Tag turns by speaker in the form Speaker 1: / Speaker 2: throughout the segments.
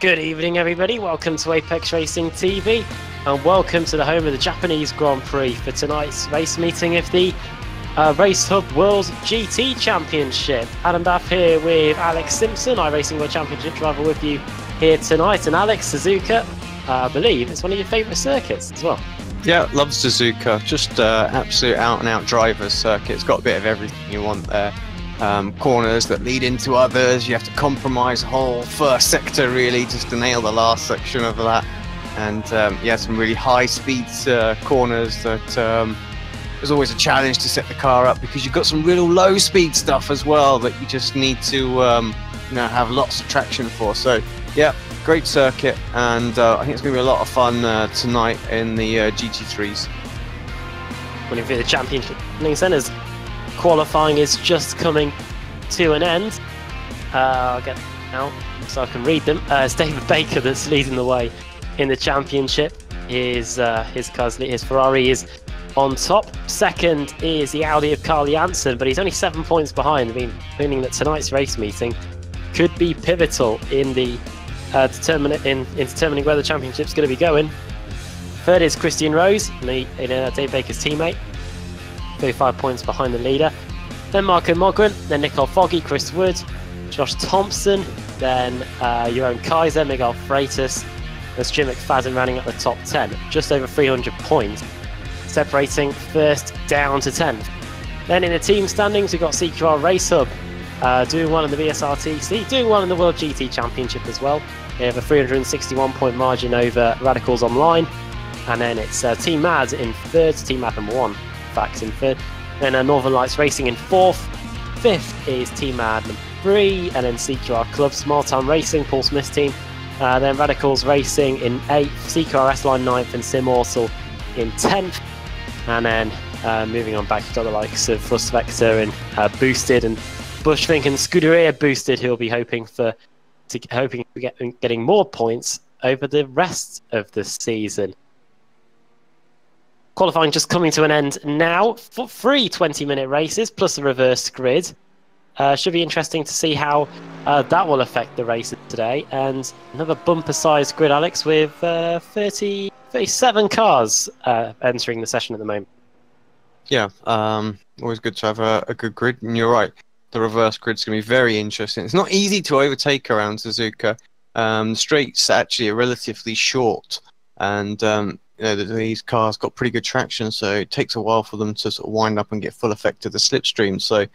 Speaker 1: Good evening, everybody. Welcome to Apex Racing TV, and welcome to the home of the Japanese Grand Prix for tonight's race meeting of the Racehub World GT Championship. Adam Bath here with Alex Simpson, iRacing World Championship driver, with you here tonight. And Alex, Suzuka, I believe it's one of your favourite circuits as well.
Speaker 2: Yeah, love Suzuka. Just absolute out-and-out driver's circuit. It's got a bit of everything you want there. Corners that lead into others. You have to compromise the whole first sector really just to nail the last section of that. And yeah, some really high-speed corners that there's always a challenge to set the car up because you've got some real low-speed stuff as well that you just need to you know, have lots of traction for. So yeah, great circuit, and I think it's going to be a lot of fun tonight in the GT3s.
Speaker 1: Running through the championship centres. Qualifying is just coming to an end. I'll get out so I can read them. It's David Baker that's leading the way in the championship. His Ferrari is on top. Second is the Audi of Carl Janssen, but he's only 7 points behind, meaning that tonight's race meeting could be pivotal in the determining where the championship's going to be going. Third is Christian Rose, Dave Baker's teammate, 35 points behind the leader. Then Marco Mogren, then Nicole Foggy, Chris Wood, Josh Thompson, then Jeroen Kaiser, Miguel Freitas, and Stu McFadden running at the top 10, just over 300 points, separating first down to 10th. Then in the team standings, we've got CQR Racehub doing well in the VSRTC, doing well in the World GT Championship as well. They have a 361 point margin over Radicals Online, and then it's Team Mad in third, Team Mad number 1. In third, then Northern Lights Racing in fourth. Fifth is Team Mad number 3, and then CQR Club, Small Town Racing, Paul Smith's team. Then Radicals Racing in 8th, CQR S-Line 9th, and Simmortal in 10th. And then moving on back, you've got the likes of Russ Vector and Boosted, and Bushfink and Scuderia Boosted, who will be hoping getting more points over the rest of the season. Qualifying just coming to an end now for 3 20-minute races plus a reverse grid. Should be interesting to see how that will affect the races today. And another bumper-sized grid, Alex, with 37 cars entering the session at the moment. Yeah,
Speaker 2: always good to have a good grid. And you're right, the reverse grid's going to be very interesting. It's not easy to overtake around Suzuka. The straights actually are relatively short, and you know, these cars got pretty good traction, so it takes a while for them to sort of wind up and get full effect of the slipstream. So I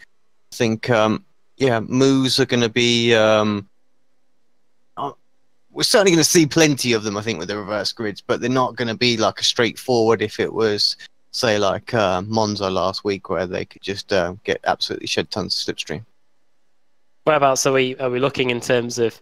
Speaker 2: think, yeah, moves are going to be... we're certainly going to see plenty of them, I think, with the reverse grids, but they're not going to be like a straightforward if it was, say, like Monza last week, where they could just get absolutely shed tons of slipstream.
Speaker 1: Whereabouts are we looking in terms of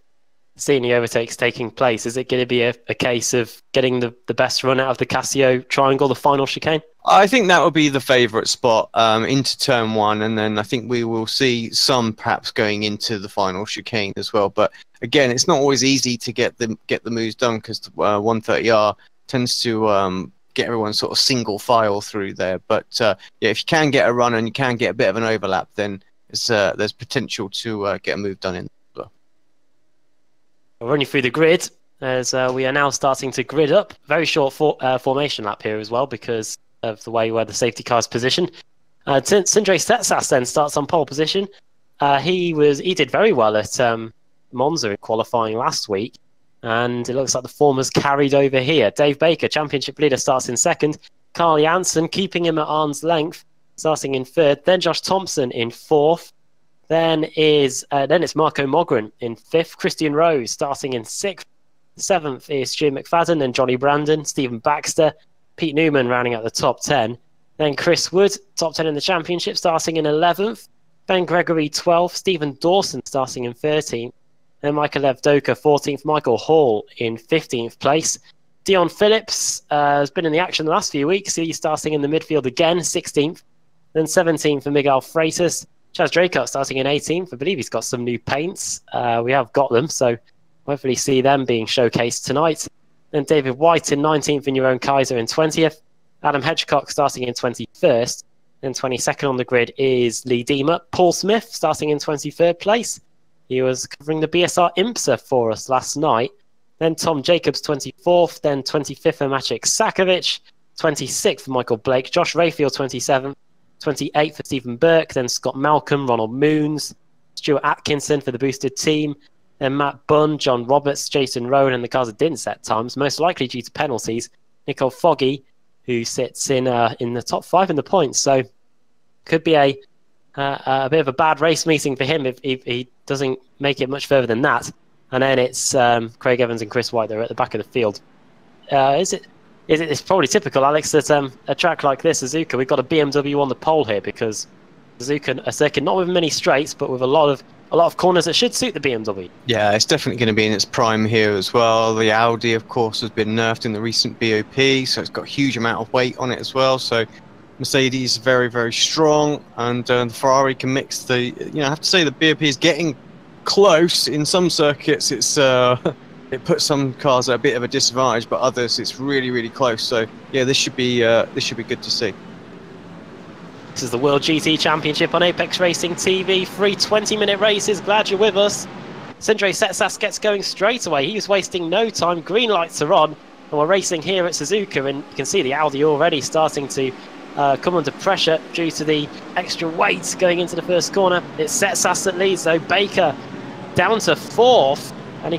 Speaker 1: seeing the overtakes taking place? Is it going to be a case of getting the best run out of the Casio triangle, the final chicane?
Speaker 2: I think that would be the favourite spot into turn 1, and then I think we will see some perhaps going into the final chicane as well. But again, it's not always easy to get the moves done because 130R tends to get everyone sort of single file through there. But yeah, if you can get a run and you can get a bit of an overlap, then there's potential to get a move done in.
Speaker 1: I'll run you through the grid as we are now starting to grid up. Very short formation lap here as well because of the way where the safety car is positioned. Sindre Stetsas then starts on pole position. He did very well at Monza in qualifying last week, and it looks like the form has carried over here. Dave Baker, championship leader, starts in second. Carl Janssen keeping him at arm's length, starting in third. Then Josh Thompson in fourth. Then it's Marco Mogren in 5th, Christian Rose starting in 6th. 7th is Stu McFadden, then Johnny Brandon, Stephen Baxter, Pete Newman rounding out the top 10. Then Chris Wood, top 10 in the championship, starting in 11th. Ben Gregory 12th, Stephen Dawson starting in 13th. Then Michael Evdoka 14th, Michael Hall in 15th place. Dion Phillips has been in the action the last few weeks. He's starting in the midfield again, 16th. Then 17th for Miguel Freitas. Chaz Draycott starting in 18th. I believe he's got some new paints. We have got them, so hopefully see them being showcased tonight. Then David White in 19th and Jeroen Kaiser in 20th. Adam Hedgecock starting in 21st. Then 22nd on the grid is Lee Deemer. Paul Smith starting in 23rd place. He was covering the BSR IMSA for us last night. Then Tom Jacobs, 24th. Then 25th for Maciek Sakovic. 26th for Michael Blake. Josh Rayfield, 27th. 28th for Stephen Burke. Then Scott Malcolm, Ronald Moons. Stuart Atkinson for the boosted team. Then Matt Bunn, John Roberts, Jason Rowan, and the cars that didn't set times, most likely due to penalties. Nicole Foggy, who sits in the top 5 in the points. So could be a bit of a bad race meeting for him if he doesn't make it much further than that. And then it's Craig Evans and Chris White that are at the back of the field. It's probably typical, Alex, that a track like this, Suzuka, we've got a BMW on the pole here because Suzuka, a circuit not with many straights, but with a lot of corners that should suit the BMW.
Speaker 2: Yeah, it's definitely going to be in its prime here as well. The Audi, of course, has been nerfed in the recent BOP, so it's got a huge amount of weight on it as well. So Mercedes is very, very strong, and the Ferrari can mix the. I have to say the BOP is getting close. In some circuits, it puts some cars at a bit of a disadvantage, but others it's really, really close. So yeah, this should be good to see.
Speaker 1: This is the World GT Championship on Apex Racing TV. 3 20-minute races. Glad you're with us. Sindre Setsas gets going straight away. He was wasting no time. Green lights are on. And we're racing here at Suzuka. And you can see the Audi already starting to come under pressure due to the extra weight going into the first corner. It's Setsas that leads, though. Baker down to 4th. And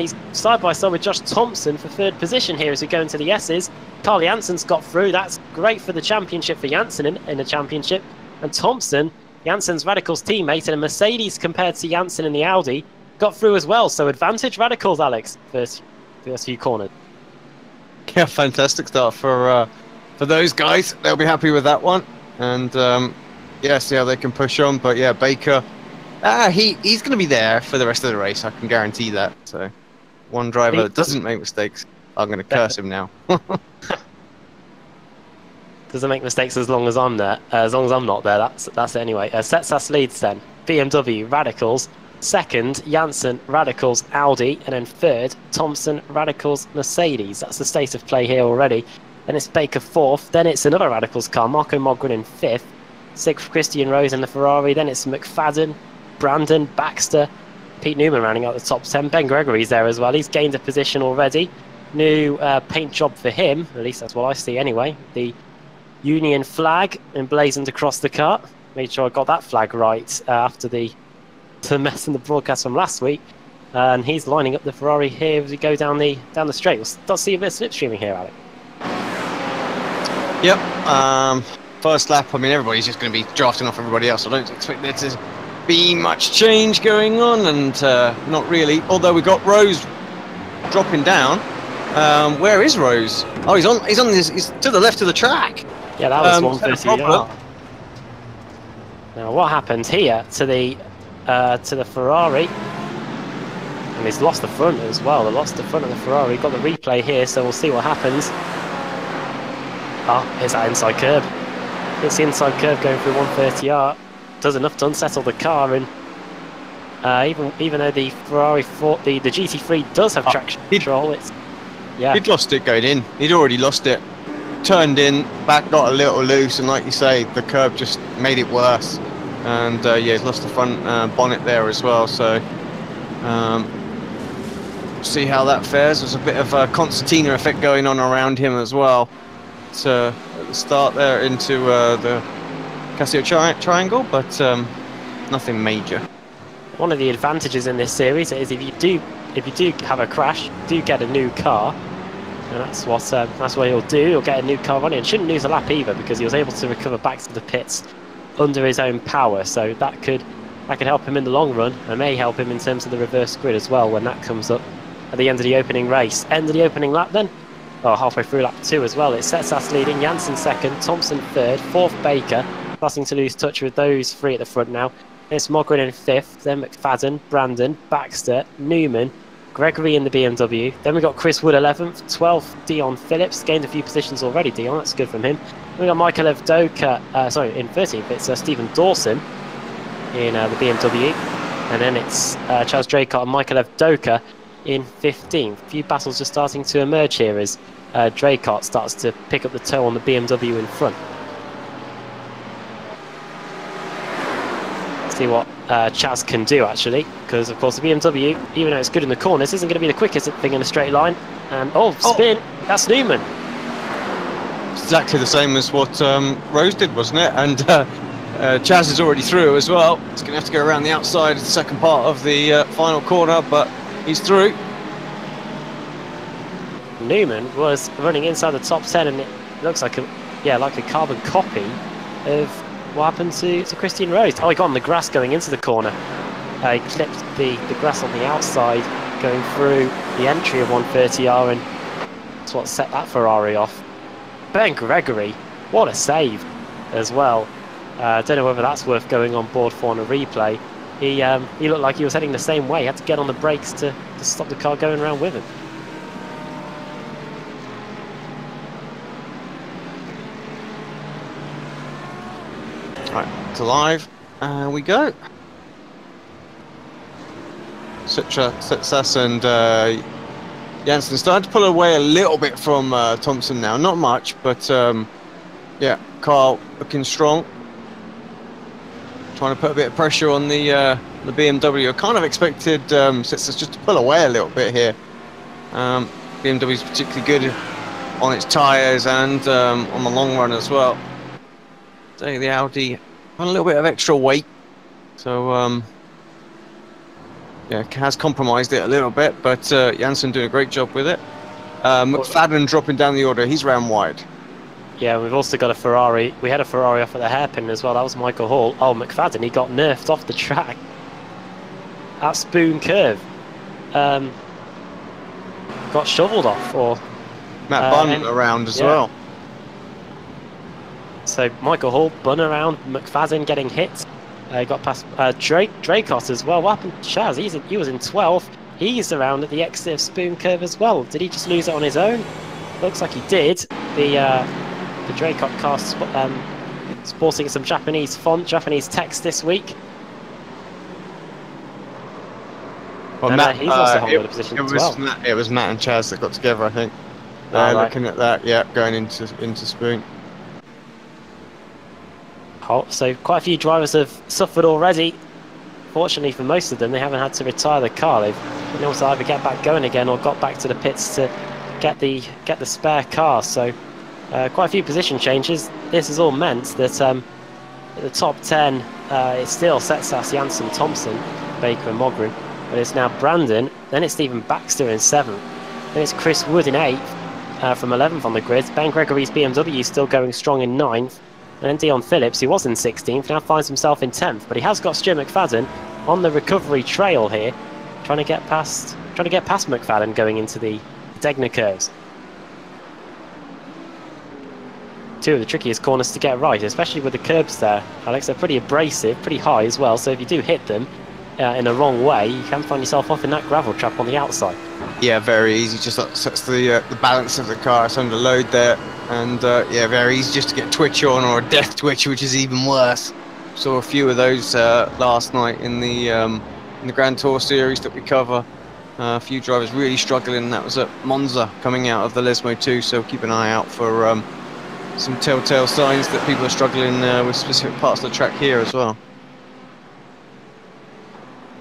Speaker 1: he's side by side with Josh Thompson for 3rd position here as we go into the S's. Carl Jansen's got through. That's great for the championship for Jansen in the championship. And Thompson, Jansen's Radicals teammate, and a Mercedes compared to Jansen in the Audi, got through as well. So advantage Radicals, Alex, first few corners.
Speaker 2: Yeah, fantastic start for those guys. They'll be happy with that one. And see how they can push on. But yeah, Baker. He's going to be there for the rest of the race. I can guarantee that. So, one driver that doesn't make mistakes, I'm going to curse him now.
Speaker 1: Doesn't make mistakes as long as I'm there. As long as I'm not there, that's it anyway. Setsas leads then. BMW, Radicals. 2nd, Jansen, Radicals, Audi. And then 3rd, Thompson, Radicals, Mercedes. That's the state of play here already. Then it's Baker 4th. Then it's another Radicals car, Marco Mogren in 5th. 6th, Christian Rose in the Ferrari. Then it's McFadden, Brandon, Baxter, Pete Newman rounding out the top 10. Ben Gregory's there as well. He's gained a position already. New paint job for him, at least that's what I see anyway. The Union flag emblazoned across the car. Made sure I got that flag right after the mess in the broadcast from last week. And he's lining up the Ferrari here as we go down the straight. We'll start to see a bit of slipstreaming here, Alec.
Speaker 2: Yep. First lap, I mean, everybody's just going to be drafting off everybody else. I don't expect there to be much change going on, and not really. Although we got Rose dropping down. Where is Rose? Oh, he's to the left of the track.
Speaker 1: Yeah, that was 130. Now, what happened here to the Ferrari? And he's lost the front as well. They lost the front of the Ferrari. Got the replay here, so we'll see what happens. Oh, here's that inside curb. It's the inside curve going through 130R. Does enough to unsettle the car, and even though the Ferrari the GT3 does have traction control, he'd lost it going in. He'd already lost it. Turned in, back got a little loose, and like you say, the curb just made it worse. And he's lost the front bonnet there as well. So see how that fares. There's a bit of a concertina effect going on around him as well. So at the start there into the Casio triangle, but nothing major. One of the advantages in this series is if you do have a crash, you do get a new car, and that's what he'll do. He'll get a new car on it, and shouldn't lose a lap either because he was able to recover back to the pits under his own power. So that could help him in the long run, and may help him in terms of the reverse grid as well when that comes up at the end of the opening race. End of the opening lap then. Oh, halfway through lap 2 as well. It's Setsas leading, Jansen 2nd, Thompson 3rd, 4th Baker. Starting to lose touch with those 3 at the front now. It's Mogren in 5th, then McFadden, Brandon, Baxter, Newman, Gregory in the BMW. Then we got Chris Wood 11th, 12th Dion Phillips. Gained a few positions already, Dion. That's good from him. Then we got Michael Evdoka, in 13th. It's Stephen Dawson in the BMW. And then it's Charles Draycott and Michael Evdoka in 15th. A few battles just starting to emerge here as Draycott starts to pick up the toe on the BMW in front. See what Chaz can do, actually, because of course the BMW, even though it's good in the corners, isn't going to be the quickest thing in a straight line. And spin, that's Newman.
Speaker 2: Exactly the same as what Rose did, wasn't it? And Chaz is already through as well. He's going to have to go around the outside of the second part of the final corner, but he's through.
Speaker 1: Newman was running inside the top 10, and it looks like a carbon copy of what happened to Christian Rose. Oh, he got on the grass going into the corner. He clipped the grass on the outside, going through the entry of 130R, and that's what set that Ferrari off. Ben Gregory, what a save as well. I don't know whether that's worth going on board for on a replay. He looked like he was heading the same way. He had to get on the brakes to stop the car going around with him.
Speaker 2: Right, to live, and we go. Setsas and Janssen starting to pull away a little bit from Thompson now. Not much, but yeah, Carl looking strong. Trying to put a bit of pressure on the BMW. I kind of expected Setsas just to pull away a little bit here. BMW is particularly good on its tyres and on the long run as well. So the Audi on a little bit of extra weight, so yeah, has compromised it a little bit, but Janssen doing a great job with it. McFadden dropping down the order, he's round wide.
Speaker 1: Yeah, we've also got a Ferrari. We had a Ferrari off at the hairpin as well. That was Michael Hall. Oh, McFadden, he got nerfed off the track. That Spoon curve. Got shoveled off, or
Speaker 2: Matt Bunn around as well.
Speaker 1: So Michael Hall, Bunn around, McFadden getting hit. He got past Dracos as well. What happened to Chaz? He was in 12th. He's around at the exit of Spoon curve as well. Did he just lose it on his own? Looks like he did. The Dracos car sporting some Japanese font, Japanese text this week.
Speaker 2: Well,
Speaker 1: and
Speaker 2: Matt,
Speaker 1: he's also holding the position as well.
Speaker 2: It was Matt and Chaz that got together, I think. Looking at that, yeah, going into Spoon.
Speaker 1: So quite a few drivers have suffered already. Fortunately for most of them, they haven't had to retire the car. They've been able to either get back going again or got back to the pits to get the spare car. So quite a few position changes. This has all meant that at the top 10, it still Setsas, Janssen, Thompson, Baker and Mogren. But it's now Brandon, then it's Stephen Baxter in 7th. Then it's Chris Wood in 8th from 11th on the grid. Ben Gregory's BMW still going strong in 9th. And then Dion Phillips, who was in 16th, now finds himself in 10th. But he has got Stuart McFadden on the recovery trail here, trying to get past McFadden going into the Degner curves. Two of the trickiest corners to get right, especially with the curbs there, Alex. They're pretty abrasive, pretty high as well. So if you do hit them in the wrong way, you can find yourself off in that gravel trap on the outside. Yeah,
Speaker 2: very easy. Just sets the balance of the car. It's under load there. And yeah, very easy just to get twitch on, or a death twitch, which is even worse. Saw a few of those last night in the Grand Tour series that we cover. A few drivers really struggling, and that was at Monza coming out of the Lesmo 2. So keep an eye out for some telltale signs that people are struggling with specific parts of the track here as well.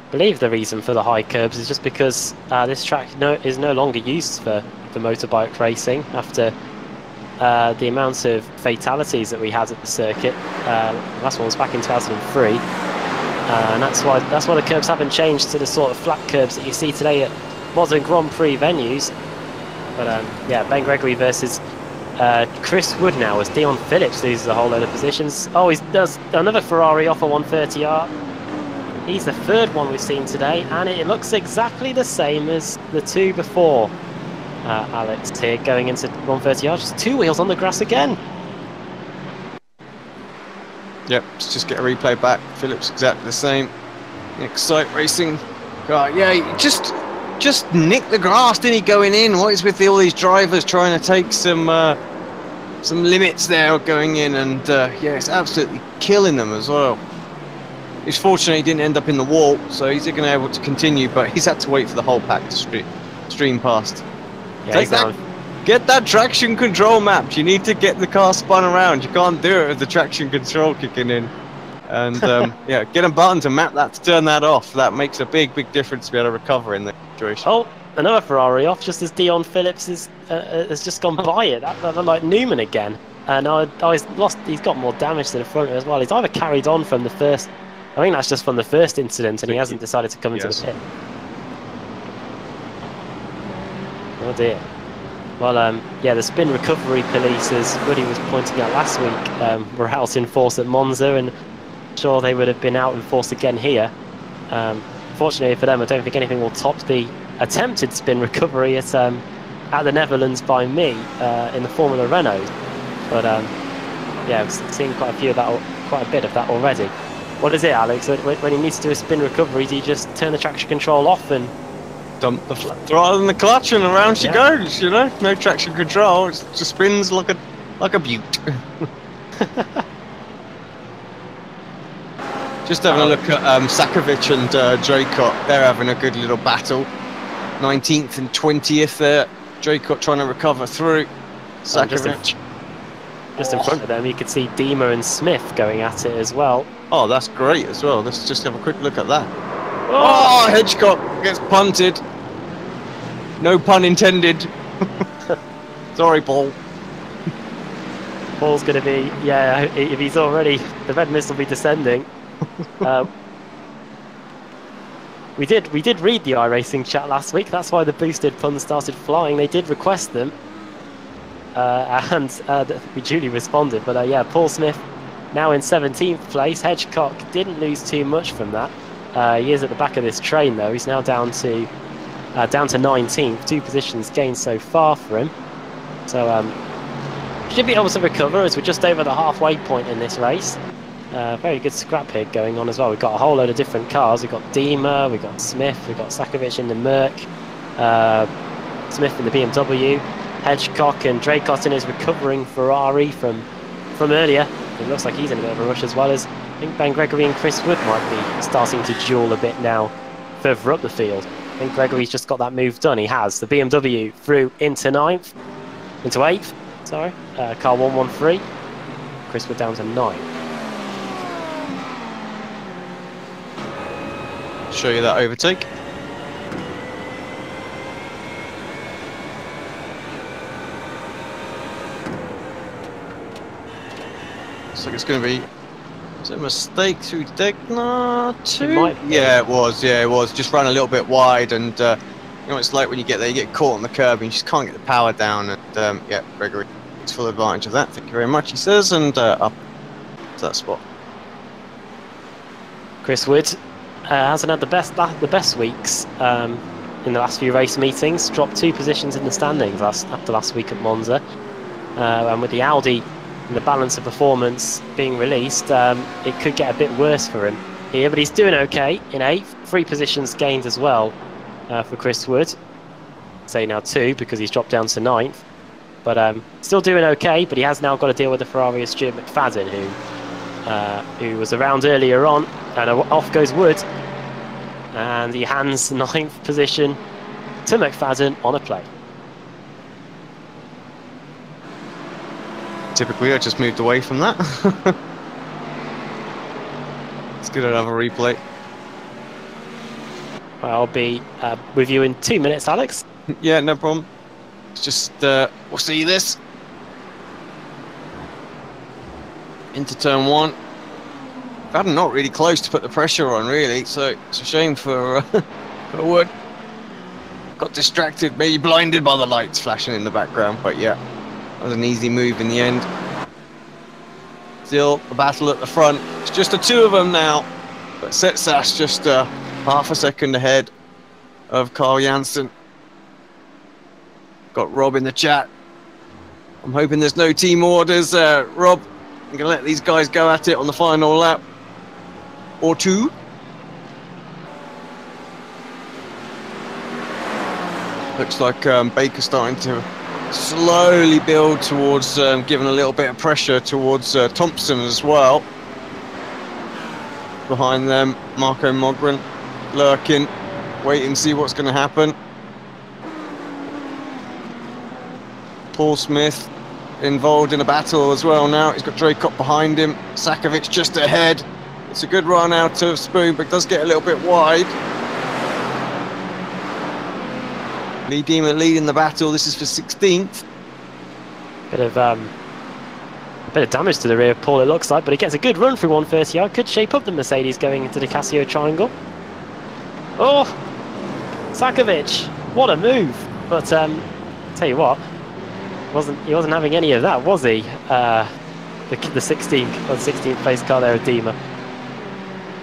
Speaker 1: I believe the reason for the high curbs is just because this track is no longer used for motorbike racing after the amount of fatalities that we had at the circuit. The last one was back in 2003, and that's why the curbs haven't changed to the sort of flat curbs that you see today at modern Grand Prix venues. But yeah, Ben Gregory versus Chris Wood now, as Dion Phillips loses a whole load of positions. Oh, he does another Ferrari off a 130R. He's the third one we've seen today, and it looks exactly the same as the two before. Alex here going into 130R, just two wheels on the grass again.
Speaker 2: Yep, let's just get a replay back. Phillips exactly the same. Excite Racing car, yeah, just nicked the grass, didn't he, going in? What is with all these drivers trying to take some limits there going in, and yeah, it's absolutely killing them as well. He's fortunate he didn't end up in the wall, so he's going to be able to continue, but he's had to wait for the whole pack to stream past. Yeah, get that traction control mapped. You need to get the car spun around. You can't do it with the traction control kicking in. And yeah, get a button to map that, to turn that off. That makes a big, big difference to be able to recover in that situation.
Speaker 1: Oh, another Ferrari off, just as Dion Phillips has just gone by it. That looked like Newman again. And he's lost. He's got more damage to the front as well. He's either carried on from the first. I think that's just from the first incident, and he hasn't decided to come into the pit. Oh dear. Well, yeah, the spin recovery police, as Woody was pointing out last week, were out in force at Monza, and I'm sure they would have been out in force again here. Fortunately for them, I don't think anything will top the attempted spin recovery at the Netherlands by me in the Formula Renault. But yeah, I've seen quite a bit of that already. What is it, Alex? When he needs to do a spin recovery, do you just turn the traction control off and
Speaker 2: dump the throttle in the clutch and around she goes? You know, no traction control. It just spins like a butte. Just having a look at Sakovic and Draycott. They're having a good little battle. 19th and 20th there. Draycott trying to recover through. Sakovic.
Speaker 1: Just in front of them, you could see Dima and Smith going at it as well.
Speaker 2: Oh, that's great as well. Let's just have a quick look at that. Oh, Hedgecock gets punted. No pun intended. Sorry, Paul.
Speaker 1: Paul's going to be, yeah, if he's already, the red mist will be descending. We did read the iRacing chat last week. That's why the boosted puns started flying. They did request them. And we duly responded. But yeah, Paul Smith now in 17th place. Hedgecock didn't lose too much from that. He is at the back of this train though. He's now down to 19th. 2 positions gained so far for him. So should be able to recover as we're just over the halfway point in this race. Very good scrap here going on as well. We've got a whole load of different cars. We've got Dima, we've got Smith, we've got Sakovic in the Merc, Smith in the BMW. Hedgecock and Draycott in his recovering Ferrari from earlier. It looks like he's in a bit of a rush as well, as I think Ben Gregory and Chris Wood might be starting to duel a bit now further up the field. I think Gregory's just got that move done. He has. The BMW through into 8th, sorry. Car 113. Chris Wood down to 9th.
Speaker 2: Show you that overtake. Looks like it's going to be. Is it a mistake through Degner too? Yeah, it was. Yeah, it was. Just ran a little bit wide, and you know what it's like when you get there. You get caught on the curb, and you just can't get the power down. And yeah, Gregory takes full advantage of that. Thank you very much, he says, and up to that spot.
Speaker 1: Chris Wood hasn't had the best weeks in the last few race meetings. Dropped 2 positions in the standings after last week at Monza, and with the Audi and the balance of performance being released, it could get a bit worse for him here. But he's doing okay in 8th, 3 positions gained as well for Chris Wood. Say now 2 because he's dropped down to 9th, but still doing okay. But he has now got to deal with the Ferrari of Stuart McFadden, who was around earlier on, and off goes Wood, and he hands the 9th position to McFadden on a play.
Speaker 2: Typically, I just moved away from that. Let's get another replay.
Speaker 1: I'll be with you in 2 minutes, Alex.
Speaker 2: Yeah, no problem. It's just we'll see this into turn 1. I'm not really close to put the pressure on, really, so it's a shame for Wood. Got distracted, maybe blinded by the lights flashing in the background, but yeah, that was an easy move in the end. Still a battle at the front. It's just the 2 of them now, but Setsas just half a second ahead of Carl Janssen. Got Rob in the chat. I'm hoping there's no team orders. Rob, I'm gonna let these guys go at it on the final lap or 2. Looks like Baker's starting to slowly build towards giving a little bit of pressure towards Thompson as well. Behind them, Marco Mogren lurking, wait and see what's going to happen. Paul Smith involved in a battle as well now. He's got Draycott behind him. Sakovic just ahead. It's a good run out of Spoon, but does get a little bit wide. Lee Dima leading the battle. This is for 16th.
Speaker 1: Bit of damage to the rear of Paul, it looks like, but he gets a good run through 130. Could shape up the Mercedes going into the Casio triangle. Oh, Sakovic, what a move! But tell you what, he wasn't having any of that, was he? The 16th place car there of Dima.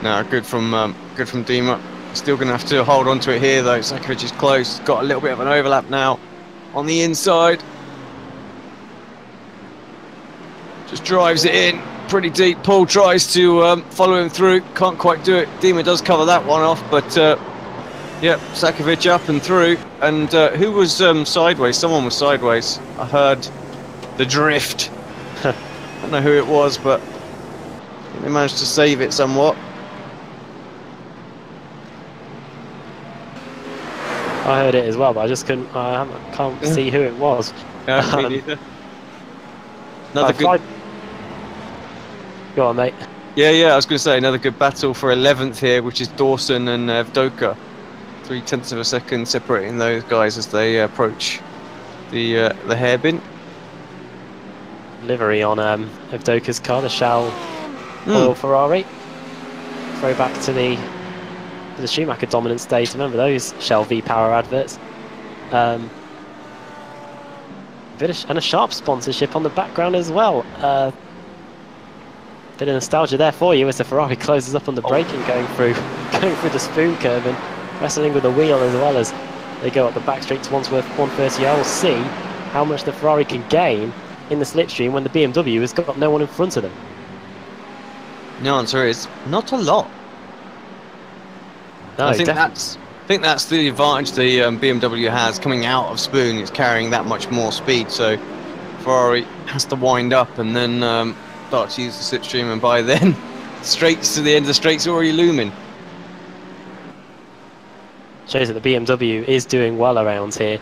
Speaker 2: No, good from Dima. Still going to have to hold on to it here though. Sakovic is close. Got a little bit of an overlap now on the inside. Just drives it in pretty deep. Paul tries to follow him through. Can't quite do it. Dima does cover that one off, but yeah, Sakovic up and through. And who was sideways? Someone was sideways. I heard the drift. I don't know who it was, but I think they managed to save it somewhat.
Speaker 1: I heard it as well, but I just couldn't. Can't see who it was.
Speaker 2: Yeah, me neither. Another good.
Speaker 1: Go on, mate.
Speaker 2: Yeah, I was going to say another good battle for 11th here, which is Dawson and Vdoka. 0.3 of a second separating those guys as they approach the hairpin.
Speaker 1: Livery on Vdoka's car, the Shell Oil Ferrari. Throwback to the Schumacher dominance days. Remember those Shell V-Power adverts? And a Sharp sponsorship on the background as well. Bit of nostalgia there for you as the Ferrari closes up on the braking, going through the spoon curve and wrestling with the wheel as well as they go up the back straight to Wandsworth 130. I will see how much the Ferrari can gain in the slipstream when the BMW has got no one in front of them. The
Speaker 2: answer is not a lot.
Speaker 1: No,
Speaker 2: I think that's the advantage the BMW has coming out of Spoon. It's carrying that much more speed, so Ferrari has to wind up and then start to use the slipstream, and by then straights to the end of the straights already looming.
Speaker 1: Shows that the BMW is doing well around here.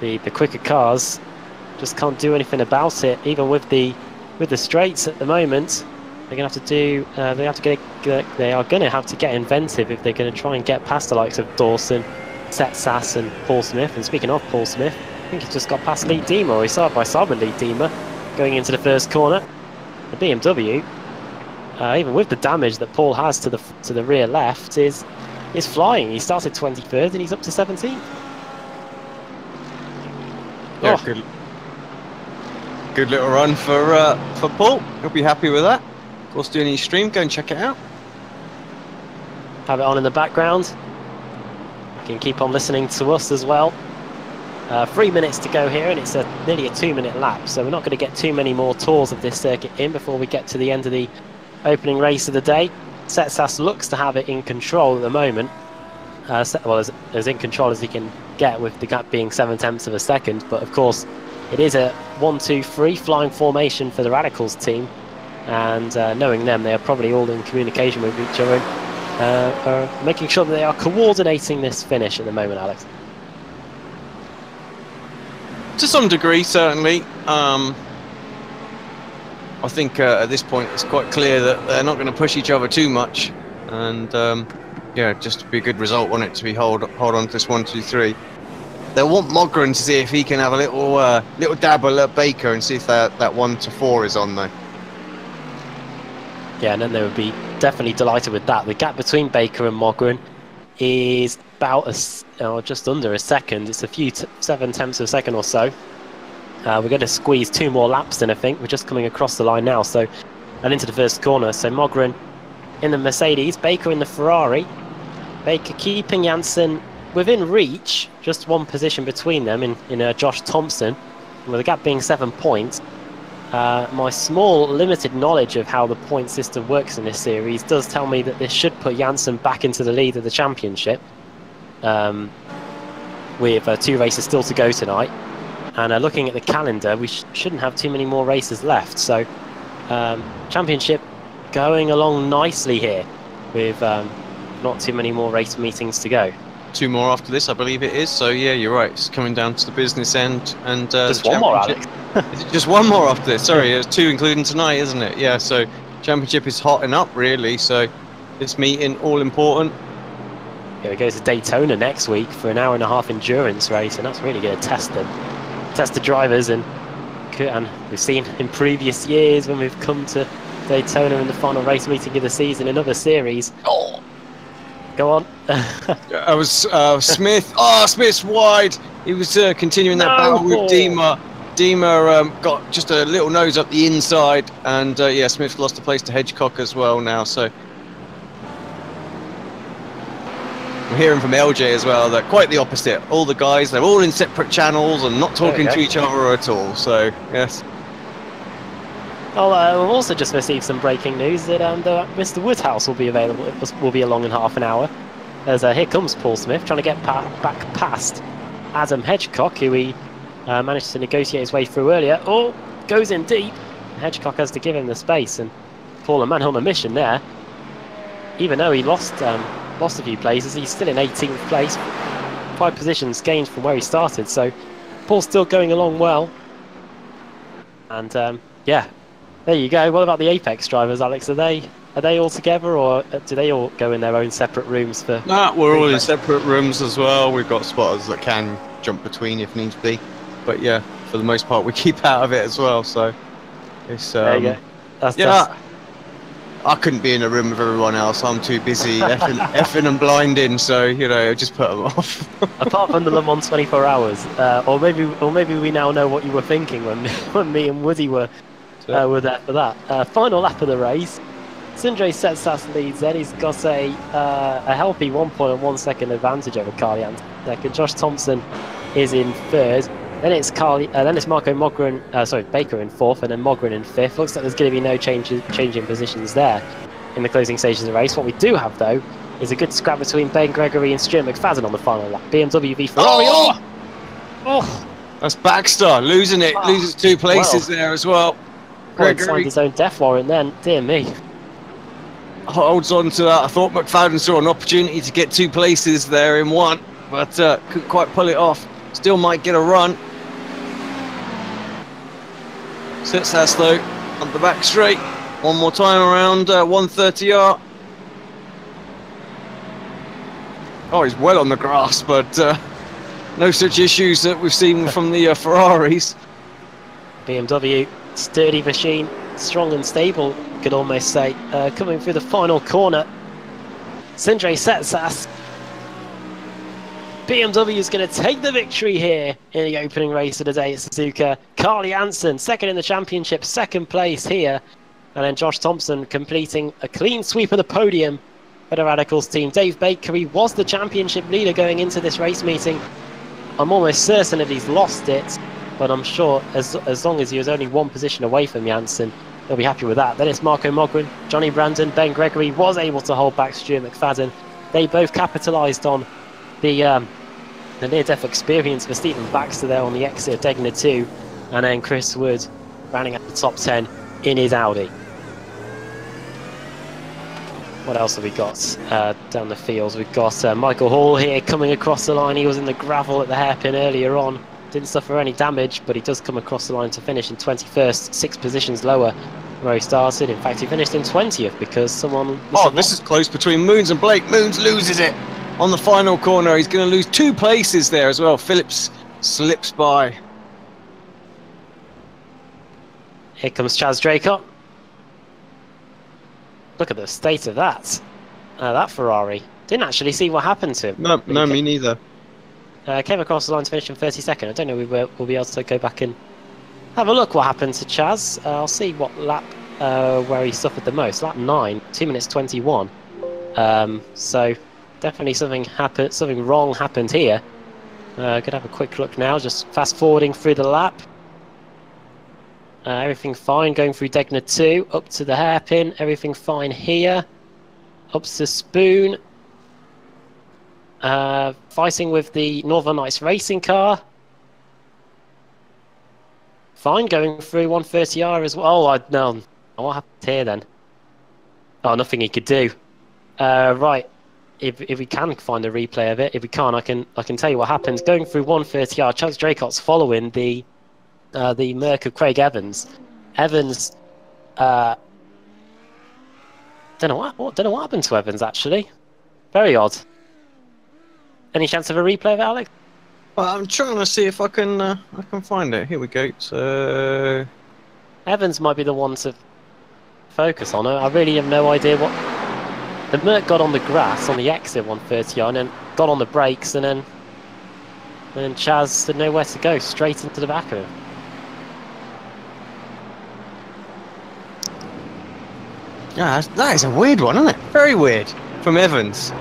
Speaker 1: The quicker cars just can't do anything about it, even with the straights at the moment. They're going to have to do. They are going to have to get inventive if they're going to try and get past the likes of Dawson, Seth Sass, and Paul Smith. And speaking of Paul Smith, I think he's just got past Lee Dima, or he's side by side with Lee Dima, going into the first corner. The BMW, even with the damage that Paul has to the rear left, is flying. He started 23rd and he's up to 17th.
Speaker 2: Yeah, good little run for Paul. He'll be happy with that. Of course, doing his stream, go and check it out.
Speaker 1: Have it on in the background. You can keep on listening to us as well. 3 minutes to go here, and it's nearly a 2-minute lap, so we're not going to get too many more tours of this circuit in before we get to the end of the opening race of the day. Setsas looks to have it in control at the moment. Well, as in control as he can get, with the gap being 7/10 of a second. But of course, it is a 1-2-3 flying formation for the Radicals team, and knowing them, they are probably all in communication with each other, making sure that they are coordinating this finish at the moment, Alex.
Speaker 2: To some degree, certainly. I think at this point it's quite clear that they're not going to push each other too much, and yeah, just to be a good result, want it to be hold on to this 1-2-3. They'll want Mogren to see if he can have a little dabble at Baker and see if that 1-4 is on though.
Speaker 1: Yeah, and then they would be definitely delighted with that. The gap between Baker and Mogren is about just under a second. It's a few 7/10 of a second or so. We're going to squeeze 2 more laps in, I think. We're just coming across the line now, so, and into the first corner. So Mogren in the Mercedes, Baker in the Ferrari. Baker keeping Janssen within reach, just 1 position between them in Josh Thompson, with the gap being 7 points. My small limited knowledge of how the point system works in this series does tell me that this should put Janssen back into the lead of the championship, with 2 races still to go tonight. And looking at the calendar, we shouldn't have too many more races left. So championship going along nicely here, with not too many more race meetings to go.
Speaker 2: 2 more after this, I believe it is. So yeah, you're right. It's coming down to the business end, and
Speaker 1: just 1 more, Alex.
Speaker 2: Is it just 1 more after this? Sorry, it's 2 including tonight, isn't it? Yeah. So Championship is hotting up, really. So this meeting, all important.
Speaker 1: Here we go to Daytona next week for an hour-and-a-half endurance race, and that's really going to test them, test the drivers. And we've seen in previous years when we've come to Daytona in the final race meeting of the season in other series. Oh, go on.
Speaker 2: I was Smith. Oh, Smith's wide. He was continuing that battle with Dima. Dima got just a little nose up the inside, and yeah, Smith lost the place to Hedgecock as well now. So we're hearing from LJ as well that quite the opposite. All the guys, they're all in separate channels and not talking to each other at all. So yes.
Speaker 1: Well, we've also just received some breaking news that Mr. Woodhouse will be available. It will be along in half an hour. As here comes Paul Smith trying to get back past Adam Hedgecock, who he managed to negotiate his way through earlier. Oh, goes in deep. Hedgecock has to give him the space, and Paul a man on a mission there. Even though he lost a few places, he's still in 18th place, 5 positions gained from where he started. So Paul's still going along well. And yeah, there you go. What about the Apex drivers, Alex? Are they all together, or do they all go in their own separate rooms for?
Speaker 2: No, we're all in separate rooms as well. We've got spotters that can jump between if needs be, but yeah, for the most part, we keep out of it as well. So it's
Speaker 1: there you go.
Speaker 2: That's I couldn't be in a room with everyone else. I'm too busy effing and blinding, so you know, just put them off.
Speaker 1: Apart from the Le Mans 24 hours, or maybe we now know what you were thinking when me and Woody were there for that final lap of the race. Sindre Setsas leads. Then he's got a healthy 1.1 second advantage over Carly Jansen. Second, Josh Thompson is in third. Then it's Marco Baker in fourth, and then Mogren in fifth. Looks like there's going to be no change in positions there in the closing stages of the race. What we do have, though, is a good scrap between Ben Gregory and Stuart McFadden on the final lap. BMW v Ferrari. Oh!
Speaker 2: That's Baxter losing it. Loses 2 places there as well.
Speaker 1: Gregory signed his own death warrant then. Dear me.
Speaker 2: Holds on to that. I thought McFadden saw an opportunity to get 2 places there in one, but couldn't quite pull it off. Still might get a run. Setsas though on the back straight. One more time around 130R. Oh, he's well on the grass, but no such issues that we've seen from the Ferraris.
Speaker 1: BMW, sturdy machine, strong and stable, could almost say. Coming through the final corner, Sindre Setsas. BMW is going to take the victory here in the opening race of the day at Suzuka. Carly Jansen, second in the championship, second place here. And then Josh Thompson completing a clean sweep of the podium for the Radicals team. Dave Baker, he was the championship leader going into this race meeting. I'm almost certain that he's lost it, but I'm sure as long as he was only 1 position away from Jansen, he'll be happy with that. Then it's Marco Mogren, Johnny Brandon, Ben Gregory was able to hold back Stuart McFadden. They both capitalised on the near-death experience for Stephen Baxter there on the exit of Degner 2, and then Chris Wood rounding at the top 10 in his Audi. What else have we got down the fields? We've got Michael Hall here coming across the line. He was in the gravel at the hairpin earlier on. Didn't suffer any damage, but he does come across the line to finish in 21st, 6 positions lower where he started. In fact, he finished in 20th because someone...
Speaker 2: Oh, this is close between Moons and Blake. Moons loses it on the final corner. He's going to lose 2 places there as well. Phillips slips by.
Speaker 1: Here comes Chaz Draycott. Look at the state of that. That Ferrari. Didn't actually see what happened to him.
Speaker 2: No, me neither.
Speaker 1: Came across the line to finish in 32nd. I don't know if we'll be able to go back and have a look what happened to Chaz. I'll see what lap where he suffered the most. Lap 9, 2 minutes 21. So definitely something wrong happened here. Gonna have a quick look now, just fast forwarding through the lap. Everything fine going through Degner 2, up to the hairpin, everything fine here. Up to Spoon. Fighting with the Northern Lights racing car. Fine, going through 130R as well. Oh, no. What happened here then? Oh, nothing he could do. Right. If we can find a replay of it, if we can't, I can tell you what happens. Going through 130R, Chaz Draycott's following the Merc of Craig Evans. Evans don't know what happened to Evans actually. Very odd. Any chance of a replay of it, Alex?
Speaker 2: Well, I'm trying to see if I can find it. Here we go. So
Speaker 1: Evans might be the one to focus on. I really have no idea what. The Merc got on the grass on the exit 130 and then got on the brakes, and then Chaz had nowhere to go, straight into the back of him.
Speaker 2: yeah, that is a weird one, isn't it? Very weird from Evans.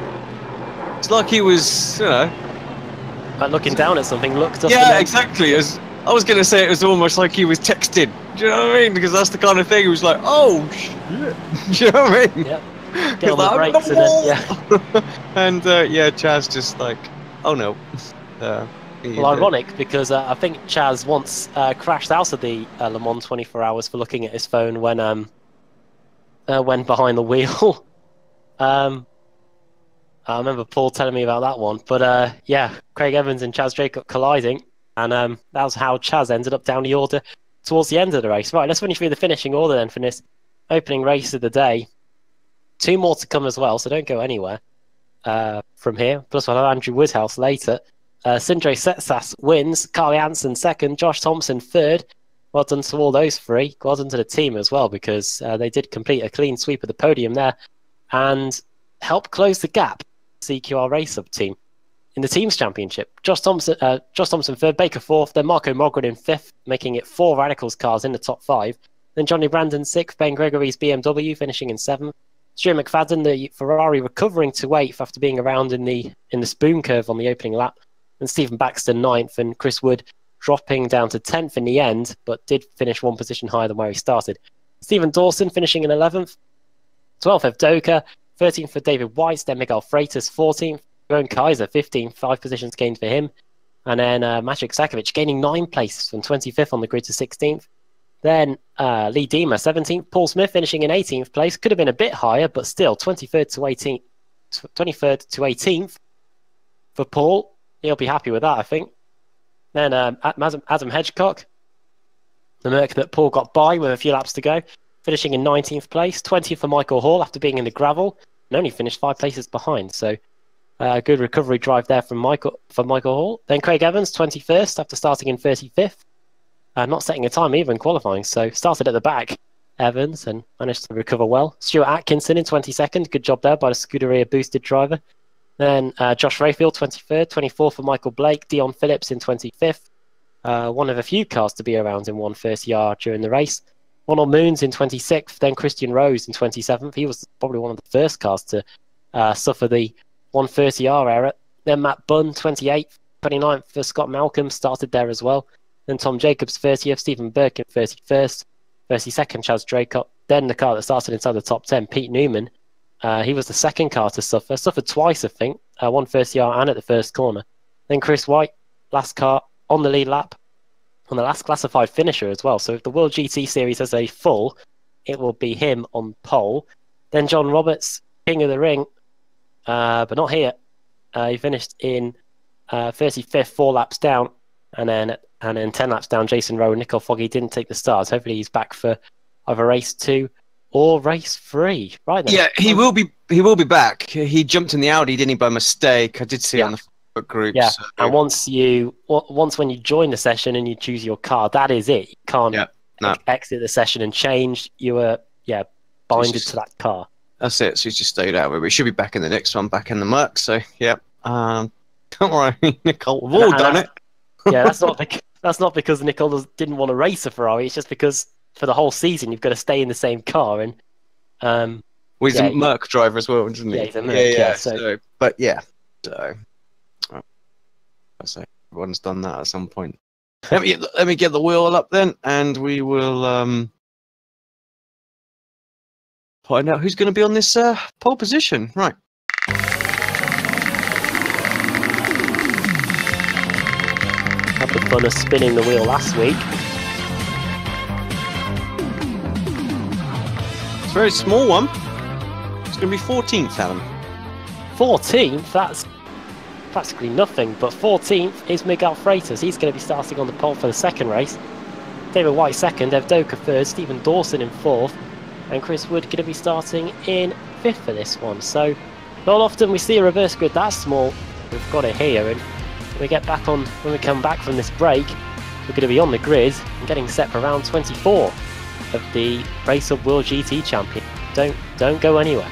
Speaker 2: It's like he was,
Speaker 1: Like looking down at something, looked up.
Speaker 2: Yeah, exactly. I was going to say it was almost like he was texting. Do you know what I mean? Because that's the kind of thing. He was like, "Oh shit!" Do you know what I mean?
Speaker 1: Yeah. Get on the brakes and then
Speaker 2: and Chaz just like, "Oh no."
Speaker 1: Well, ironic because I think Chaz once crashed out of the Le Mans 24 hours for looking at his phone when behind the wheel. I remember Paul telling me about that one. But yeah, Craig Evans and Chaz Jacob colliding, and that was how Chaz ended up down the order towards the end of the race. Right, let's run you through the finishing order then for this opening race of the day. 2 more to come as well, so don't go anywhere from here. Plus we'll have Andrew Woodhouse later. Sindre Setsas wins, Carly Hansen second, Josh Thompson third. Well done to all those 3. Well done to the team as well, because they did complete a clean sweep of the podium there and help close the gap. CQR Racehub team in the teams championship. Josh Thompson third, Baker fourth, then Marco Mogren in fifth, making it 4 Radicals cars in the top 5. Then Johnny Brandon sixth, Ben Gregory's BMW finishing in 7th. Stuart McFadden, the Ferrari, recovering to 8th after being around in the spoon curve on the opening lap. And Stephen Baxter 9th, and Chris Wood dropping down to 10th in the end, but did finish 1 position higher than where he started. Stephen Dawson finishing in 11th. 12th, Evdoka. 13th for David White, then Miguel Freitas 14th. Ron Kaiser 15th, 5 positions gained for him. And then Maciek Sakovic gaining 9 places from 25th on the grid to 16th. Then Lee Deemer 17th. Paul Smith finishing in 18th place. Could have been a bit higher, but still 23rd to 18th for Paul. He'll be happy with that, I think. Then Adam Hedgecock, the Merc that Paul got by with a few laps to go, finishing in 19th place. 20th for Michael Hall after being in the gravel, and only finished 5 places behind. So good recovery drive there from Michael Hall. Then Craig Evans 21st after starting in 35th. Not setting a time either in qualifying, so started at the back, Evans, and managed to recover well. Stuart Atkinson in 22nd. Good job there by the Scuderia boosted driver. Then Josh Rayfield 23rd. 24th for Michael Blake. Dion Phillips in 25th. One of a few cars to be around in 130R during the race. Ronald Moons in 26th, then Christian Rose in 27th. He was probably one of the first cars to suffer the 130R error. Then Matt Bunn, 28th. 29th for Scott Malcolm, started there as well. Then Tom Jacobs, 30th. Stephen Birkin, 31st. 32nd, Chaz Draycott. Then the car that started inside the top 10, Pete Newman. He was the second car to suffer. Suffered twice, I think. 130R and at the first corner. Then Chris White, last car on the lead lap. On the last classified finisher as well. So if the World GT Series has a full, it will be him on pole. Then John Roberts, king of the ring, but not here. He finished in 35th, 4 laps down, and then 10 laps down. Jason Rowe and Nicole Foggy didn't take the start. Hopefully he's back for either race 2 or race 3. Right then.
Speaker 2: Yeah, he will be back. He jumped in the Audi, didn't he, by mistake? I did see it on the Facebook group.
Speaker 1: Yeah,
Speaker 2: so.
Speaker 1: and once when you join the session and you choose your car, that is it. You can't exit the session and change. You were binded to that car.
Speaker 2: That's it. So he's just stayed out of it. We should be back in the next one, back in the Merc. So yeah, don't worry, Nicole. We've all done it.
Speaker 1: Yeah, that's not because Nicole didn't want to race a Ferrari. It's just because for the whole season you've got to stay in the same car. And
Speaker 2: well, he's a Merc driver as well, isn't he?
Speaker 1: Yeah, he's a Merc. Yeah.
Speaker 2: So everyone's done that at some point. Let me get the wheel up then, and we will find out who's going to be on this pole position. Right.
Speaker 1: Had the fun of spinning the wheel last week.
Speaker 2: It's a very small one. It's going to be 14th, Alan.
Speaker 1: 14th? That's practically nothing, but 14th is Miguel Freitas. He's going to be starting on the pole for the second race. David White second, Evdoka third, Stephen Dawson in fourth, and Chris Wood going to be starting in 5th for this one. So not often we see a reverse grid that small. We've got it here, and when we come back from this break, we're going to be on the grid and getting set for round 24 of the Racehub World GT Champion. Don't go anywhere.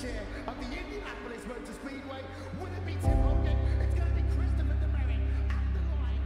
Speaker 3: chair of the Indianapolis Motor Speedway. Will it be Tim Hogan? It's going to be Christopher DeMerritt at the line.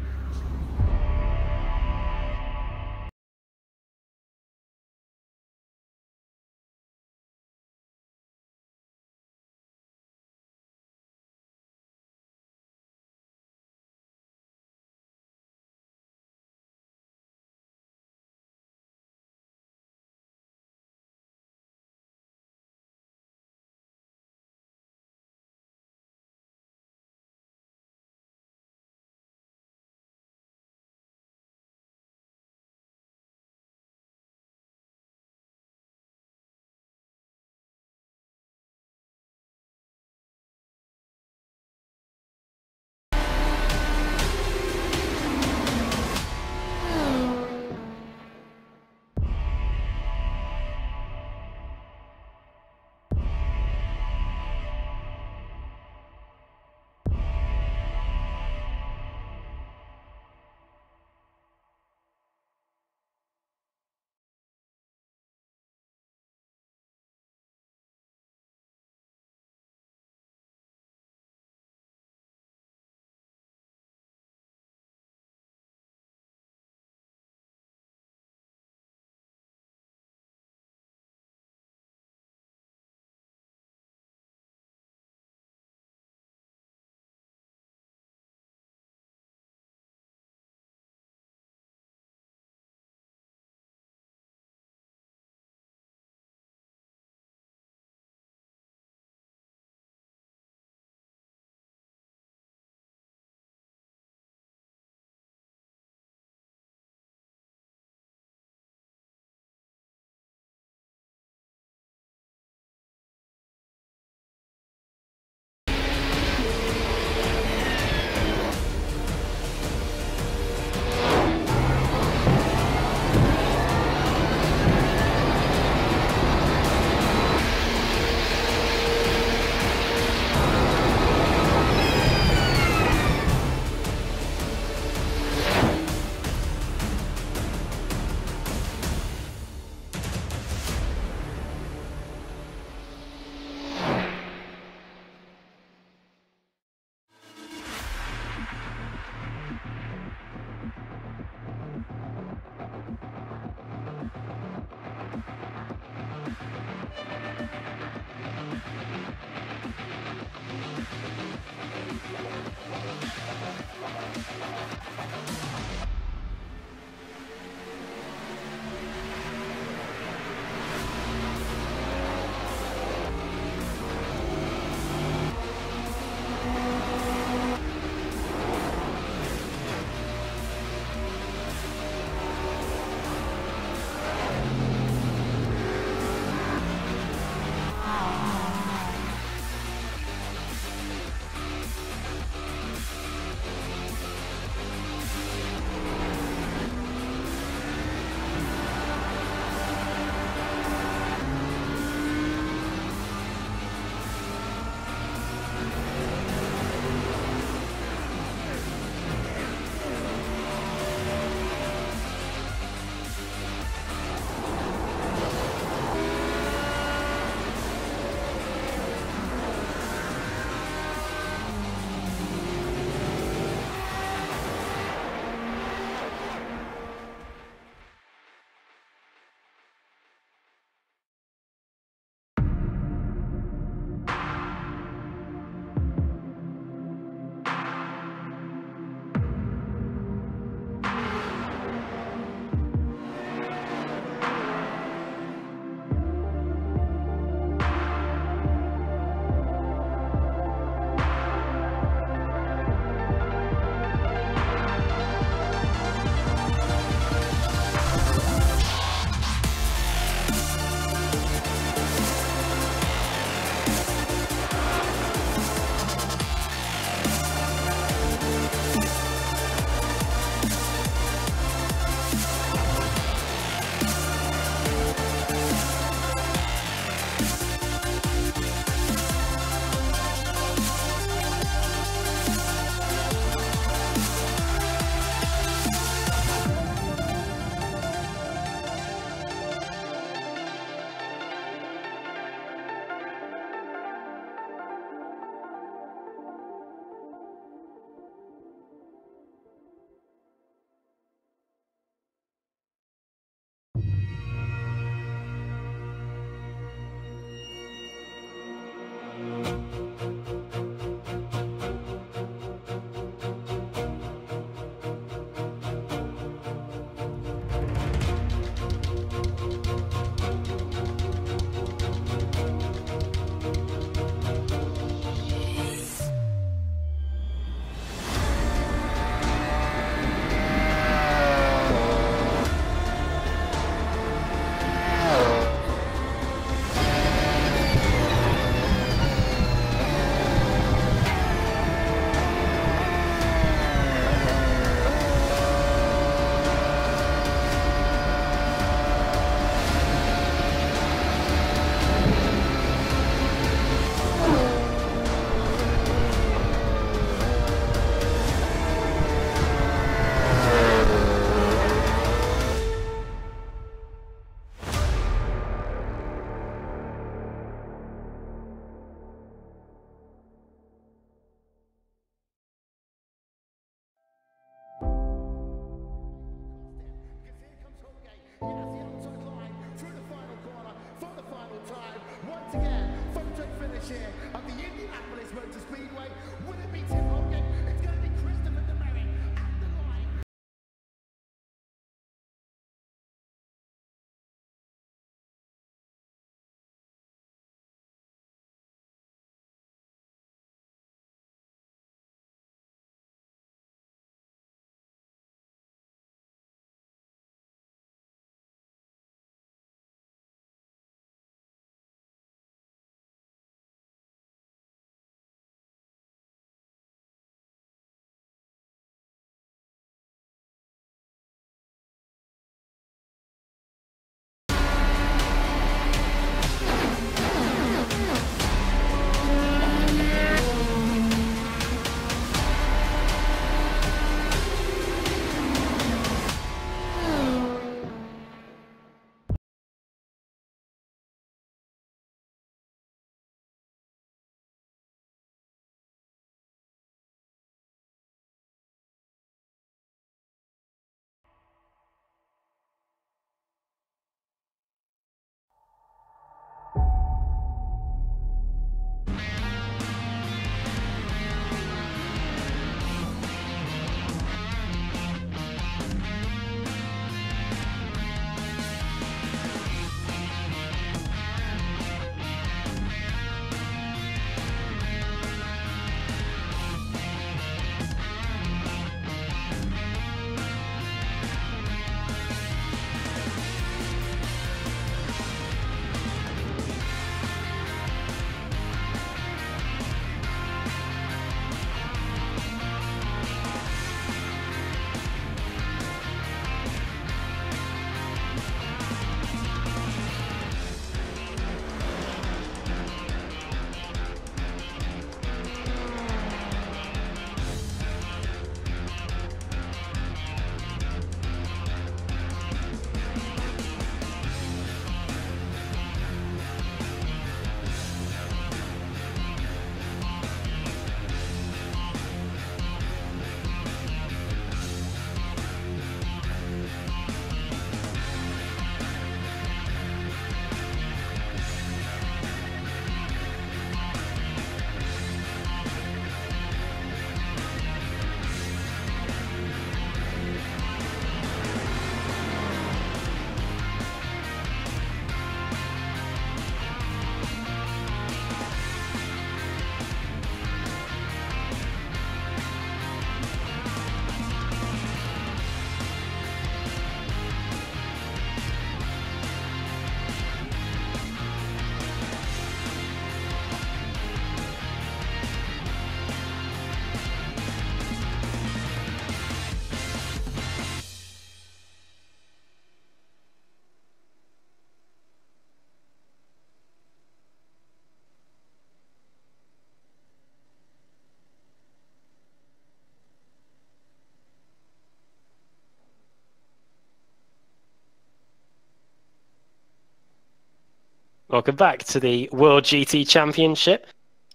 Speaker 1: Welcome back to the World GT Championship.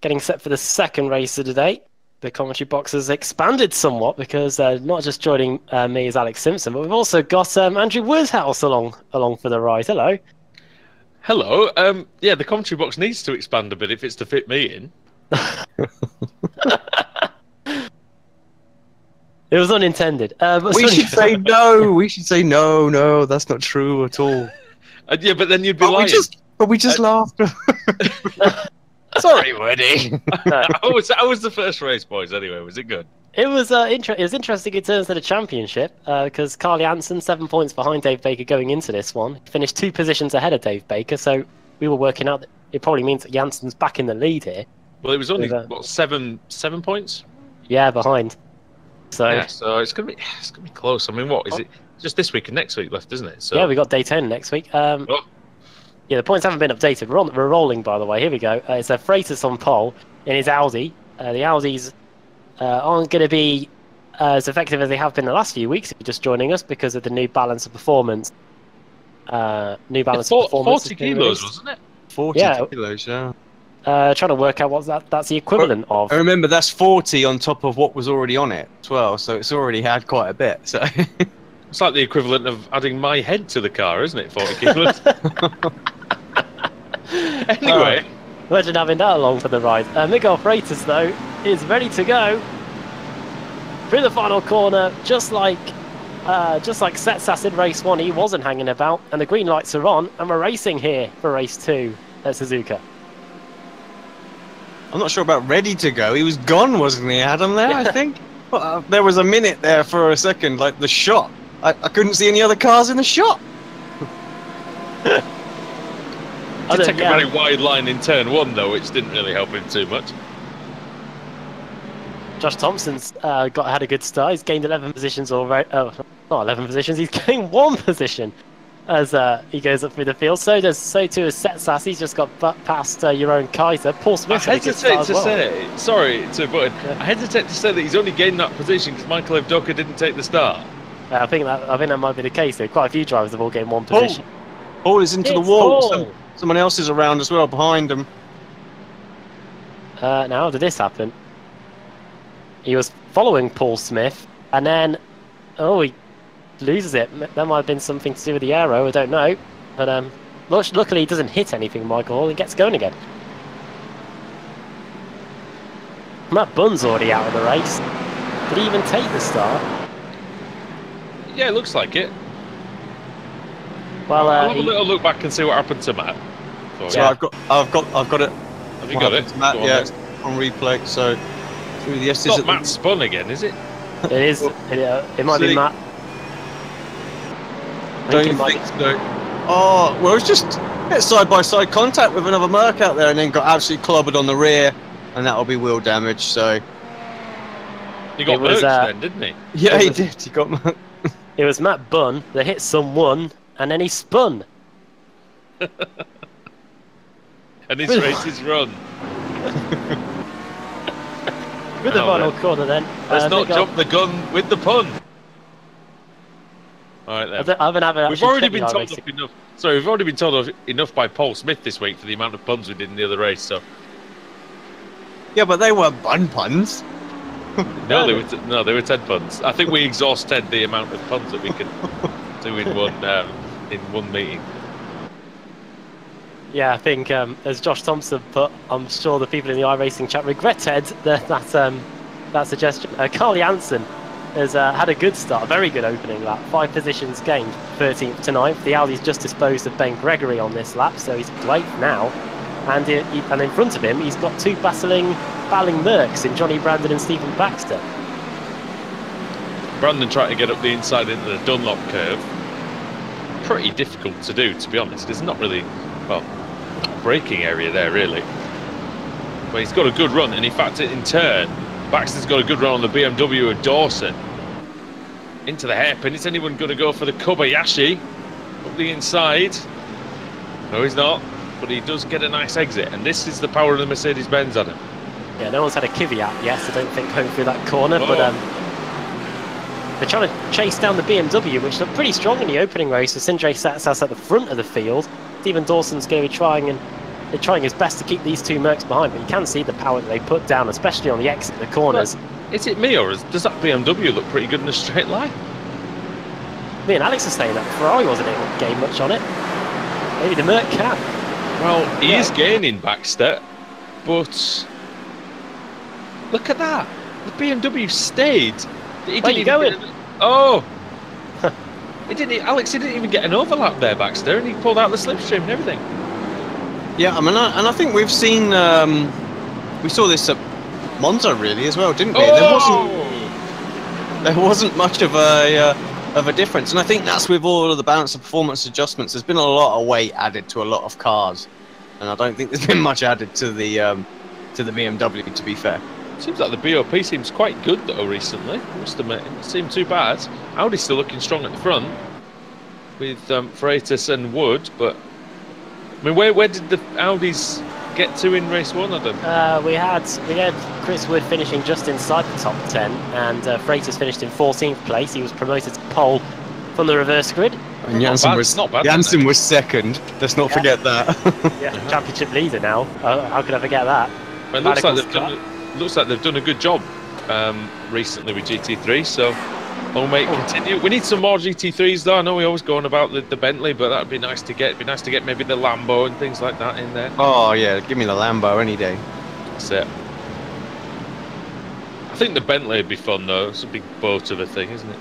Speaker 1: Getting set for the second race of the day. The commentary box has expanded somewhat because not just joining me is Alex Simpson, but we've also got Andrew Woodhouse along for the ride. Hello.
Speaker 4: Hello. Yeah, the commentary box needs to expand a bit if it's to fit me in.
Speaker 1: It was unintended.
Speaker 2: We should say no. We should say no. That's not true at all.
Speaker 4: Yeah, but then you'd be lying.
Speaker 2: We just laughed. Sorry, Woody.
Speaker 4: How was the first race, boys? Anyway, was it good?
Speaker 1: It was interesting in terms of the championship because Carl Janssen 7 points behind Dave Baker going into this one, finished 2 positions ahead of Dave Baker. So we were working out that it probably means that Janssen's back in the lead here.
Speaker 4: Well, it was only what, seven points.
Speaker 1: Yeah, behind. So
Speaker 4: yeah, so it's gonna be close. I mean, what is it? Just this week and next week left, isn't it? So
Speaker 1: yeah, we got Daytona next week. Yeah, the points haven't been updated. We're rolling, by the way. Here we go. It's a Freitas on pole in his Audi. The Audis aren't going to be as effective as they have been the last few weeks if you're just joining us because of the new balance of performance. New balance of performance.
Speaker 4: 40 kilos, wasn't it?
Speaker 2: 40 kilos, yeah.
Speaker 1: Trying to work out what that's the equivalent of.
Speaker 2: I remember that's 40 on top of what was already on it as well, so it's already had quite a bit. So
Speaker 4: it's like the equivalent of adding my head to the car, isn't it? 40 kilos. Anyway,
Speaker 1: imagine having that along for the ride. Miguel Freitas, though, is ready to go through the final corner, just like Setsas in race 1. He wasn't hanging about, and the green lights are on, and we're racing here for race 2 at Suzuka.
Speaker 2: I'm not sure about ready to go. He was gone, wasn't he, Adam? There, I think. Well, there was a minute there for a second, like the shot. I couldn't see any other cars in the shot.
Speaker 4: He did take a very wide line in turn 1, though, which didn't really help him too much.
Speaker 1: Josh Thompson's had a good start. He's gained 11 positions already. Oh, not 11 positions. He's gained 1 position as he goes up through the field. So too is Setsas. He's just got past your own Kaiser. Paul Smith.
Speaker 4: I hesitate to say. Sorry to but I hesitate to say that he's only gained that position because Michael Evdoka didn't take the start.
Speaker 1: I think that might be the case. Though quite a few drivers have all gained 1 position.
Speaker 2: Paul is into the wall. Someone else is around as well behind him.
Speaker 1: Now, how did this happen? He was following Paul Smith, and then, he loses it. That might have been something to do with the aero, I don't know. But luckily he doesn't hit anything, Michael Hall, and gets going again. Matt Bunn's already out of the race. Did he even take the start?
Speaker 4: Yeah, it looks like it.
Speaker 1: Well,
Speaker 4: I'll have a little look back and see what happened to Matt.
Speaker 2: So yeah. I've got it.
Speaker 4: Have you got it?
Speaker 2: Matt, yeah, it's on replay. So through the S's.
Speaker 4: It's not Matt spun again, is it?
Speaker 1: It is. It might be Matt.
Speaker 2: Don't you think so? Oh, well, it's just side-by-side contact with another Merc out there, and then got absolutely clobbered on the rear, and that'll be wheel damage. So
Speaker 4: he got merged then, didn't he?
Speaker 2: Yeah, he did. He got merged.
Speaker 1: It was Matt Bunn that hit someone, and then he spun.
Speaker 4: And his race is run.
Speaker 1: With the final corner then.
Speaker 4: Let's not jump the gun with the pun. Alright then. We've already been told enough. Sorry, we've already been told enough by Paul Smith this week for the amount of puns we did in the other race, so.
Speaker 2: Yeah, but they weren't puns.
Speaker 4: No, they were 10 puns. I think we exhausted the amount of puns that we could do in one meeting. Yeah,
Speaker 1: I think as Josh Thompson put, I'm sure the people in the iRacing chat regretted that suggestion. Carl Janssen has had a good start, a very good opening lap. 5 positions gained, 13th to 9th. The Audi's just disposed of Ben Gregory on this lap, so he's great now. And in front of him, he's got 2 battling Mercs in Johnny Brandon and Stephen Baxter.
Speaker 4: Brandon trying to get up the inside into the Dunlop curve. Pretty difficult to do, to be honest. There's not really, braking area there, really. But he's got a good run, and in fact, in turn, Baxter's got a good run on the BMW of Dawson. Into the hairpin. Is anyone going to go for the Kobayashi? Up the inside. No, he's not. But he does get a nice exit, and this is the power of the Mercedes-Benz on him.
Speaker 1: Yeah, no one's had a Kvyat yet, I don't think, going through that corner, but they're trying to chase down the BMW, which looked pretty strong in the opening race, with Sindre Setsas at the front of the field. Stephen Dawson's going to be trying his best to keep these two Mercs behind, but you can see the power that they put down, especially on the exit, the corners.
Speaker 4: But is it me, or does that BMW look pretty good in a straight line?
Speaker 1: Me and Alex are saying that Ferrari wasn't able to gain much on it. Maybe the Merc can.
Speaker 4: Well, he is gaining, Baxter, but look at that. The BMW stayed.
Speaker 1: Where are you going?
Speaker 4: Oh! Alex, he didn't even get an overlap there, Baxter, and he pulled out the slipstream and everything.
Speaker 2: Yeah, I mean, and I think we've seen, we saw this at Monza really as well, didn't we?
Speaker 4: Oh!
Speaker 2: There wasn't much of a difference, and I think that's with all of the balance of performance adjustments. There's been a lot of weight added to a lot of cars, and I don't think there's been much added to the BMW. To be fair,
Speaker 4: seems like the BOP seems quite good though recently. I must admit, it doesn't seem too bad. Audi's still looking strong at the front with Freitas and Wood, but I mean, where did the Audis get to in race 1, Adam?
Speaker 1: We had Chris Wood finishing just inside the top 10, and Freitas finished in 14th place. He was promoted to pole from the reverse grid.
Speaker 2: And Janssen was second. Let's not forget that.
Speaker 1: Yeah, championship leader now. How could I forget that?
Speaker 4: Well, it looks like they've done a good job recently with GT3. So, continue. We need some more GT3s though. I know we always go on about the Bentley, but that'd be nice to get. It'd be nice to get maybe the Lambo and things like that in there.
Speaker 2: Oh yeah, give me the Lambo any day.
Speaker 4: That's it. I think the Bentley would be fun though. It's a big boat of a thing, isn't it?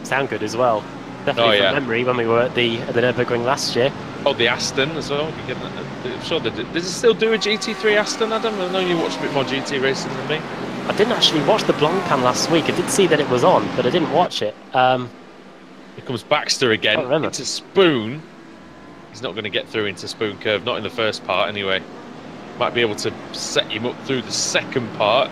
Speaker 1: Sound good as well. Definitely from memory when we were at the Nürburgring last year.
Speaker 4: Oh, the Aston as well. I'm sure they did. Does it still do a GT3 Aston, Adam? I know you watch a bit more GT racing than me.
Speaker 1: I didn't actually watch the Blancpain last week. I did see that it was on, but I didn't watch it.
Speaker 4: Here comes Baxter again into Spoon. He's not going to get through into Spoon Curve, not in the first part anyway. Might be able to set him up through the second part.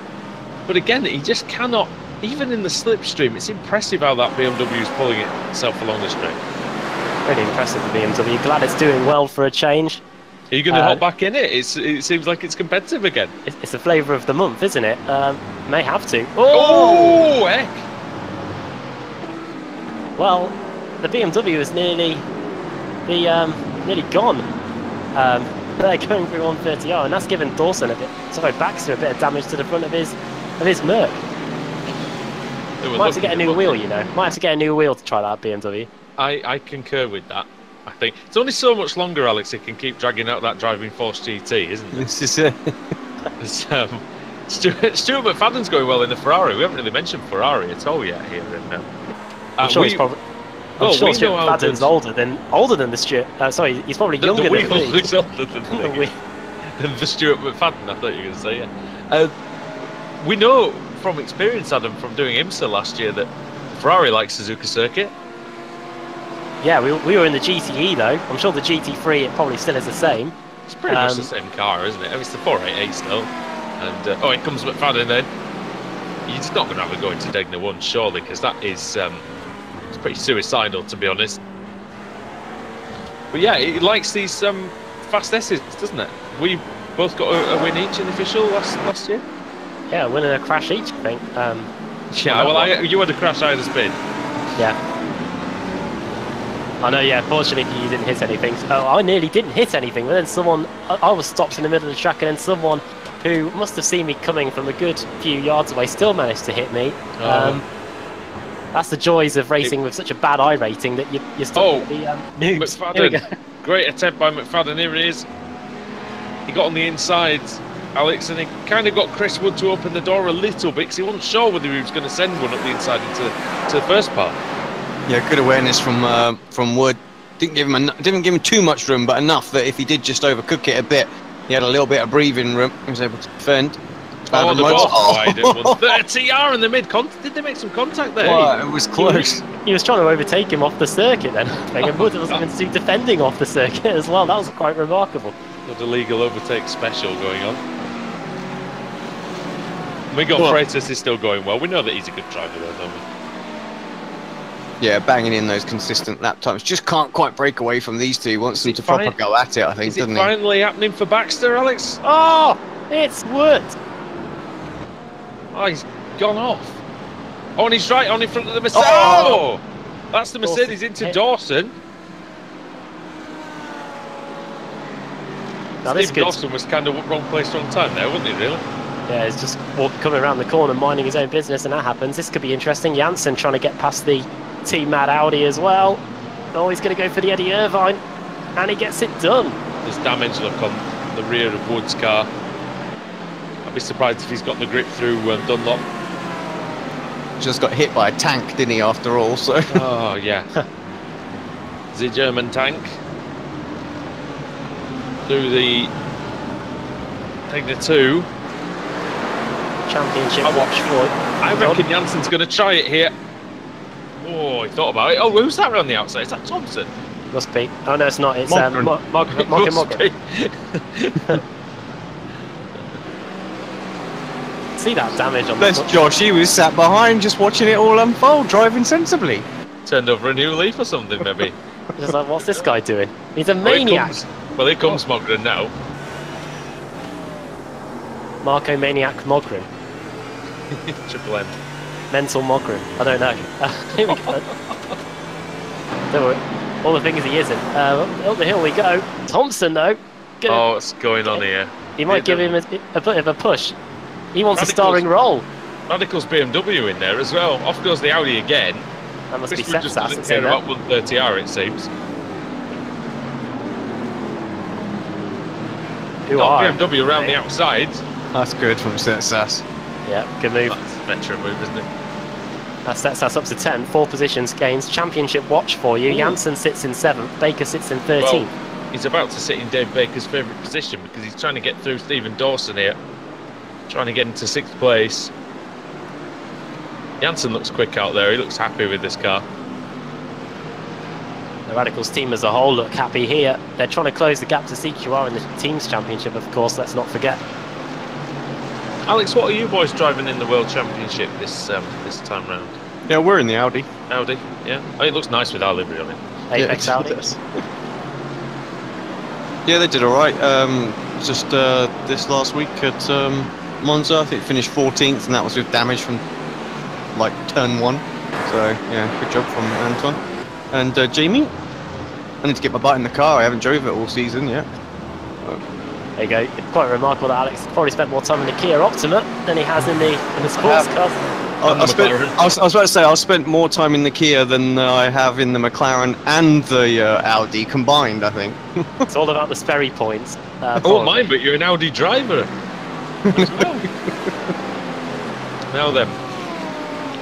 Speaker 4: But again, he just cannot, even in the slipstream, it's impressive how that BMW is pulling itself along the straight.
Speaker 1: Really impressive, the BMW. Glad it's doing well for a change.
Speaker 4: Are you going to hop back in it? It seems like it's competitive again.
Speaker 1: It's the flavour of the month, isn't it? May have to.
Speaker 4: Oh, heck!
Speaker 1: Well, the BMW is nearly gone. They're going through 130R, and that's given Baxter a bit of damage to the front of his Merc. Might have to get a new wheel, you know. Might have to get a new wheel to try that BMW.
Speaker 4: I concur with that. I think it's only so much longer, Alex. It can keep dragging out that driving force GT, isn't it?
Speaker 2: This is it.
Speaker 4: Stuart McFadden's going well in the Ferrari. We haven't really mentioned Ferrari at all yet here. And,
Speaker 1: I'm sure Stuart McFadden's older than the Stuart. Sorry, he's probably younger than me.
Speaker 4: He's older than the Stuart McFadden. I thought you were going to say, yeah. We know from experience, Adam, from doing IMSA last year, that Ferrari likes Suzuka circuit.
Speaker 1: Yeah, we were in the GTE though. I'm sure the GT3 it probably still is the same.
Speaker 4: It's pretty much the same car, isn't it? I mean, it's the 488 still. And here comes McFadden then. He's not going to have a go into Degner 1 surely, because that is it's pretty suicidal, to be honest. But yeah, he likes these fast S's, doesn't it? We both got a win each in the official last year.
Speaker 1: Yeah, a win and a crash each, I think.
Speaker 4: Yeah, well, you had a crash, I had a spin.
Speaker 1: Yeah. I know, yeah, fortunately you didn't hit anything. Oh, I nearly didn't hit anything, but then I was stopped in the middle of the track, and then someone who must have seen me coming from a good few yards away still managed to hit me. That's the joys of racing with such a bad I rating that you're still the noobs.
Speaker 4: McFadden, great attempt by McFadden, here he is. He got on the inside, Alex, and he kind of got Chris Wood to open the door a little bit, because he wasn't sure whether he was going to send one up the inside into the first part.
Speaker 2: Yeah, good awareness from Wood. Didn't give him too much room, but enough that if he did just overcook it a bit, he had a little bit of breathing room. He was able to defend.
Speaker 4: The ball wide at 130R in the mid. Did they make some contact there?
Speaker 2: Well, it was close.
Speaker 1: He was trying to overtake him off the circuit then. And Wood was going to do defending off the circuit as well. That was quite remarkable.
Speaker 4: Got a legal overtake special going on. We got Freitas is still going well. We know that he's a good driver though, don't we?
Speaker 2: Yeah, banging in those consistent lap times. Just can't quite break away from these two. He wants them to proper go at it, I think, doesn't he?
Speaker 4: Is it finally happening for Baxter, Alex?
Speaker 1: Oh, it's Wood.
Speaker 4: Oh, he's gone off. Oh, and he's right on in front of the Mercedes. Oh! That's the Mercedes into Dawson.
Speaker 1: Now this
Speaker 4: Steve
Speaker 1: could,
Speaker 4: Dawson was kind of wrong place, wrong time there, wasn't he, really?
Speaker 1: yeah, he's just coming around the corner, minding his own business, and that happens. This could be interesting. Janssen trying to get past the Team Mad Audi as well. Oh, he's going to go for the Eddie Irvine, and he gets it done.
Speaker 4: There's damage, look, on the rear of Wood's car. I'd be surprised if he's got the grip through Dunlop.
Speaker 2: Just got hit by a tank, didn't he, after all? So.
Speaker 4: Oh, yeah. The German tank. Through the Tegna 2.
Speaker 1: Championship watch for
Speaker 4: I reckon Janssen's going to try it here. Oh, he thought about it. Oh, who's that around the outside? Is that Thompson?
Speaker 1: Must be. Oh, no, it's not. It's
Speaker 4: Mogren.
Speaker 1: Mogren. See that damage on
Speaker 2: There's
Speaker 1: the
Speaker 2: Josh, he was sat behind just watching it all unfold, driving sensibly.
Speaker 4: Turned over a new leaf or something, maybe.
Speaker 1: Just like, what's this guy doing? He's a maniac.
Speaker 4: Well, here comes Mogren now.
Speaker 1: Marco Maniac Mogren.
Speaker 4: Triple M.
Speaker 1: Mental Mogren. I don't know. Here we go. Don't worry. All the things he isn't. Up the hill we go. Thompson, though.
Speaker 4: Oh, what's going on here?
Speaker 1: He might give him a bit of a push. He wants a starring role.
Speaker 4: Radical's BMW in there as well. Off goes the Audi again.
Speaker 1: That must be
Speaker 4: Just
Speaker 1: Setsas.
Speaker 4: doesn't care about 130R, it seems. BMW around the outside.
Speaker 2: That's good from Setsas.
Speaker 1: Yeah, good move.
Speaker 4: That's a veteran move, isn't it?
Speaker 1: That sets us up to 10. 4 positions gains. Championship watch for you. Janssen sits in 7th. Baker sits in 13th.
Speaker 4: Well, he's about to sit in Dave Baker's favourite position because he's trying to get through Stephen Dawson here. Trying to get into 6th place. Janssen looks quick out there. He looks happy with this car.
Speaker 1: The Radicals team as a whole look happy here. They're trying to close the gap to CQR in the Teams Championship, of course, let's not forget.
Speaker 4: Alex, what are you boys driving in the World Championship this time round?
Speaker 2: Yeah, we're in the Audi.
Speaker 4: Audi, yeah. Oh, it looks nice with our livery on it.
Speaker 1: Apex Audi.
Speaker 2: Yeah, they did all right. Just this last week at Monza, I think finished 14th, and that was with damage from like turn 1. So yeah, good job from Anton. And Jamie, I need to get my butt in the car. I haven't drove it all season yet.
Speaker 1: There you go. It's quite remarkable that Alex probably spent more time in the Kia Optima than he has in the sports car.
Speaker 2: I was about to say I spent more time in the Kia than I have in the McLaren and the Audi combined, I think.
Speaker 1: It's all about the Sperry points.
Speaker 4: Oh, mine, but you're an Audi driver as well. Now then,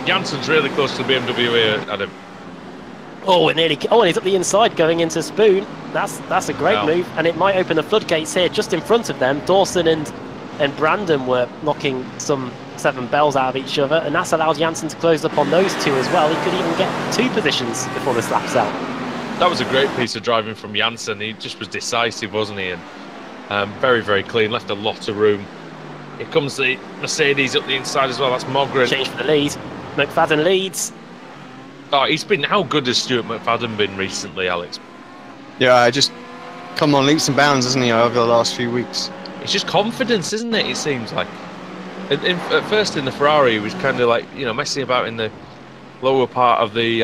Speaker 4: Janssen's really close to the BMW here, Adam.
Speaker 1: Oh, it nearly. Oh, and he's up the inside going into Spoon. That's a great move, and it might open the floodgates here just in front of them. Dawson and Brandon were knocking some 7 bells out of each other, and that's allowed Janssen to close up on those 2 as well. He could even get 2 positions before this lap's out.
Speaker 4: That was a great piece of driving from Janssen. He just was decisive, wasn't he? And very, very clean. Left a lot of room. Here comes the Mercedes up the inside as well. That's Mogren.
Speaker 1: Change for the lead. McFadden leads.
Speaker 4: Oh, he's been. How good has Stuart McFadden been recently, Alex?
Speaker 2: Yeah, just come on leaps and bounds, hasn't he, over the last few weeks?
Speaker 4: It's just confidence, isn't it? It seems like. At first in the Ferrari, he was kind of like, you know, messing about in the lower part of the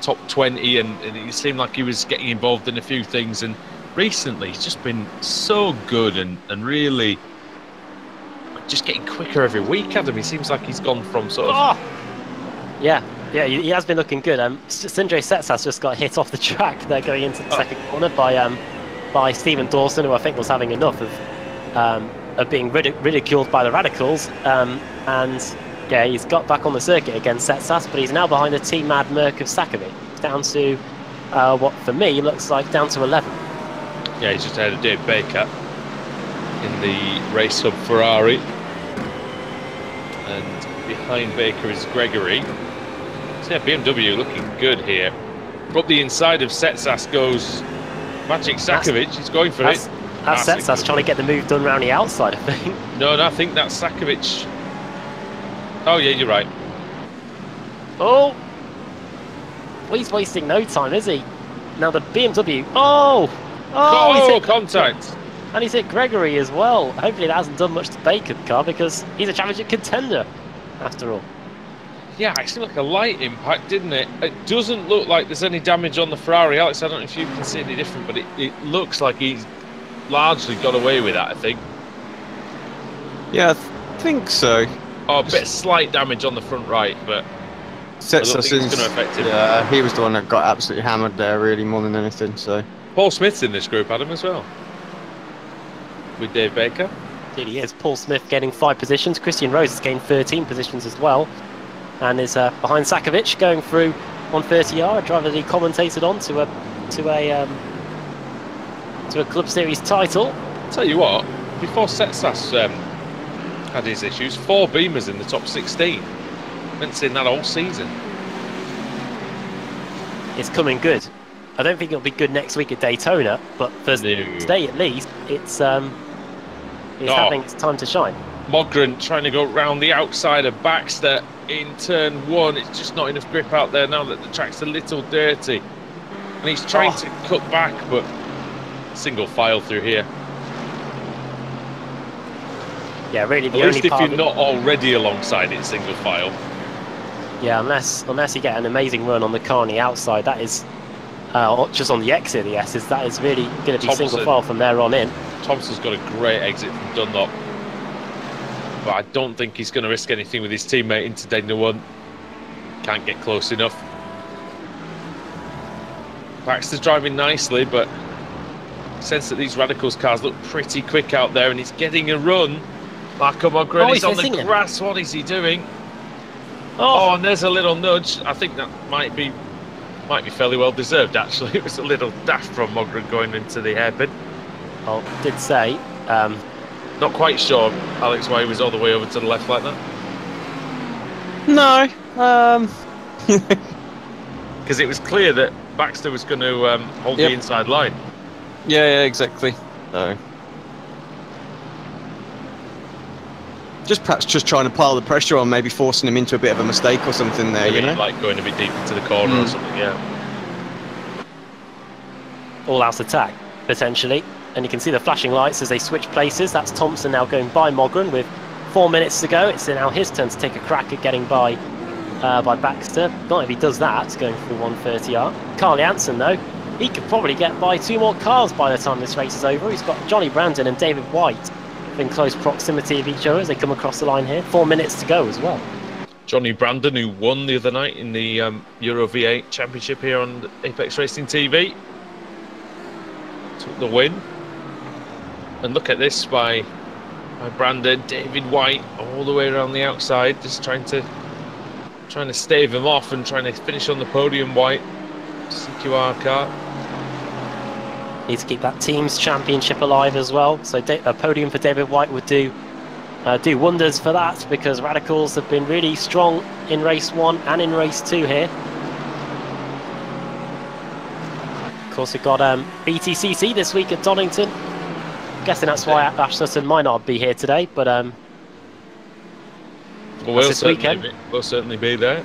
Speaker 4: top 20, and it seemed like he was getting involved in a few things. And recently, he's just been so good and really just getting quicker every week. Adam, he seems like he's gone from sort of.
Speaker 1: Yeah, he has been looking good. Sindre Setsas just got hit off the track. They're going into the second corner by Stephen Dawson, who I think was having enough of being ridiculed by the Radicals. And yeah, he's got back on the circuit against Setsas, but he's now behind the Team Mad Merc of Sakovic. He's down to what for me looks like down to 11.
Speaker 4: Yeah, he's just ahead of Dave Baker in the Racehub Ferrari, and behind Baker is Gregory. So yeah, BMW looking good here. Up the inside of Setsas goes Maciej Sakovic. He's going for it.
Speaker 1: That's Setsas trying to get the move done round the outside, I think.
Speaker 4: No, I think that's Sakovic. Oh yeah, you're right.
Speaker 1: Oh, well, he's wasting no time, is he? Now the BMW. Oh, he's hit
Speaker 4: contact.
Speaker 1: And he's hit Gregory as well. Hopefully that hasn't done much to Baker's car, because he's a championship contender after all.
Speaker 4: Yeah, it seemed like a light impact, didn't it? It doesn't look like there's any damage on the Ferrari. Alex, I don't know if you can see any different, but it looks like he's largely got away with that, I think.
Speaker 2: Yeah, I think so.
Speaker 4: Oh, a bit of slight damage on the front right, but
Speaker 2: Sets
Speaker 4: I don't
Speaker 2: us
Speaker 4: think
Speaker 2: in.
Speaker 4: it's going to affect him.
Speaker 2: Yeah, he was the one that got absolutely hammered there, really, more than anything. So
Speaker 4: Paul Smith's in this group, Adam, as well. With Dave Baker.
Speaker 1: Indeed he is. Paul Smith getting 5 positions. Christian Rose has gained 13 positions as well. And is behind Sakovic going through 130R, a driver that he commentated on to a Club Series title.
Speaker 4: Tell you what, before Setsas had his issues, 4 Beamers in the top 16. Haven't seen that all season.
Speaker 1: It's coming good. I don't think it'll be good next week at Daytona, but for today at least, it's having its time to shine.
Speaker 4: Mogren trying to go round the outside of Baxter in turn 1. It's just not enough grip out there now that the track's a little dirty. And he's trying to cut back, but single file through here.
Speaker 1: Yeah, really.
Speaker 4: At least if you're not already alongside it, single file.
Speaker 1: Yeah, unless you get an amazing run on the car on the outside, that is just on the exit of the S's. That is really going to be single file from there on in.
Speaker 4: Thompson's got a great exit from Dunlop, but I don't think he's going to risk anything with his teammate into Daytona 1. Can't get close enough. Baxter's driving nicely, but I sense that these Radicals cars look pretty quick out there, and he's getting a run. Marco Mogren is on the grass. What is he doing? Oh, and there's a little nudge. I think that might be fairly well deserved, actually. It was a little daft from Mogren going into the hairpin.
Speaker 1: Oh, did say.
Speaker 4: Not quite sure, Alex, why he was all the way over to the left like that.
Speaker 2: no,
Speaker 4: Because it was clear that Baxter was going to hold the inside line.
Speaker 2: yeah, exactly. No. Perhaps just trying to pile the pressure on, maybe forcing him into a bit of a mistake or something there,
Speaker 4: Maybe
Speaker 2: you know?
Speaker 4: like going a bit deep into the corner or something, yeah.
Speaker 1: All out attack, potentially. And you can see the flashing lights as they switch places. That's Thompson now going by Mogren with 4 minutes to go. It's now his turn to take a crack at getting by Baxter. Not if he does that, going through 130R. Carl Jansen, though, he could probably get by 2 more cars by the time this race is over. He's got Johnny Brandon and David White in close proximity of each other as they come across the line here. 4 minutes to go as well.
Speaker 4: Johnny Brandon, who won the other night in the Euro V8 Championship here on Apex Racing TV, took the win. And look at this by Brandon, David White, all the way around the outside, just trying to stave him off and trying to finish on the podium. White, CQR car.
Speaker 1: Need to keep that team's championship alive as well. So a podium for David White would do wonders for that, because Radicals have been really strong in race 1 and in race 2 here. Of course, we've got BTCC this week at Donington. I'm guessing that's why Ash Sutton might not be here today, but
Speaker 4: we'll certainly be there.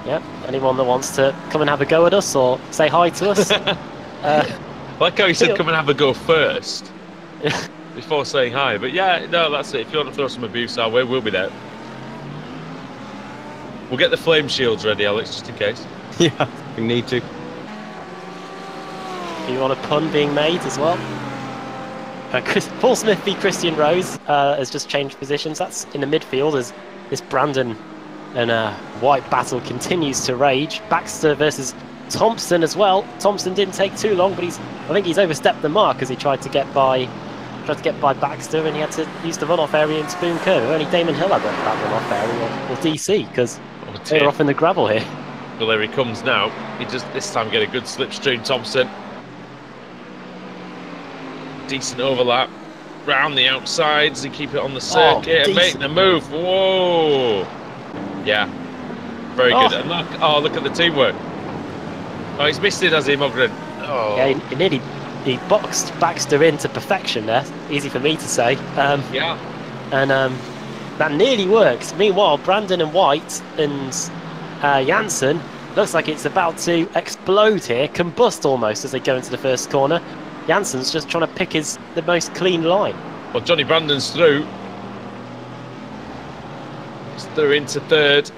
Speaker 1: Yep. Anyone that wants to come and have a go at us or say hi to us.
Speaker 4: Like how you said, come and have a go first before saying hi. But yeah, no, that's it. If you want to throw some abuse our way, we'll be there. We'll get the flame shields ready, Alex, just in case.
Speaker 2: Yeah, we need to.
Speaker 1: Do you want a pun being made as well? Paul Smith v Christian Rose has just changed positions. That's in the midfield as this Brandon and White battle continues to rage. Baxter versus Thompson as well. Thompson didn't take too long, but I think he's overstepped the mark as he tried to get by Baxter, and he had to use the runoff area in Spoon Curve. Only Damon Hill had that runoff area, or DC, because they're off in the gravel here.
Speaker 4: Well, there he comes now. He just this time get a good slipstream, Thompson. Decent overlap round the outsides and keep it on the circuit and make the move. Whoa! Yeah, very good. And look at the teamwork. Oh, he's missed it, has he, Mogren? Oh,
Speaker 1: yeah, he boxed Baxter into perfection there. Easy for me to say.
Speaker 4: Yeah,
Speaker 1: and that nearly works. Meanwhile, Brandon and White and Jansen looks like it's about to explode here, combust almost as they go into the first corner. Jansen's just trying to pick the most clean line.
Speaker 4: Well, Johnny Brandon's through. He's through into third.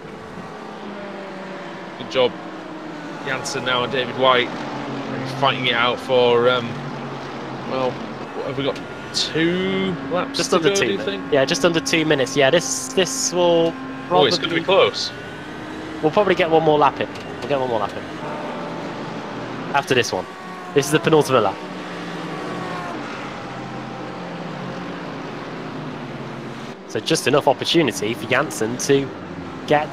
Speaker 4: Good job, Jansen now and David White fighting it out for, well, what have we got? 2 laps
Speaker 1: Just
Speaker 4: to
Speaker 1: under
Speaker 4: go,
Speaker 1: 2
Speaker 4: do you
Speaker 1: minutes.
Speaker 4: think?
Speaker 1: Yeah, just under 2 minutes. Yeah, this will
Speaker 4: Oh, it's going to be close.
Speaker 1: We'll probably get one more lap in. We'll get one more lap in. After this one. This is the penultimate lap. So just enough opportunity for Janssen to get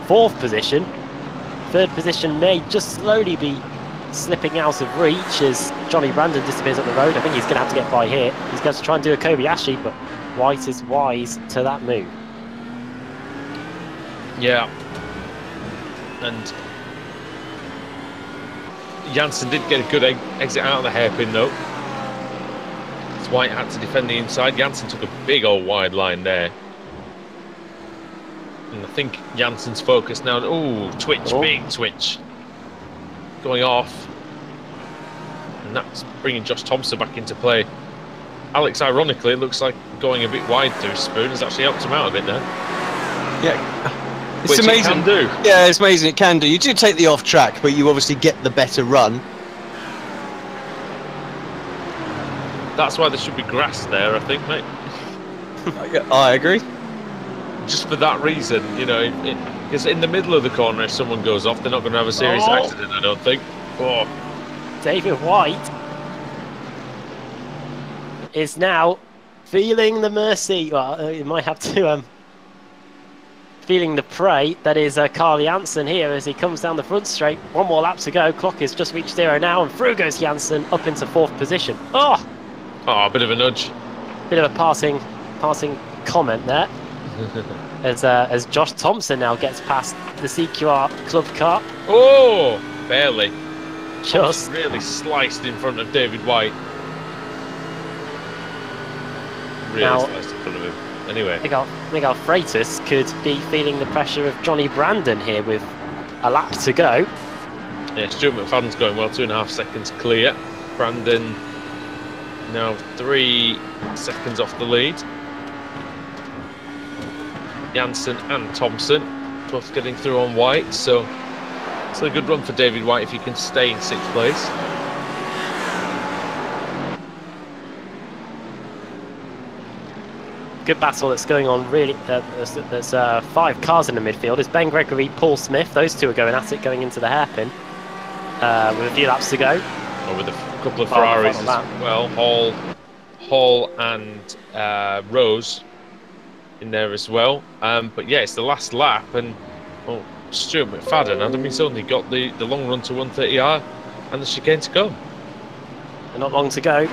Speaker 1: 4th position. 3rd position may just slowly be slipping out of reach as Johnny Brandon disappears up the road. I think he's going to have to get by here. He's going to try and do a Kobayashi, but White is wise to that move.
Speaker 4: Yeah. And Janssen did get a good exit out of the hairpin though. As White had to defend the inside. Janssen took a big old wide line there. And I think Janssen's focus now. Oh, twitch, big twitch. Going off. And that's bringing Josh Thompson back into play. Alex, ironically, it looks like going a bit wide through Spoon has actually helped him out a bit there.
Speaker 2: Yeah, it's
Speaker 4: Which
Speaker 2: amazing.
Speaker 4: It can do.
Speaker 2: Yeah, it's amazing. It can do. You do take the off track, but you obviously get the better run.
Speaker 4: That's why there should be grass there, I think, mate.
Speaker 2: I agree.
Speaker 4: Just for that reason, you know, because in the middle of the corner, if someone goes off, they're not going to have a serious accident, I don't think. Oh.
Speaker 1: David White is now feeling the mercy. Well, you might have to feeling the prey. That is Carl Janssen here as he comes down the front straight. One more lap to go. Clock is just reached 0 now, and through goes Janssen up into 4th position. Oh,
Speaker 4: a bit of a nudge.
Speaker 1: Bit of a passing comment there. as Josh Thompson now gets past the CQR Club car.
Speaker 4: Oh, barely.
Speaker 1: Just
Speaker 4: really sliced in front of David White. Really
Speaker 1: now,
Speaker 4: sliced in front of him. Anyway.
Speaker 1: Miguel Freitas could be feeling the pressure of Johnny Brandon here with a lap to go.
Speaker 4: Yeah, Stuart McFadden's going well, 2.5 seconds clear. Brandon now 3 seconds off the lead. Janssen and Thompson both getting through on White, so it's a good run for David White if he can stay in 6th place.
Speaker 1: Good battle that's going on really. There's 5 cars in the midfield. It's Ben Gregory, Paul Smith. Those two are going at it, going into the hairpin with a few laps to go.
Speaker 4: Or with a couple of Ferraris as well. Hall and Rose in there as well. But yeah, it's the last lap, and Stuart McFadden, and he's only got the long run to 130R and the chicane to go.
Speaker 1: And not long to go.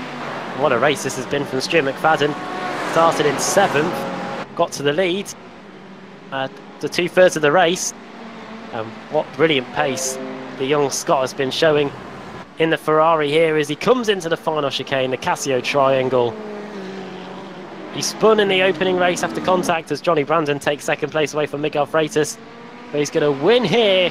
Speaker 1: What a race this has been from Stuart McFadden. Started in 7th, got to the lead, the 2/3 of the race. What brilliant pace the young Scot has been showing in the Ferrari here as he comes into the final chicane, the Casio Triangle. He spun in the opening race after contact as Johnny Brandon takes 2nd place away from Miguel Freitas. But he's going to win here.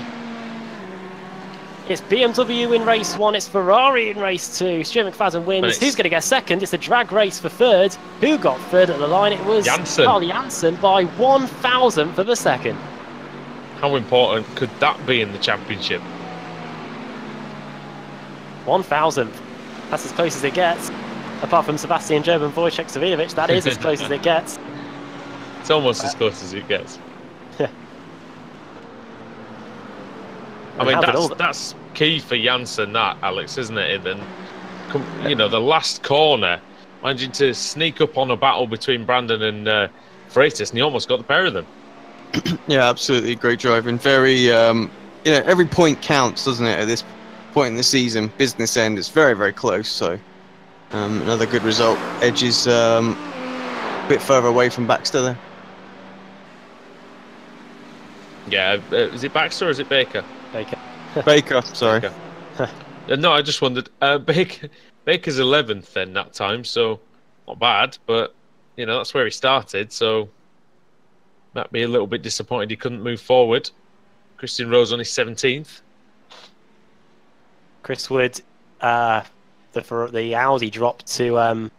Speaker 1: It's BMW in race 1, it's Ferrari in race 2. Stuart McFadden wins. Who's going to get 2nd? It's a drag race for 3rd. Who got 3rd at the line? It was Carl Janssen by 1,000th of a second.
Speaker 4: How important could that be in the championship?
Speaker 1: 1,000th. That's as close as it gets. Apart from Sebastian Job and Wojciech Savinovic, that is as close as it gets.
Speaker 4: It's almost as close as it gets.
Speaker 1: Yeah.
Speaker 4: I mean, that's key for Janssen, that, Alex, isn't it? And then, you know, the last corner, managing to sneak up on a battle between Brandon and Freitas, and he almost got the pair of them.
Speaker 2: Yeah, absolutely. Great driving. Very, you know, every point counts, doesn't it, at this point in the season? Business end, it's very, very close. So, another good result. Edge is a bit further away from Baxter there.
Speaker 4: Yeah, is it Baxter or is it Baker?
Speaker 2: Baker, sorry.
Speaker 4: Baker. No, I just wondered. Baker's 11th then that time, so not bad, but you know, that's where he started, so might be a little bit disappointed he couldn't move forward. Christian Rose on his 17th.
Speaker 1: Chris Wood, the Audi dropped to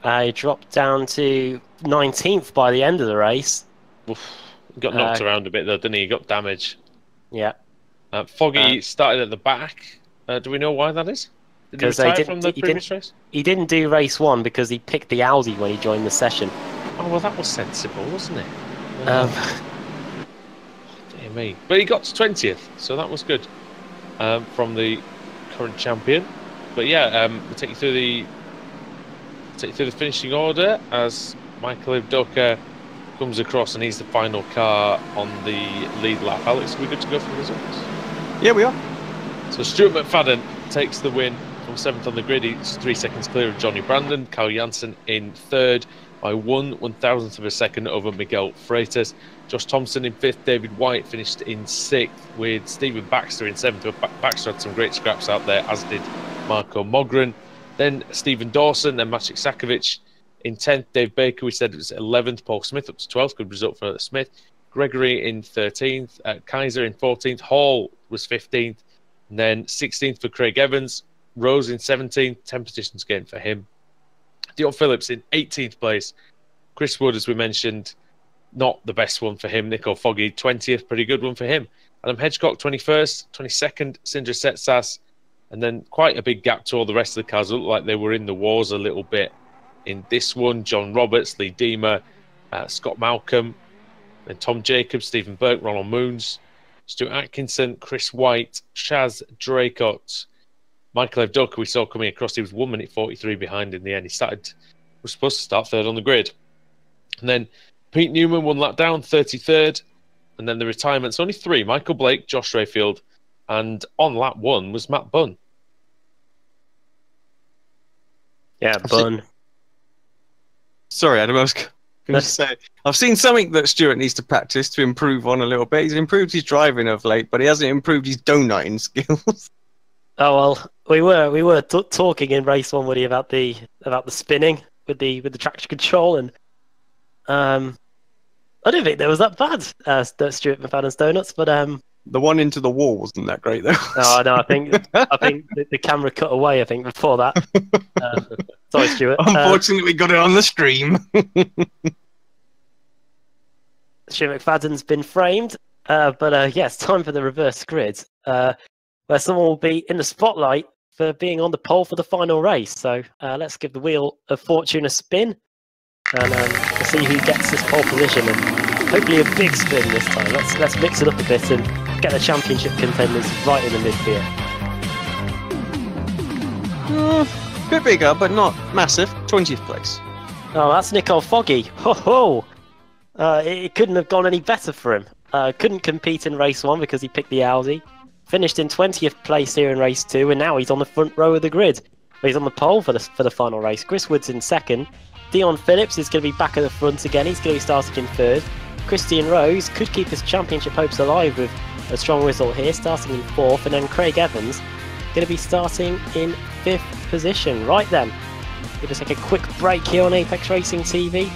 Speaker 1: he dropped down to 19th by the end of the race.
Speaker 4: Oof. He got knocked around a bit though, didn't he? He got damage.
Speaker 1: Yeah.
Speaker 4: Foggy started at the back. Do we know why that is? Did he
Speaker 1: because they
Speaker 4: retire from the
Speaker 1: didn't.
Speaker 4: previous race?
Speaker 1: He didn't do race 1 because he picked the Audi when he joined the session.
Speaker 4: Oh, well, that was sensible, wasn't it?
Speaker 1: Um,
Speaker 4: Dear me. But he got to 20th, so that was good from the current champion. But yeah, we'll take you through the finishing order as Michael Ivdoka comes across and he's the final car on the lead lap. Alex, are we good to go for the results?
Speaker 2: Yeah, we are.
Speaker 4: So Stuart McFadden takes the win from 7th on the grid. He's 3 seconds clear of Johnny Brandon. Kyle Jansen in 3rd by 1/1000th of a second over Miguel Freitas. Josh Thompson in 5th. David White finished in 6th with Stephen Baxter in 7th. Baxter had some great scraps out there, as did Marco Mogren. Then Stephen Dawson, then Maciek Sakovic in 10th. Dave Baker, we said it was 11th. Paul Smith up to 12th. Good result for Smith. Gregory in 13th. Kaiser in 14th. Hall was 15th. And then 16th for Craig Evans. Rose in 17th. 10 positions gained for him. Dion Phillips in 18th place. Chris Wood, as we mentioned, not the best one for him. Nico Foggy, 20th. Pretty good one for him. Adam Hedgecock, 21st. 22nd, Sindra Setsas. And then quite a big gap to all the rest of the cars. It looked like they were in the wars a little bit in this one. John Roberts, Lee Deemer, Scott Malcolm, then Tom Jacobs, Stephen Burke, Ronald Moons, Stuart Atkinson, Chris White, Chaz Draycott, Michael Evdoka we saw coming across. He was 1 minute 43 behind in the end. Was supposed to start 3rd on the grid. And then Pete Newman 1 lap down, 33rd. And then the retirements, only 3. Michael Blake, Josh Rayfield, and on lap 1 was Matt Bunn.
Speaker 1: yeah, Bunn.
Speaker 2: Sorry, Adam, I was going to say, I've seen something that Stuart needs to practice to improve on a little bit. He's improved his driving of late, but he hasn't improved his donutting skills.
Speaker 1: Oh well, we were talking in race 1, Woody, about the spinning with the traction control, and I don't think there was that bad. Stuart McFadden's donuts, but
Speaker 2: The one into the wall wasn't that great, though.
Speaker 1: no, I think the camera cut away. I think before that. Sorry, Stuart.
Speaker 2: Unfortunately, we got it on the stream.
Speaker 1: Stuart McFadden's been framed, but yes, time for the reverse grid, where someone will be in the spotlight for being on the pole for the final race. So let's give the wheel of fortune a spin, and we'll see who gets this pole position, and hopefully a big spin this time. Let's mix it up a bit and get the championship contenders right in the midfield.
Speaker 2: Bit bigger, but not massive. 20th place.
Speaker 1: Oh, that's Nicole Foggy. Ho ho! It couldn't have gone any better for him. Couldn't compete in race 1 because he picked the Audi. Finished in 20th place here in race 2, and now he's on the front row of the grid. He's on the pole for the final race. Chris Wood's in 2nd. Dion Phillips is going to be back at the front again. He's going to be starting in 3rd. Christian Rose could keep his championship hopes alive with a strong result here, starting in 4th. And then Craig Evans going to be starting in 5th position. Right then, we'll just take a quick break here on Apex Racing TV.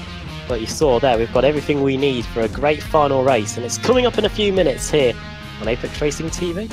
Speaker 1: But you saw there, we've got everything we need for a great final race, and it's coming up in a few minutes here on Apex Racing TV.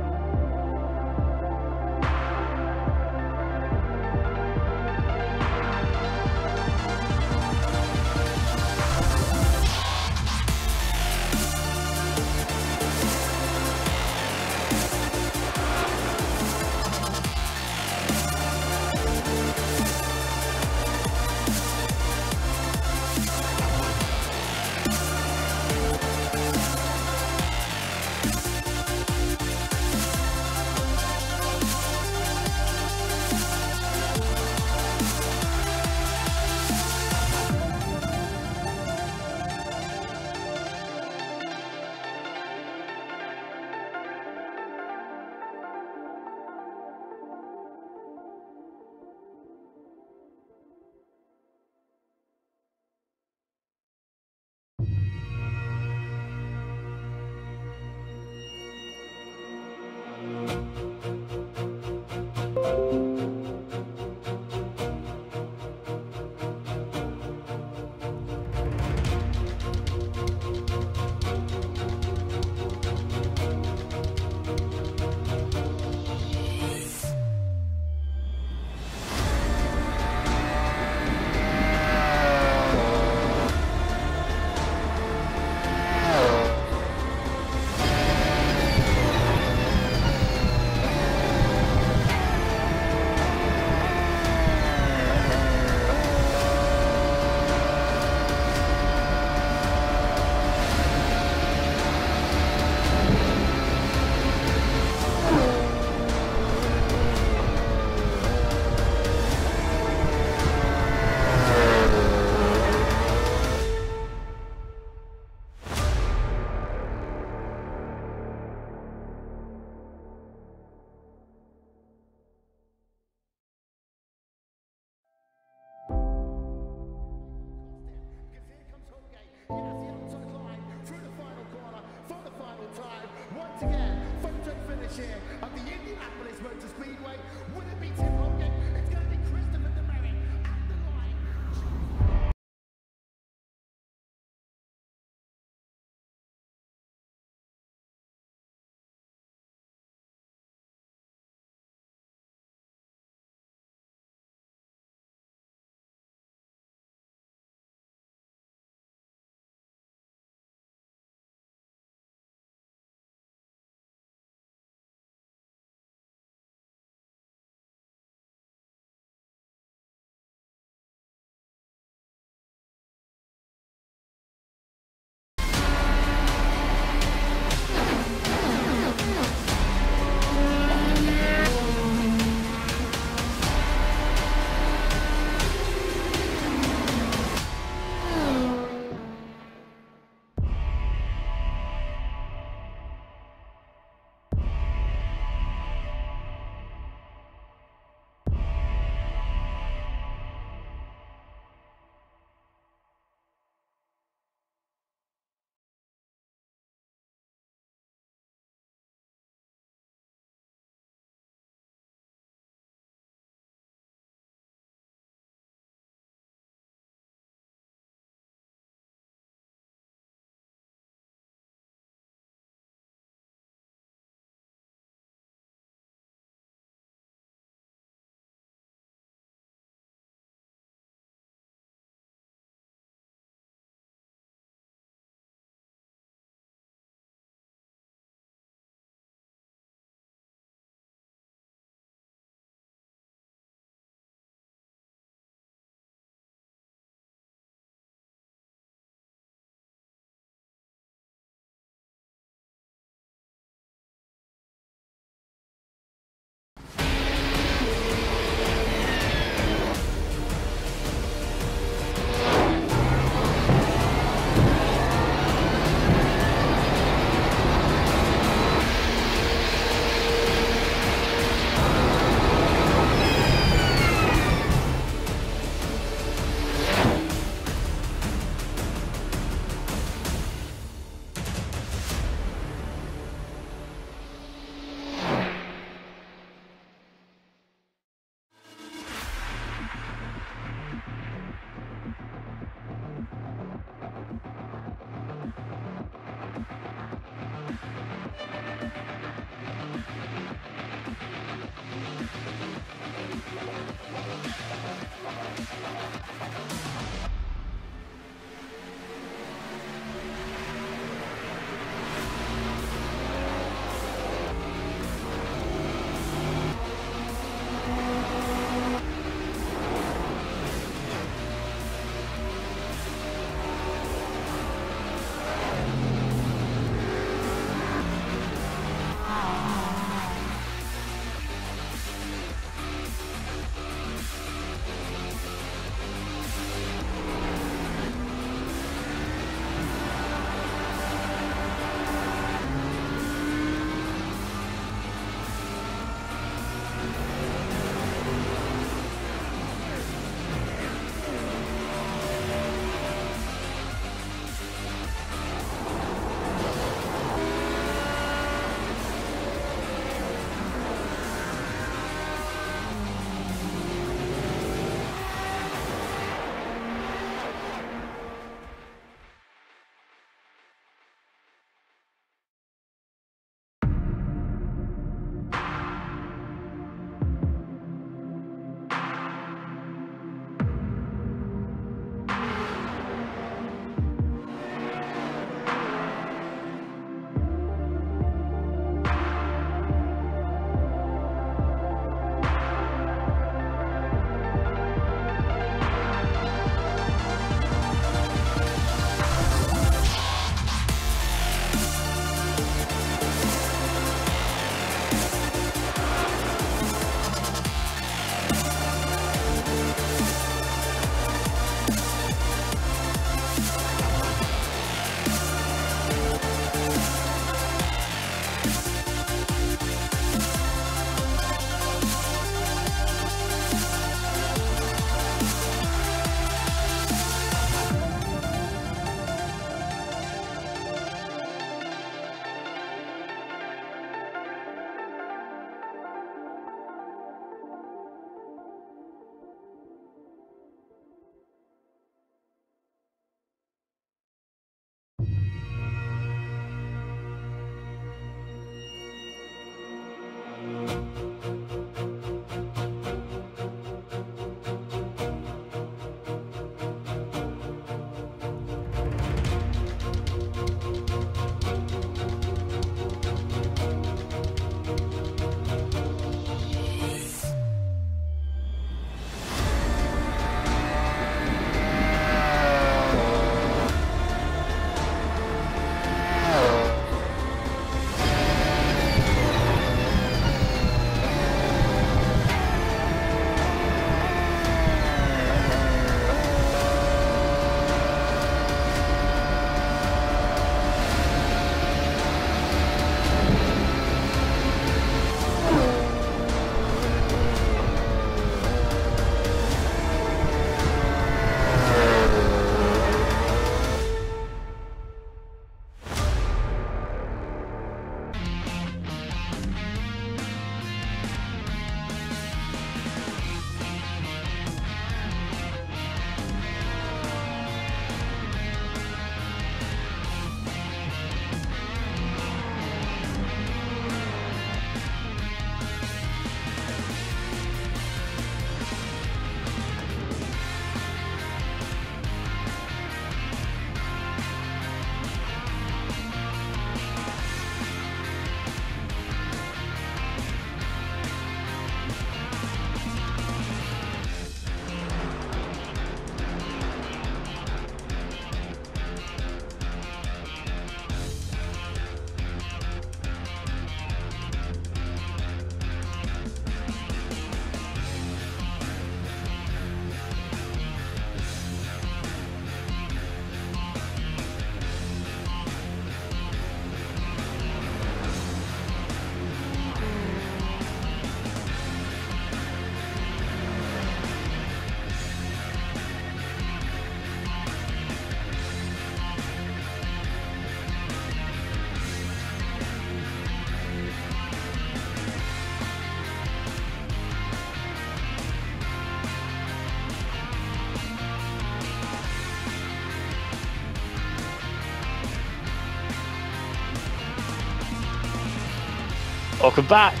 Speaker 1: Welcome back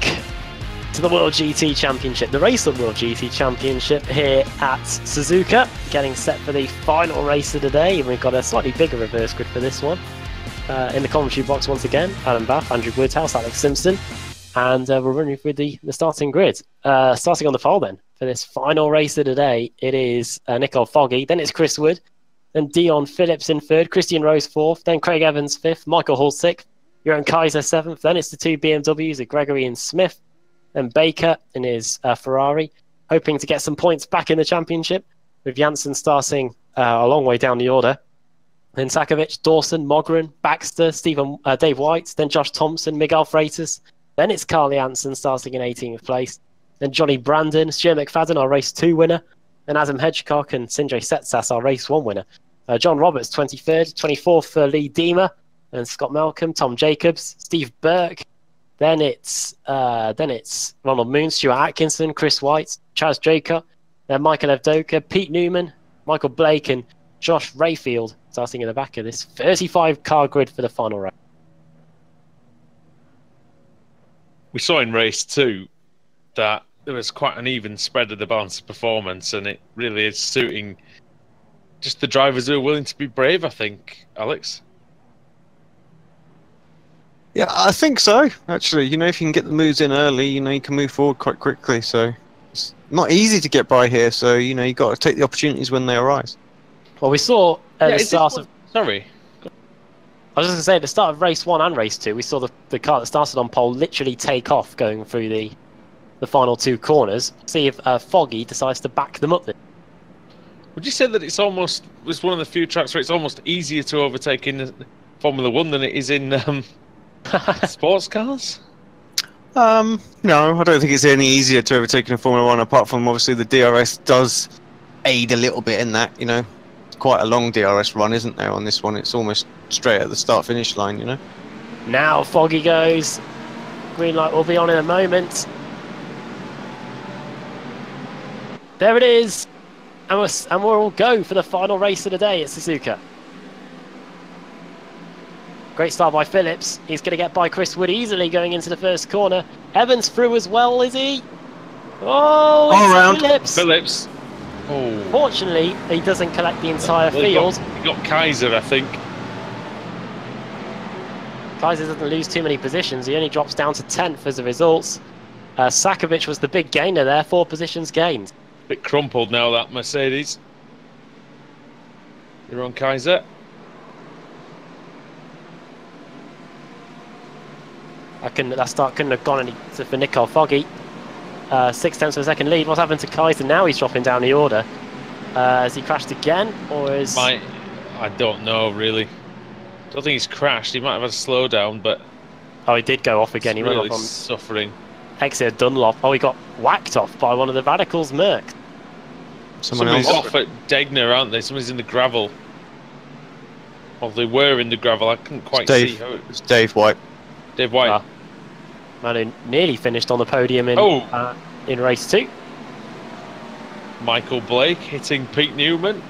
Speaker 1: to the World GT Championship, the Racehub World GT Championship here at Suzuka, getting set for the final race of the day. And we've got a slightly bigger reverse grid for this one. In the commentary box once again, Adam Bath, Andrew Woodhouse, Alex Simpson, and we're running through the starting grid. Starting on the pole then, for this final race of the day, it is Nicole Foggy, then it's Chris Wood, then Dion Phillips in third, Christian Rose fourth, then Craig Evans fifth, Michael Hall sixth, Johan Kaiser seventh, then it's the two BMWs of Gregory and Smith, then Baker in his Ferrari, hoping to get some points back in the championship, with Janssen starting a long way down the order. Then Sakovic, Dawson, Mogren, Baxter, Dave White, then Josh Thompson, Miguel Freitas. Then it's Carl Janssen starting in 18th place. Then Johnny Brandon, Stuart McFadden, our race 2 winner. Then Adam Hedgecock and Sindre Setsas, our race 1 winner. John Roberts, 23rd, 24th for Lee Deemer, and Scott Malcolm, Tom Jacobs, Steve Burke. Then it's Ronald Moon, Stuart Atkinson, Chris White, Chaz Jacob, then Michael Evdoka, Pete Newman, Michael Blake, and Josh Rayfield starting in the back of this 35-car grid for the final race.
Speaker 4: We saw in race 2 that there was quite an even spread of the balance of performance, and it really is suiting just the drivers who are willing to be brave, I think, Alex.
Speaker 2: Yeah, I think so, actually. You know, if you can get the moves in early, you know, you can move forward quite quickly. So it's not easy to get by here. So, you know, you've got to take the opportunities when they arise.
Speaker 1: Well, we saw at the start of...
Speaker 4: Sorry.
Speaker 1: I was just going to say, at the start of race 1 and race 2, we saw the car that started on pole literally take off going through the final 2 corners. See if Foggy decides to back them up.
Speaker 4: Would you say that it's almost was one of the few tracks where it's almost easier to overtake in Formula 1 than it is in sports cars?
Speaker 2: No, I don't think it's any easier to overtake in Formula 1, apart from obviously the DRS does aid a little bit in that, you know. It's quite a long DRS run, isn't there, on this one? It's almost straight at the start-finish line, you know.
Speaker 1: Now Foggy goes. Green light will be on in a moment. There it is. And we'll all go for the final race of the day at Suzuka. Great start by Phillips. He's going to get by Chris Wood easily going into the first corner. Evans through as well, is he? Oh,
Speaker 2: all round.
Speaker 1: Phillips.
Speaker 4: Oh.
Speaker 1: Fortunately, he doesn't collect the entire field.
Speaker 4: He got Kaiser, I think.
Speaker 1: Kaiser doesn't lose too many positions. He only drops down to 10th as a result. Sakovic was the big gainer there, 4 positions gained.
Speaker 4: Bit crumpled now, that Mercedes. You're on Kaiser.
Speaker 1: That start couldn't have gone any for Nicole Foggy. 6 tenths of a second lead. What's happened to Kaiser now? He's dropping down the order. Has he crashed again, or is?
Speaker 4: I don't know really. Don't think he's crashed. He might have had a slowdown, but
Speaker 1: oh, he did go off again. He
Speaker 4: really
Speaker 1: went off on
Speaker 4: suffering.
Speaker 1: exit Dunlop. Oh, he got whacked off by one of the Radicals, Merck.
Speaker 4: Somebody's off at Degner, aren't they? Somebody's in the gravel. Well, they were in the gravel. I couldn't quite see how it was.
Speaker 2: Dave White.
Speaker 4: Dave White.
Speaker 1: Man, who nearly finished on the podium in race 2.
Speaker 4: Michael Blake hitting Pete Newman.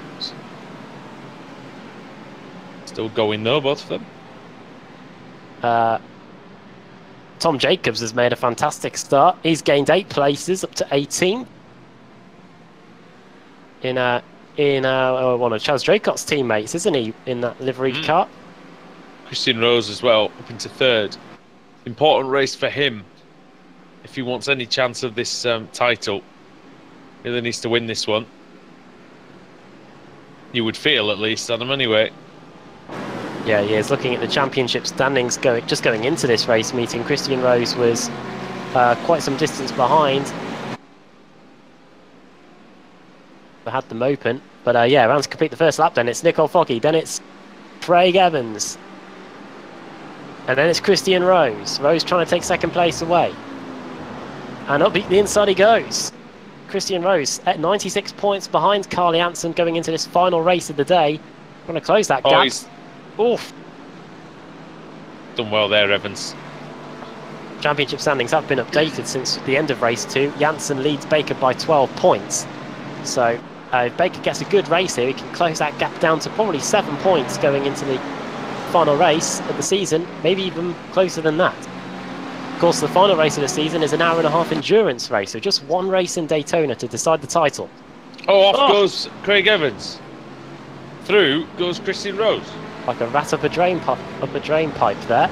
Speaker 4: Still going though, both of them.
Speaker 1: Tom Jacobs has made a fantastic start. He's gained 8 places, up to 18. In one of Chaz Draycott's teammates, isn't he, in that livery car?
Speaker 4: Christian Rose as well, up into 3rd. Important race for him if he wants any chance of this title. He really needs to win this one. You would feel, at least, Adam, anyway.
Speaker 1: Yeah, he is. Looking at the championship standings just going into this race meeting, Christian Rose was quite some distance behind. I had them open. But yeah, around to complete the first lap then. It's Nicole Foggy, then it's Craig Evans. And then it's Christian Rose. Rose trying to take 2nd place away. And up the inside he goes. Christian Rose at 96 points behind Carl Janssen going into this final race of the day. Going to close that gap. Oof.
Speaker 4: Done well there, Evans.
Speaker 1: Championship standings have been updated since the end of race 2. Janssen leads Baker by 12 points. So if Baker gets a good race here, he can close that gap down to probably 7 points going into the final race of the season, maybe even closer than that. Of course, the final race of the season is an hour-and-a-half endurance race, so just one race in Daytona to decide the title.
Speaker 4: Oh, off goes Craig Evans. Through goes Christian Rose.
Speaker 1: Like a rat up a drain pipe there.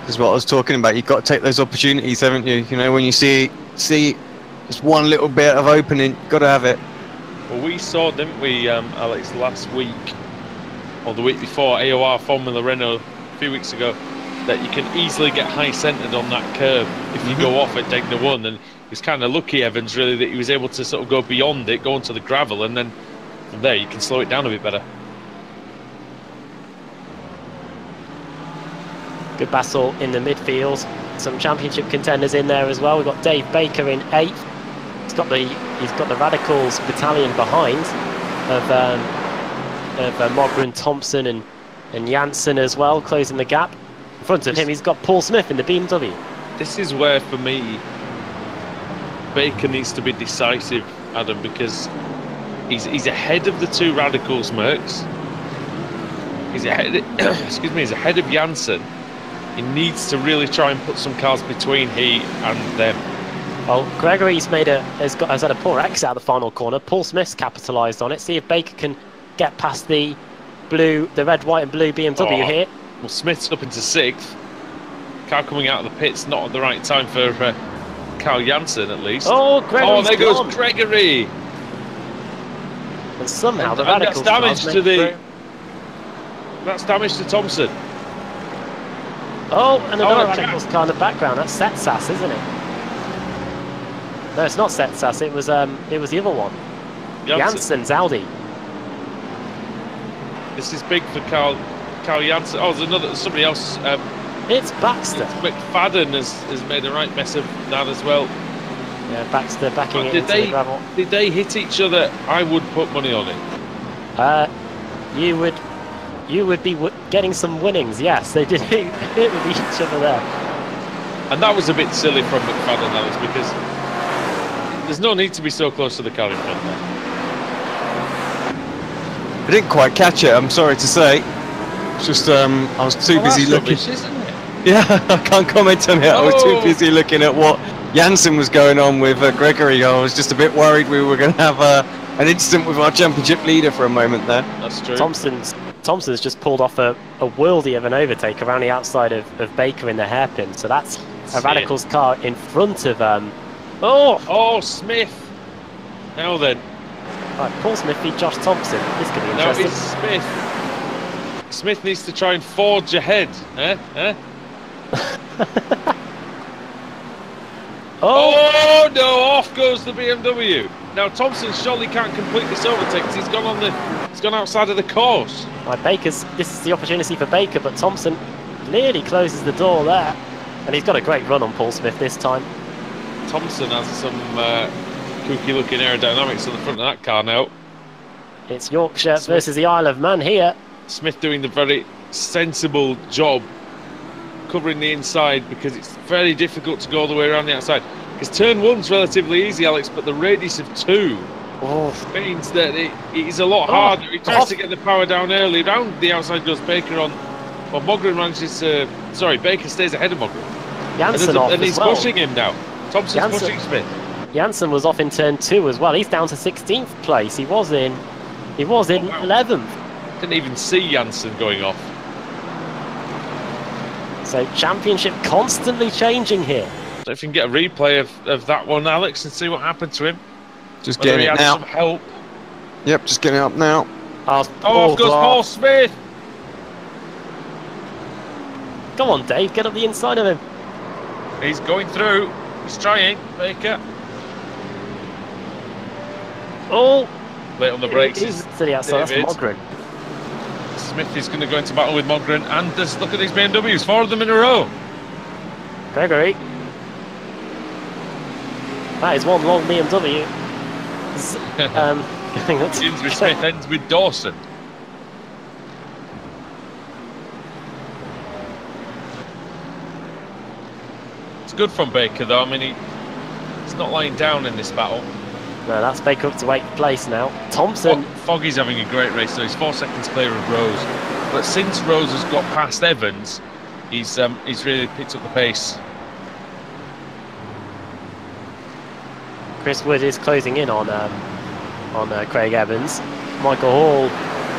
Speaker 2: This is what I was talking about. You've got to take those opportunities, haven't you? You know, when you see just one little bit of opening, you've got to have it.
Speaker 4: Well, we saw, didn't we, Alex, last week, or the week before, AOR Formula Renault a few weeks ago, that you can easily get high-centred on that curve if you go off at Degner 1. And he's kind of lucky, Evans, really, that he was able to sort of go beyond it, go onto the gravel, and then from there you can slow it down a bit better.
Speaker 1: Good battle in the midfield. Some championship contenders in there as well. We've got Dave Baker in 8th. He's got the Radicals battalion behind of Mogren, Thompson and Janssen as well, closing the gap. In front of him, he's got Paul Smith in the BMW.
Speaker 4: This is where, for me, Baker needs to be decisive, Adam, because he's ahead of the two Radicals Mercs. He's ahead. Excuse me. He's ahead of Janssen. He needs to really try and put some cars between he and them.
Speaker 1: Well, Gregory's has had a poor exit out of the final corner. Paul Smith's capitalised on it. See if Baker can get past the red, white and blue BMW here.
Speaker 4: Well, Smith's up into 6th. Car coming out of the pits, not at the right time for Carl Janssen, at least.
Speaker 1: Oh, Gregory's
Speaker 4: there
Speaker 1: gone.
Speaker 4: goes Gregory.
Speaker 1: And somehow the
Speaker 4: and
Speaker 1: Radicals
Speaker 4: that's damage to the. That's damage to Thompson.
Speaker 1: Oh, and another Radicals car in the background. That's Setsas, isn't it? No, it's not Setsas. It was the other one. Janssen's Audi.
Speaker 4: This is big for Carl Janssen. Oh, there's somebody else.
Speaker 1: It's Baxter.
Speaker 4: McFadden has made a right mess of that as well.
Speaker 1: Yeah, Baxter backing it into the gravel.
Speaker 4: Did they hit each other? I would put money on it.
Speaker 1: You would be getting some winnings. Yes, they did hit with each other there.
Speaker 4: And that was a bit silly from McFadden, Alex, because there's no need to be so close to the car in front there.
Speaker 2: I didn't quite catch it, I'm sorry to say. It's just I was too busy looking.
Speaker 4: Rubbish, isn't it?
Speaker 2: Yeah, I can't comment on it. I was too busy looking at what Janssen was going on with Gregory. I was just a bit worried we were going to have an incident with our championship leader for a moment there.
Speaker 4: That's true.
Speaker 1: Thompson's just pulled off a worldie of an overtake around the outside of Baker in the hairpin. So that's a Radicals car in front of
Speaker 4: Smith. Now then.
Speaker 1: Right, Paul Smith beat Josh Thompson. This could be interesting.
Speaker 4: Now it's Smith. Smith needs to try and forge ahead. Oh no! Off goes the BMW. Now Thompson surely can't complete this overtake because he's gone outside of the course.
Speaker 1: Right, this is the opportunity for Baker, but Thompson nearly closes the door there, and he's got a great run on Paul Smith this time.
Speaker 4: Thompson has some kooky-looking aerodynamics on the front of that car now.
Speaker 1: It's Yorkshire versus the Isle of Man here.
Speaker 4: Smith doing the very sensible job covering the inside because it's very difficult to go all the way around the outside. Because turn 1's relatively easy, Alex, but the radius of 2 means that it is a lot harder. He tries to get the power down early. Round the outside goes Baker on. Well, Mogren manages to. Sorry, Baker stays ahead of Mogren.
Speaker 1: Janssen off
Speaker 4: and he's
Speaker 1: as well.
Speaker 4: pushing him now. Thompson's pushing Smith.
Speaker 1: Janssen was off in turn 2 as well. He's down to 16th place. He was in 11th.
Speaker 4: Didn't even see Janssen going off.
Speaker 1: So championship constantly changing here.
Speaker 4: So if you can get a replay of that one, Alex, and see what happened to him.
Speaker 2: Just getting it now.
Speaker 4: Some help.
Speaker 2: Yep, just getting up now.
Speaker 4: Off goes Paul Smith.
Speaker 1: Come on, Dave, get up the inside of him.
Speaker 4: He's going through. He's trying, Baker.
Speaker 1: Oh!
Speaker 4: Late on the brakes.
Speaker 1: He's to the outside, that's Mogren.
Speaker 4: Smith is going to go into battle with Mogren, and just look at these BMWs, 4 of them in a row.
Speaker 1: Gregory. That is one long BMW.
Speaker 4: Ends with Smith, ends with Dawson. It's good from Baker, though. I mean, he's not lying down in this battle.
Speaker 1: No, that's Baker up to 8th place now. Thompson.
Speaker 4: Foggy's having a great race, so he's 4 seconds clear of Rose. But since Rose has got past Evans, He's really picked up the pace.
Speaker 1: Chris Wood is closing in on Craig Evans. Michael Hall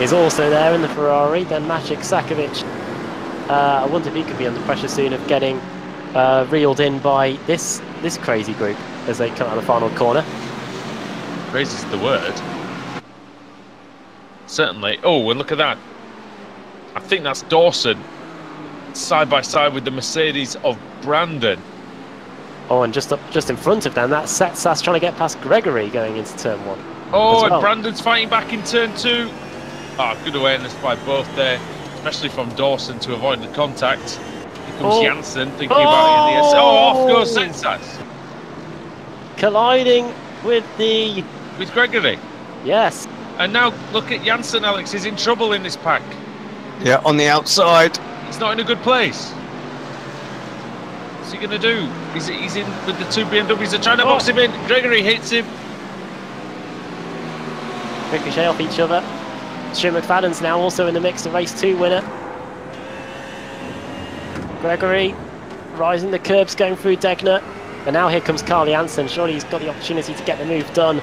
Speaker 1: is also there in the Ferrari. Then Maciek Sakovic. I wonder if he could be under pressure soon of getting reeled in by this crazy group as they come out of the final corner.
Speaker 4: Crazy is the word. Certainly. Oh, and look at that. I think that's Dawson side by side with the Mercedes of Brandon.
Speaker 1: Oh, and just in front of them, that's Setsas trying to get past Gregory going into turn 1.
Speaker 4: Oh,
Speaker 1: well.
Speaker 4: and Brandon's fighting back in turn 2. Good awareness by both there, especially from Dawson to avoid the contact. Here comes Janssen thinking about it in the S. Oh, off goes Setsas.
Speaker 1: Colliding with
Speaker 4: Gregory.
Speaker 1: Yes.
Speaker 4: And now look at Janssen, Alex. He's in trouble in this pack.
Speaker 2: Yeah, on the outside.
Speaker 4: He's not in a good place. What's he going to do? He's in with the 2 BMWs. They're trying to box him in. Gregory hits him.
Speaker 1: Ricochet off each other. Stu McFadden's now also in the mix, the race 2 winner. Gregory rising the curbs, going through Degner. And now here comes Carl Janssen. Surely he's got the opportunity to get the move done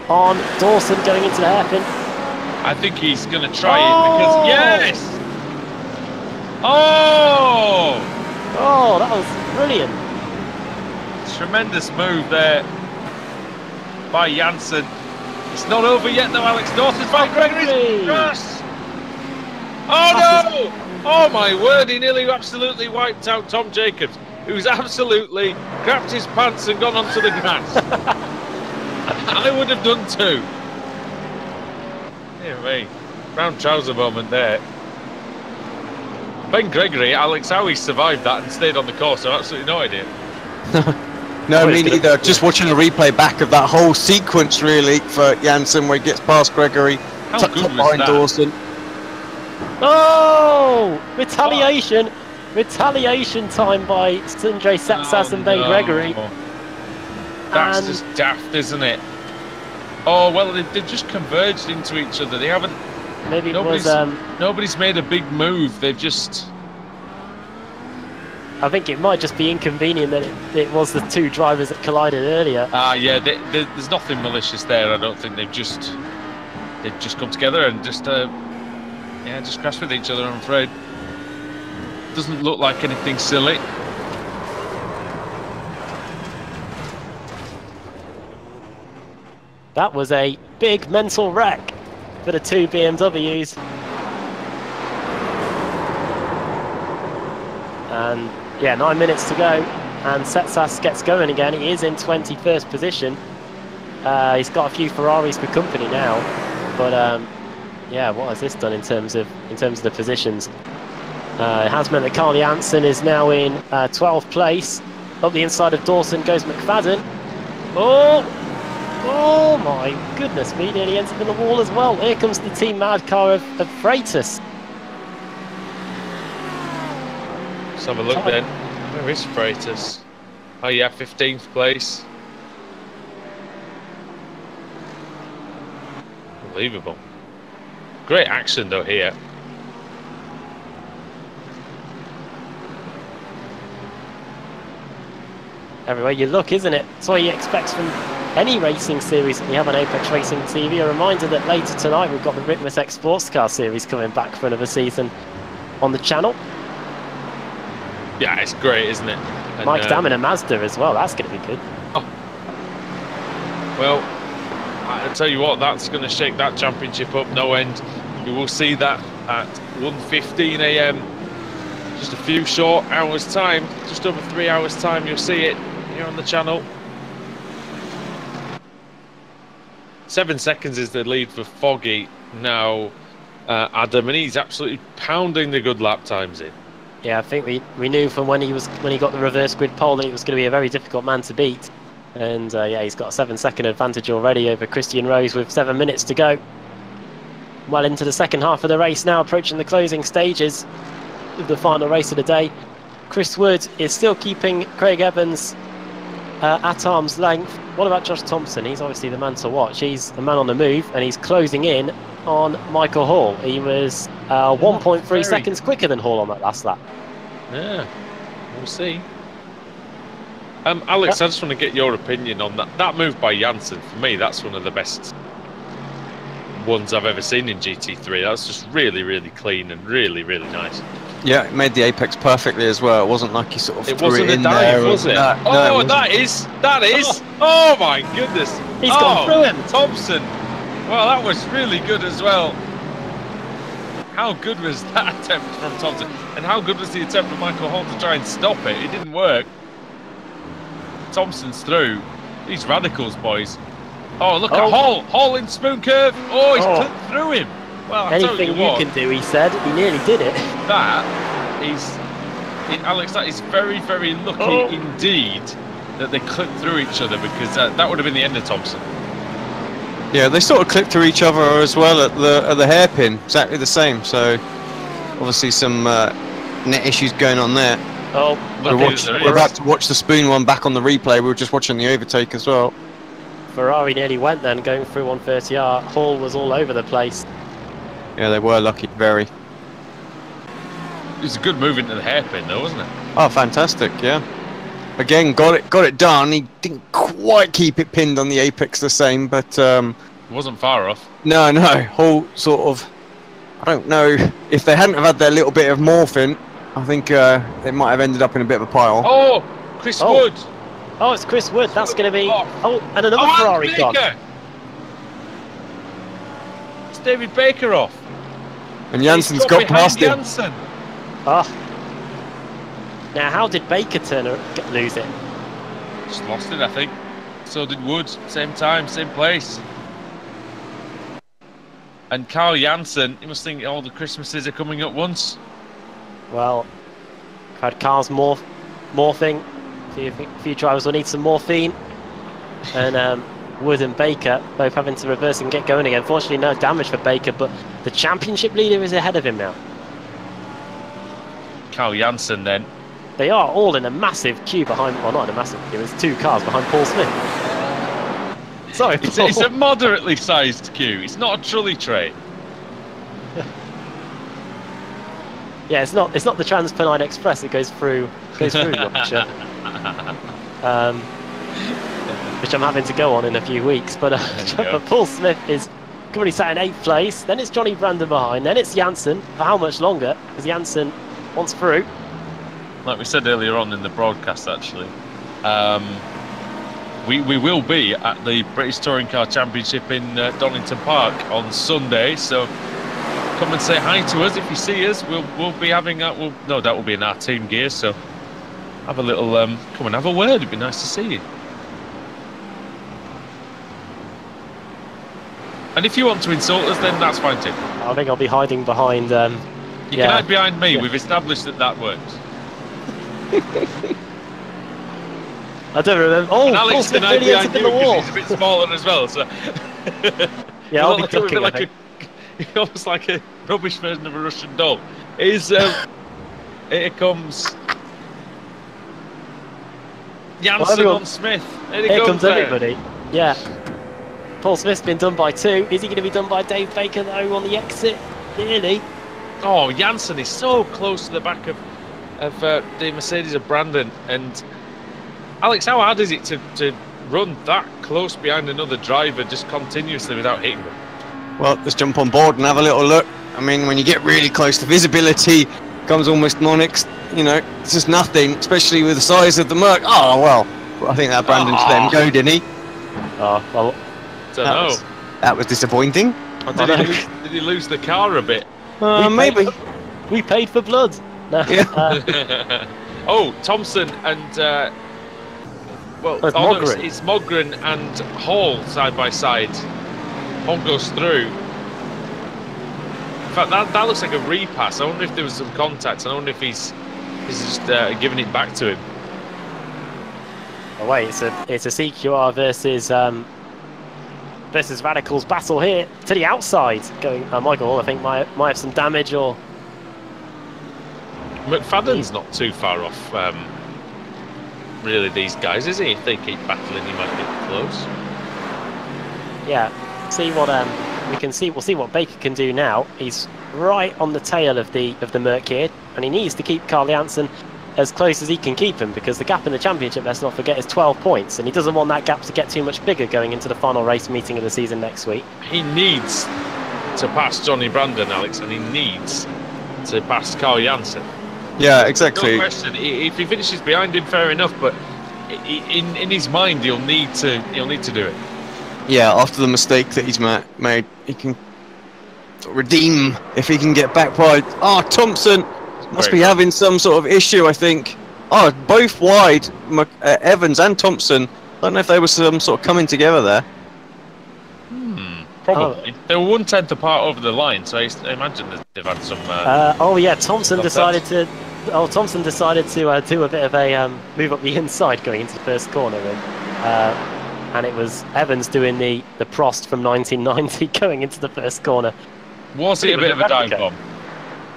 Speaker 1: on Dawson going into the hairpin.
Speaker 4: I think he's going to try it because, yes! Oh!
Speaker 1: Oh, that was brilliant.
Speaker 4: Tremendous move there by Janssen. It's not over yet though, Alex. Dawson's by Gregory's cross. Oh no! Oh my word, he nearly absolutely wiped out Tom Jacobs, who's absolutely grabbed his pants and gone onto the grass. I would have done too. Dear me. Brown trouser moment there. Ben Gregory, Alex, how he survived that and stayed on the course, I have absolutely no idea.
Speaker 2: No, me neither. Just watching a replay back of that whole sequence, really, for Janssen, where he gets past Gregory,
Speaker 4: How good was
Speaker 2: behind
Speaker 4: that?
Speaker 2: Dawson.
Speaker 1: Oh! Retaliation! Retaliation time by Sindre Setsas and Ben Gregory.
Speaker 4: That's
Speaker 1: And-
Speaker 4: just daft, isn't it? Oh, well, they've just converged into each other. They haven't...
Speaker 1: Maybe it
Speaker 4: Nobody's,
Speaker 1: was...
Speaker 4: nobody's made a big move. They've just...
Speaker 1: I think it might just be inconvenient that it was the 2 drivers that collided earlier.
Speaker 4: Yeah, there's nothing malicious there. I don't think they've just come together and just crashed with each other. I'm afraid. Doesn't look like anything silly.
Speaker 1: That was a big mental wreck for the 2 BMWs. And yeah, 9 minutes to go, and Setsas gets going again. He is in 21st position. He's got a few Ferraris for company now, but yeah, what has this done in terms of the positions? It has meant that Carl Janssen is now in 12th place. Up the inside of Dawson goes McFadden. Oh my goodness me, nearly entered in the wall as well. Here comes the team mad car of Freitas.
Speaker 4: Let's have a look then. Where is Freitas? Oh yeah, 15th place. Unbelievable. Great action though here.
Speaker 1: Everywhere you look, isn't it? That's what you expect from any racing series that we have on Apex Racing TV. A reminder that later tonight we've got the Ritmus X Sports Car series coming back for another season on the channel.
Speaker 4: Yeah, it's great, isn't it? And,
Speaker 1: Mike Dam in a Mazda as well. That's going to be good.
Speaker 4: Well, I tell you what, that's going to shake that championship up no end. You will see that at 1:15 AM. Just a few short hours time, just over 3 hours time, you'll see it here on the channel. 7 seconds is the lead for Foggy now, Adam, and he's absolutely pounding the good lap times in.
Speaker 1: Yeah, I think we knew from when he got the reverse grid pole that it was going to be a very difficult man to beat. And yeah, he's got a 7-second advantage already over Christian Rose with 7 minutes to go. Well into the second half of the race now, approaching the closing stages of the final race of the day. Chris Wood is still keeping Craig Evans at arm's length. What about Josh Thompson? He's obviously the man to watch. He's the man on the move, and he's closing in on Michael Hall. He was 1.3 seconds quicker than Hall on that last lap.
Speaker 4: Yeah, we'll see. Alex, I just want to get your opinion on that move by Janssen. For me, that's one of the best ones I've ever seen in GT3. That's just really, really clean and really, really nice.
Speaker 2: Yeah, it made the apex perfectly as well. It wasn't like he sort of
Speaker 4: It
Speaker 2: threw
Speaker 4: wasn't
Speaker 2: it
Speaker 4: a
Speaker 2: in
Speaker 4: dive,
Speaker 2: there.
Speaker 4: was it?
Speaker 2: No,
Speaker 4: Oh,
Speaker 2: it
Speaker 4: that is. Oh my goodness!
Speaker 1: He's gone through him.
Speaker 4: Thompson. Well, that was really good as well. How good was that attempt from Thompson? And how good was the attempt from Michael Hall to try and stop it? It didn't work. Thompson's through. These radicals, boys. Oh, look at Hall. Hall in spoon curve. Oh, he's clipped through him. Well,
Speaker 1: anything you can do, he said. He nearly did it.
Speaker 4: Alex, that is very, very lucky indeed that they clipped through each other, because that would have been the end of Thompson.
Speaker 2: Yeah, they sort of clipped through each other as well at the hairpin, exactly the same. So obviously some net issues going on there.
Speaker 1: Oh,
Speaker 2: we're about to watch the spoon one back on the replay. We were just watching the overtake as well.
Speaker 1: Ferrari nearly went then, going through 130R. Hall was all over the place.
Speaker 2: Yeah, they were lucky, very.
Speaker 4: It was a good move into the hairpin, though, wasn't it?
Speaker 2: Oh, fantastic! Yeah. Again, got it done. He didn't quite keep it pinned on the apex the same, but
Speaker 4: it wasn't far off.
Speaker 2: No. Hall sort of. I don't know if they hadn't have had their little bit of morphine. I think they might have ended up in a bit of a pile.
Speaker 4: Oh, Chris Wood.
Speaker 1: Oh, it's Chris Wood. That's going to be. Oh, and another Ferrari gone.
Speaker 4: It's David Baker off.
Speaker 2: And Janssen's got past him.
Speaker 4: Janssen.
Speaker 1: Oh. Now, how did Baker lose it?
Speaker 4: Just lost it, I think. So did Wood. Same time, same place. And Carl Janssen, you must think all the Christmases are coming at once.
Speaker 1: Well, I've had cars morphing. A few drivers will need some morphine. And Wood and Baker both having to reverse and get going again. Fortunately, no damage for Baker, but the championship leader is ahead of him now.
Speaker 4: Carl Janssen then.
Speaker 1: They are all in a massive queue behind, well, not in a massive queue, there's 2 cars behind Paul Smith. Sorry, Paul.
Speaker 4: It's a moderately sized queue. It's not a trolley train.
Speaker 1: Yeah, it's not the Transpennine Express that goes through Yorkshire, which I'm having to go on in a few weeks. But Paul Smith is currently sat in 8th place. Then it's Johnny Brandon behind. Then it's Janssen. For how much longer? Because Janssen wants through.
Speaker 4: Like we said earlier on in the broadcast, actually, we will be at the British Touring Car Championship in Donington Park on Sunday. So come and say hi to us if you see us. We'll be having no doubt we'll be in our team gear. So have a little come and have a word. It'd be nice to see you. And if you want to insult us, then that's fine too.
Speaker 1: I think I'll be hiding behind.
Speaker 4: You can hide behind me. Yeah. We've established that works.
Speaker 1: I don't remember. Oh,
Speaker 4: and Alex can hide behind you because he's a bit smaller as well. So
Speaker 1: yeah, I'll be ducking.
Speaker 4: You're almost like a rubbish version of a Russian doll. Here comes Janssen on Smith.
Speaker 1: Here comes everybody. Yeah. Paul Smith's been done by 2. Is he going to be done by Dave Baker though on the exit? Nearly.
Speaker 4: Oh, Janssen is so close to the back of the Mercedes of Brandon. And Alex, how hard is it to run that close behind another driver just continuously without hitting them?
Speaker 2: Well, let's jump on board and have a little look. I mean, when you get really close, the visibility becomes almost non-existent. You know, it's just nothing, especially with the size of the Merc. Oh, well, I think that Brandon let him go, didn't he?
Speaker 1: Oh, well,
Speaker 2: that was disappointing.
Speaker 4: Did he lose the car a bit?
Speaker 2: Maybe.
Speaker 1: We paid for blood. No.
Speaker 2: Yeah.
Speaker 4: Oh, Thompson and it's Mogren and Hall side by side. Hall goes through. In fact, that looks like a repass. I wonder if there was some contact. I wonder if he's just giving it back to him.
Speaker 1: Oh wait, it's a CQR versus Radicals battle here to the outside. Going, Michael Hall, I think might have some damage or.
Speaker 4: McFadden's not too far off, really, these guys, is he? If they keep battling, he might get close.
Speaker 1: Yeah, see what we'll see what Baker can do now. right on the tail of the Merc here, and he needs to keep Carl Janssen as close as he can keep him, because the gap in the championship, let's not forget, is 12 points, and he doesn't want that gap to get too much bigger going into the final race meeting of the season next week.
Speaker 4: He needs to pass Johnny Brandon, Alex, and he needs to pass Carl Janssen.
Speaker 2: Yeah, exactly.
Speaker 4: No question. If he finishes behind him, fair enough, but in his mind, he'll need to do it.
Speaker 2: Yeah, after the mistake that he's made, he can redeem if he can get back by. Oh, Thompson must be having some sort of issue, I think. Oh, both wide, Evans and Thompson. I don't know if they were some sort of coming together there.
Speaker 4: Probably. They were 1/10 apart over the line, so I imagine that they've had some.
Speaker 1: Oh yeah, Thompson decided to. Oh, Thompson decided to do a bit of a move up the inside going into the first corner, and it was Evans doing the Prost from 1990 going into the first corner.
Speaker 4: Was it a bit of a dive bomb?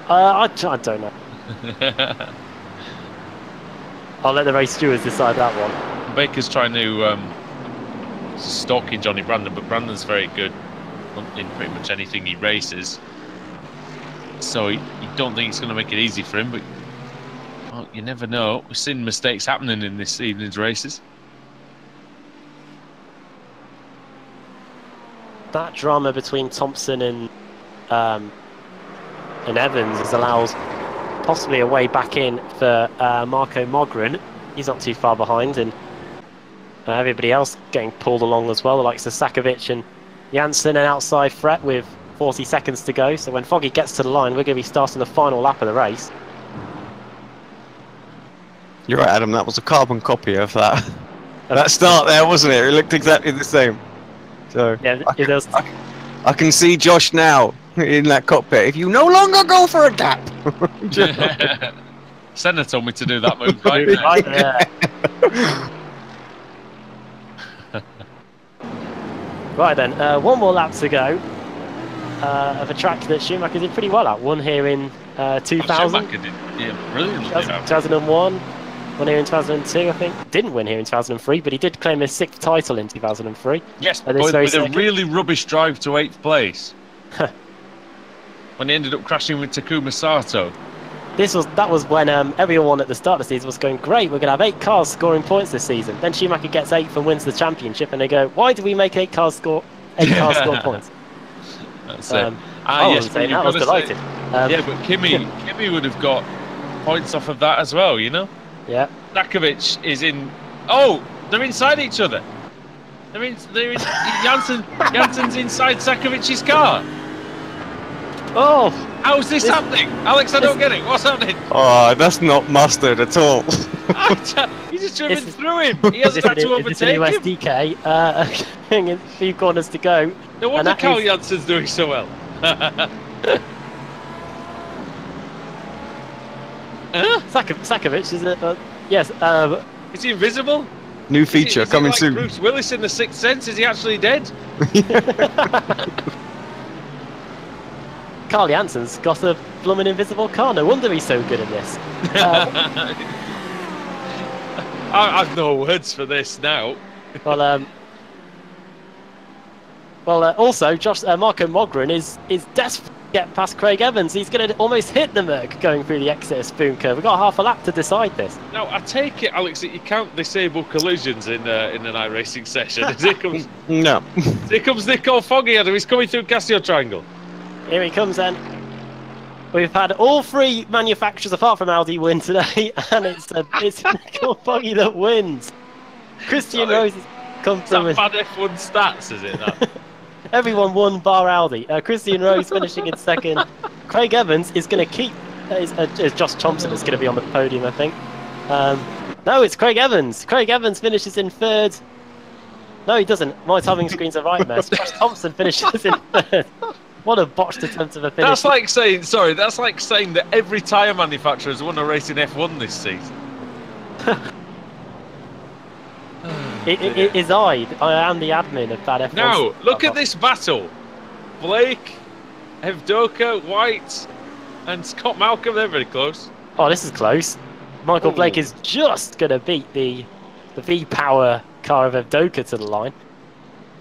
Speaker 1: I don't know. I'll let the race stewards decide that one.
Speaker 4: Baker's trying to stalking Johnny Brandon, but Brandon's very good in pretty much anything he races. So you don't think it's going to make it easy for him, but well, you never know. We've seen mistakes happening in this evening's races.
Speaker 1: That drama between Thompson and Evans has allowed possibly a way back in for Marco Mogren. He's not too far behind, and everybody else getting pulled along as well, the likes of Sakovic and Janssen, an outside threat with 40 seconds to go. So when Foggy gets to the line, we're going to be starting the final lap of the race.
Speaker 2: You're right, Adam, that was a carbon copy of that start there, wasn't it? It looked exactly the same. So
Speaker 1: yeah,
Speaker 2: I can see Josh now in that cockpit. If you no longer go for a gap.
Speaker 4: Senna told me to do that move right there.
Speaker 1: Right then, one more lap to go of a track that Schumacher did pretty well at. Won here in 2000.
Speaker 4: Schumacher did, yeah, brilliantly.
Speaker 1: 2001. Won here in 2002, I think. Didn't win here in 2003, but he did claim his 6th title in 2003.
Speaker 4: Yes, but with a really rubbish drive to 8th place. When he ended up crashing with Takuma Sato.
Speaker 1: That was when everyone at the start of the season was going, great, we're going to have 8 cars scoring points this season. Then Schumacher gets 8th and wins the championship, and they go, why do we make 8 cars score points?
Speaker 4: That's it.
Speaker 1: I was saying that, I was delighted.
Speaker 4: Yeah, but Kimi would have got points off of that as well, you know?
Speaker 1: Yeah.
Speaker 4: Sakovic is in. Oh, they're inside each other. Janssen's inside Sakovic's car.
Speaker 1: Oh,
Speaker 4: how's this happening, Alex? I don't get it. What's happening?
Speaker 2: Oh, that's not mustard at all.
Speaker 4: He's just driven through him. He hasn't had to overtake him.
Speaker 1: USDK, a few corners to go.
Speaker 4: No wonder Carl Janssen's doing so well.
Speaker 1: Sakovic is it? Yes.
Speaker 4: Is he invisible?
Speaker 2: New feature
Speaker 4: is
Speaker 2: coming
Speaker 4: like
Speaker 2: soon.
Speaker 4: Bruce Willis in The Sixth Sense. Is he actually dead?
Speaker 1: Carl Janssen's got a blooming invisible car. No wonder he's so good at this.
Speaker 4: I've no words for this now.
Speaker 1: Also, Marco Mogren is desperate to get past Craig Evans. He's going to almost hit the Merc going through the exit spoon curve. We've got half a lap to decide this.
Speaker 4: Now, I take it, Alex, that you can't disable collisions in an iRacing session.
Speaker 2: No.
Speaker 4: Here comes Nico Foggy, Adam. He's coming through Casio Triangle.
Speaker 1: Here he comes then. We've had all 3 manufacturers apart from Audi win today, and it's Nico Foggy that wins. Christian Rose has come through.
Speaker 4: Bad F1 stats, is it? That?
Speaker 1: Everyone won bar Audi. Christian Rose finishing in 2nd. Craig Evans is going to keep. Josh Thompson is going to be on the podium, I think. No, it's Craig Evans. Craig Evans finishes in 3rd. No, he doesn't. My timing screen's a right mess. Josh Thompson finishes in 3rd. What a botched attempt of a finish.
Speaker 4: That's like saying that every tyre manufacturer has won a race in F1 this season.
Speaker 1: It is I am the admin of that F1.
Speaker 4: Now, look at this battle. Blake, Evdoka, White, and Scott Malcolm, they're very close.
Speaker 1: Oh, this is close. Michael Blake is just going to beat the V-Power car of Evdoka to the line.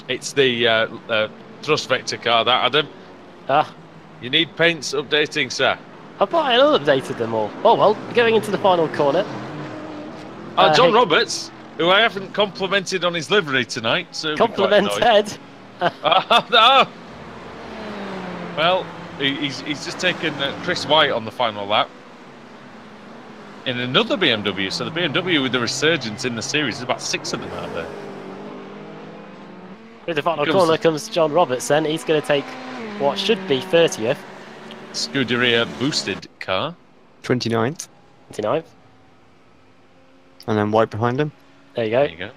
Speaker 4: It's the thrust vector car, that, Adam. You need paints updating, sir.
Speaker 1: I thought I had updated them all. Oh well, going into the final corner.
Speaker 4: John
Speaker 1: hey,
Speaker 4: Roberts, who I haven't complimented on his livery tonight, so
Speaker 1: complimented.
Speaker 4: No. Well, he's just taken Chris White on the final lap in another BMW. So the BMW with the resurgence in the series, there's about 6 of them out there.
Speaker 1: With the final corner comes John Roberts. Then he's going to take what should be 30th.
Speaker 4: Scuderia boosted car.
Speaker 2: 29th.
Speaker 1: 29th.
Speaker 2: And then White behind him.
Speaker 1: There you go.
Speaker 4: There you go.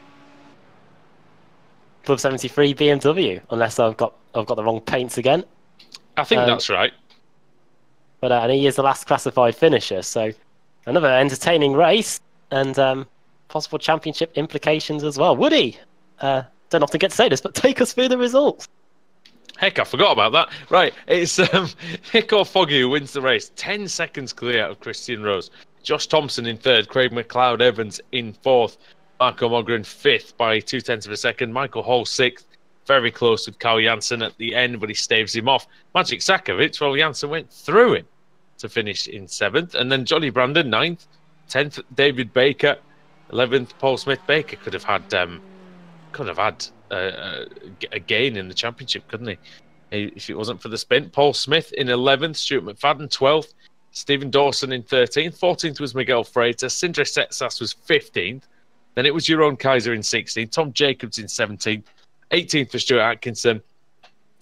Speaker 1: Club 73 BMW. Unless I've got the wrong paints again.
Speaker 4: I think that's right.
Speaker 1: But and he is the last classified finisher. So another entertaining race and possible championship implications as well. Woody, don't often get to say this, but take us through the results.
Speaker 4: Heck, I forgot about that. Right, it's Hick Foggy who wins the race. 10 seconds clear out of Christian Rose. Josh Thompson in 3rd. Craig McLeod-Evans in 4th. Marco Mogren 5th by 0.2 of a second. Michael Hall 6th. Very close with Carl Janssen at the end, but he staves him off. Magic Sakovic, well, Janssen went through him to finish in 7th. And then Johnny Brandon 9th. 10th, David Baker. 11th, Paul Smith. Baker could have had a gain in the championship, couldn't he? If it wasn't for the sprint. Paul Smith in 11th, Stuart McFadden 12th, Stephen Dawson in 13th, 14th was Miguel Freitas, Sindre Setsas was 15th, then it was Jeroen Kaiser in 16th, Tom Jacobs in 17th, 18th for Stuart Atkinson,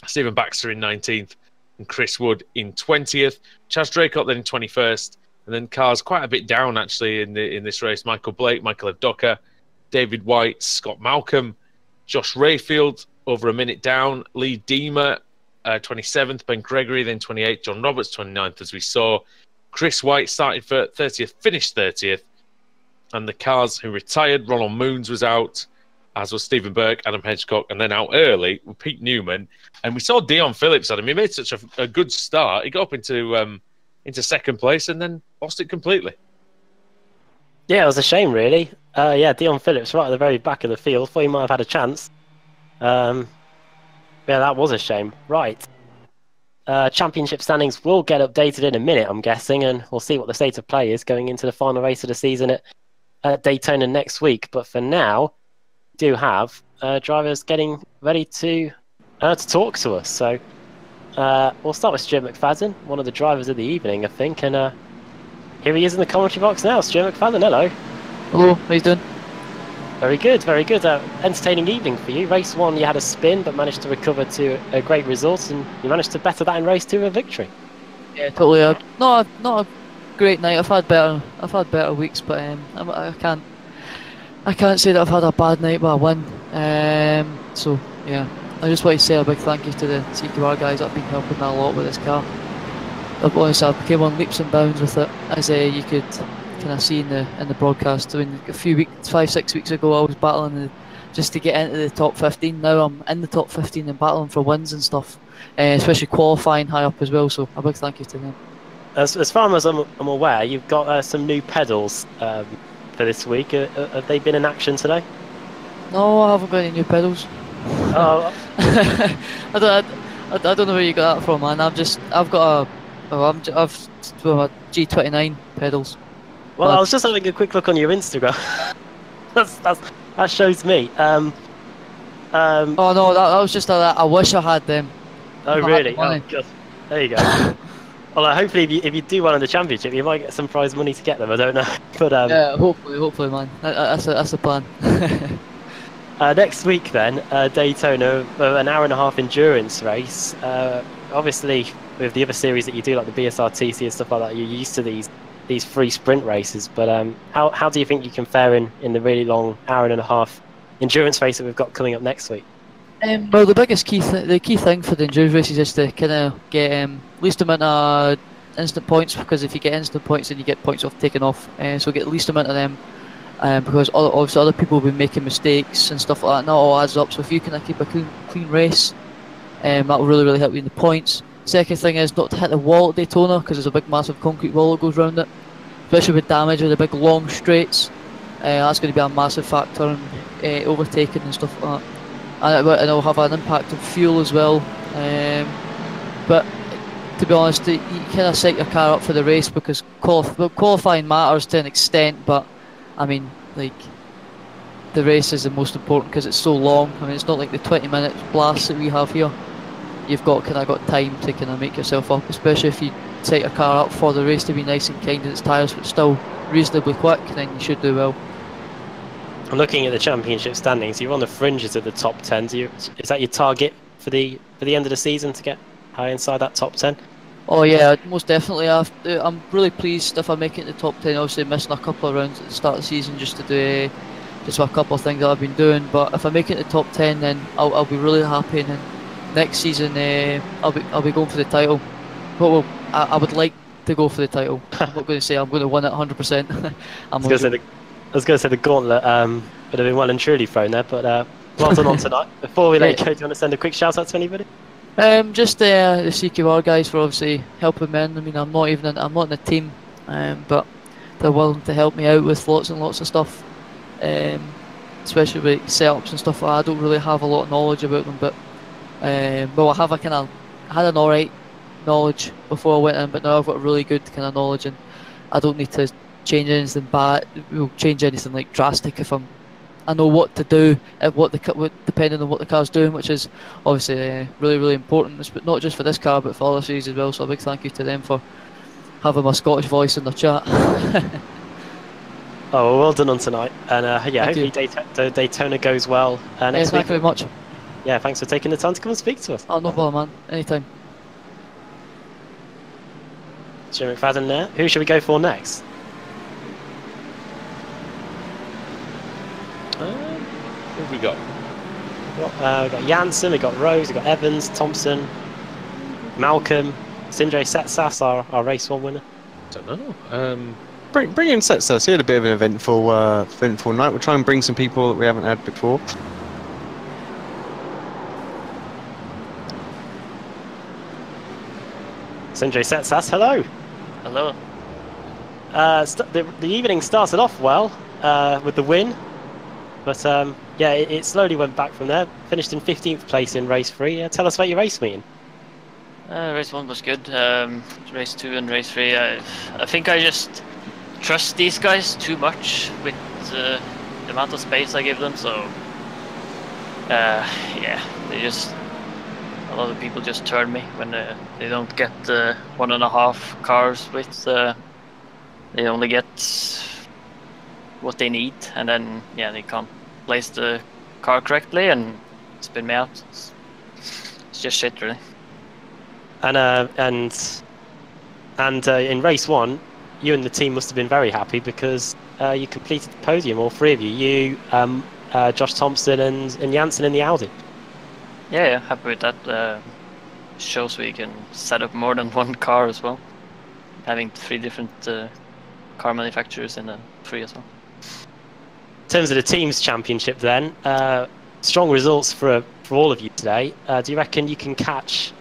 Speaker 4: Stephen Baxter in 19th, and Chris Wood in 20th, Chaz Draycott then in 21st, and then cars quite a bit down actually in this race. Michael Blake, Michael Adoka, David White, Scott Malcolm, Josh Rayfield over a minute down, Lee Deemer 27th, Ben Gregory then 28th, John Roberts 29th as we saw. Chris White started for 30th, finished 30th, and the cars who retired, Ronald Moons was out, as was Stephen Burke, Adam Hedgecock, and then out early with Pete Newman. And we saw Dion Phillips, Adam. He made such a good start. He got up into 2nd place and then lost it completely.
Speaker 1: Yeah, it was a shame, really. Dion Phillips right at the very back of the field. Thought he might have had a chance. Yeah, that was a shame. Right. Championship standings will get updated in a minute, I'm guessing, and we'll see what the state of play is going into the final race of the season at Daytona next week. But for now, we do have drivers getting ready to talk to us. So we'll start with Stuart McFadden, one of the drivers of the evening, I think. And here he is in the commentary box now. Stuart McFadden, hello.
Speaker 5: Hello, how you doing?
Speaker 1: Very good, very good. Entertaining evening for you. Race 1, you had a spin, but managed to recover to a great result, and you managed to better that in race 2 a victory.
Speaker 5: Yeah, totally. Not a great night. I've had better weeks, but I can't say that I've had a bad night, but I win. So yeah, I just want to say a big thank you to the CQR guys that have been helping me a lot with this car. I came on leaps and bounds with it, as you could kind of see in the broadcast. I mean, 5-6 weeks ago, I was battling just to get into the top 15. Now I'm in the top 15 and battling for wins and stuff, especially qualifying high up as well. So a big thank you to them.
Speaker 1: As far as I'm aware, you've got some new pedals for this week. Have they been in action today?
Speaker 5: No, I haven't got any new pedals.
Speaker 1: Oh,
Speaker 5: I don't know where you got that from, man. I've got a G29 pedals.
Speaker 1: Well, I was just having a quick look on your Instagram. that shows me.
Speaker 5: Oh no, that was just I wish I had them.
Speaker 1: Oh really? Oh, God. There you go. Well, hopefully, if you do well in the championship, you might get some prize money to get them. I don't know, but
Speaker 5: yeah, hopefully, man. That's the plan.
Speaker 1: Next week, then, Daytona, an hour-and-a-half endurance race. Obviously, with the other series that you do, like the BSRTC and stuff like that, you're used to these free sprint races. But how do you think you can fare in the really long hour-and-a-half endurance race that we've got coming up next week?
Speaker 5: Well, the key thing for the endurance races is to kind of get least amount of instant points, because if you get instant points, then you get points taken off. So get the least amount of them, because obviously other people will be making mistakes and stuff like that. And that all adds up. So if you can keep a clean race, that will really help you in the points. Second thing is not to hit the wall at Daytona, because there's a big massive concrete wall that goes around it, especially with damage with the big long straights. That's going to be a massive factor in overtaking and stuff like that. And it'll have an impact on fuel as well. But to be honest, you kind of set your car up for the race because qualifying matters to an extent, but I mean, like, the race is the most important because it's so long. I mean, it's not like the 20-minute blast that we have here. You've got time to kind of make yourself up, especially if you set your car up for the race to be nice and kind in its tyres, but still reasonably quick. Then you should do well.
Speaker 1: I'm looking at the championship standings. You're on the fringes of the top 10. Is that your target for the end of the season to get high inside that top 10?
Speaker 5: Oh yeah, most definitely. I'm really pleased if I make it in the top 10. Obviously, missing a couple of rounds at the start of the season just to do just a couple of things that I've been doing. But if I make it in the top 10, then I'll be really happy. And then next season, I'll be going for the title. But well, I would like to go for the title. I'm not going to say I'm going to win it 100%. I was
Speaker 1: going to say the gauntlet would have been well and truly thrown there, but well done on tonight. Before we let you go, do you want to send a quick shout out to anybody?
Speaker 5: Just the CQR guys for obviously helping me in. I mean, I'm not in the team, but they're willing to help me out with lots and lots of stuff, especially with setups and stuff. I don't really have a lot of knowledge about them, but well, I had an alright knowledge before I went in, but now I've got a really good kind of knowledge, and I don't need to change anything bad. We'll change anything like drastic if I know what to do, depending on what the car's doing, which is obviously really, really important. But not just for this car, but for other series as well. So a big thank you to them for having my Scottish voice in the chat.
Speaker 1: Oh, well done on tonight, and hopefully Daytona goes well next week.
Speaker 5: Thank you very much.
Speaker 1: Yeah, thanks for taking the time to come and speak to us.
Speaker 5: Oh, no problem, man. Anytime.
Speaker 1: Jim McFadden there. Who should we go for next?
Speaker 4: Who have we got?
Speaker 1: We've got Janssen, we've got Rose, we've got Evans, Thompson, Malcolm, Sindre Setsas, our race 1 winner.
Speaker 4: I don't know.
Speaker 2: Bring in Setsas. He had a bit of an eventful night. We'll try and bring some people that we haven't had before.
Speaker 1: Sindre Setsas, hello.
Speaker 6: Hello.
Speaker 1: The evening started off well with the win, but it slowly went back from there. Finished in 15th place in race 3. Tell us about your race meeting.
Speaker 6: Race 1 was good. Race 2 and race 3, I think I just trust these guys too much with the amount of space I give them. So a lot of people just turn me when they don't get 1.5 cars with. They only get what they need, and then they can't place the car correctly and spin me out. It's just shit, really. And in race 1, you and the team must have been very happy because you completed the podium, all 3 of you. You, Josh Thompson, and Janssen in the Audi. Yeah, happy with that. Shows we can set up more than 1 car as well. Having 3 different car manufacturers in the 3 as well.
Speaker 1: In terms of the team's championship, then strong results for all of you today. Do you reckon you can catch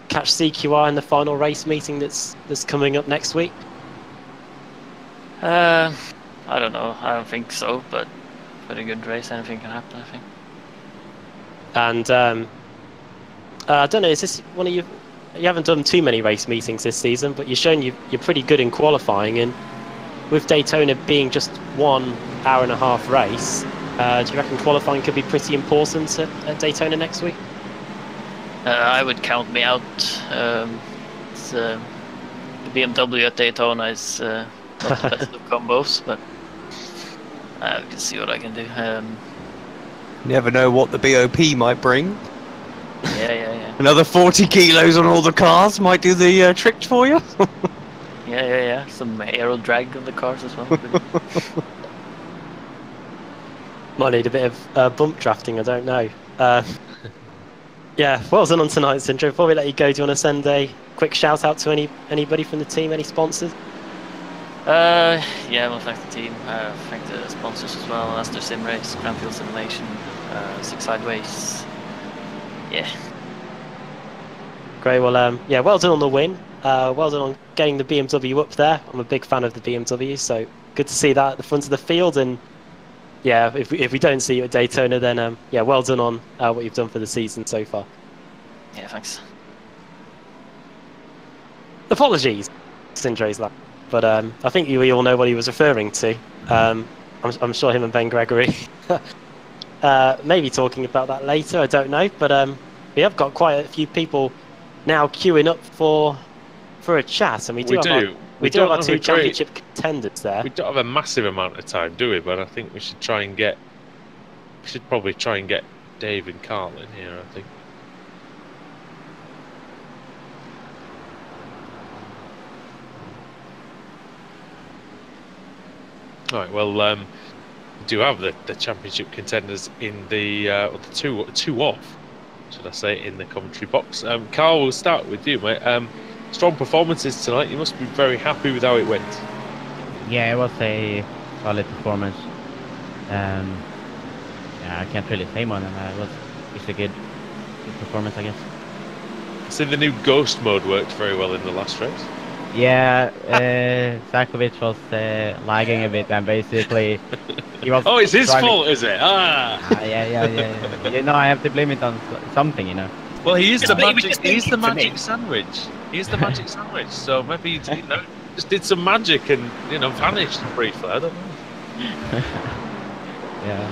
Speaker 1: CQR in the final race meeting that's coming up next week?
Speaker 6: I don't know. I don't think so, but pretty good race. Anything can happen, I think.
Speaker 1: And I don't know. Is this one of you? You haven't done too many race meetings this season, but you've shown you're pretty good in qualifying. And with Daytona being just 1 hour-and-a-half race, do you reckon qualifying could be pretty important at Daytona next week?
Speaker 6: I would count me out. The BMW at Daytona is not the best of combos, but I can see what I can do.
Speaker 2: You never know what the BOP might bring.
Speaker 6: Yeah.
Speaker 2: Another 40 kilos on all the cars might do the trick for you.
Speaker 6: Yeah. Some aero drag on the cars as well.
Speaker 1: Might need a bit of bump drafting, I don't know. Yeah, well done on tonight's intro. Before we let you go, do you want to send a quick shout out to anybody from the team, any sponsors?
Speaker 6: Yeah, well, thank the team. Thank the sponsors as well. Astor Sim Race, Cranfield Simulation, Six Sideways. Yeah.
Speaker 1: Great. Well, well done on the win. Well done on getting the BMW up there. I'm a big fan of the BMW, so good to see that at the front of the field. And yeah, if we don't see you at Daytona, then well done on what you've done for the season so far.
Speaker 6: Yeah, thanks. Apologies, Sindre's lap. But I think we all know what he was referring to. I'm sure him and Ben Gregory maybe talking about that later. I don't know, but we have got quite a few people now queuing up for a chat, and we do have our two championship contenders there.
Speaker 4: We don't have a massive amount of time, do we? But I think we should probably try and get Dave and Carl in here, I think. Right, well, we do have the championship contenders in the two off, should I say, in the commentary box. Carl, we'll start with you, mate. Strong performances tonight. You must be very happy with how it went.
Speaker 7: Yeah, it was a solid performance. Yeah, I can't really say more than that. It's a good performance, I guess.
Speaker 4: So the new ghost mode worked very well in the last race.
Speaker 7: Yeah, Zakovic was lagging a bit, and basically he was.
Speaker 4: Oh, it's his fault, is it?
Speaker 7: Yeah. You know, I have to blame it on something, you know.
Speaker 4: Well, he is the magic. He's the magic sandwich. He's the magic sandwich. So maybe he just did some magic and vanished briefly. I don't know.
Speaker 7: Yeah.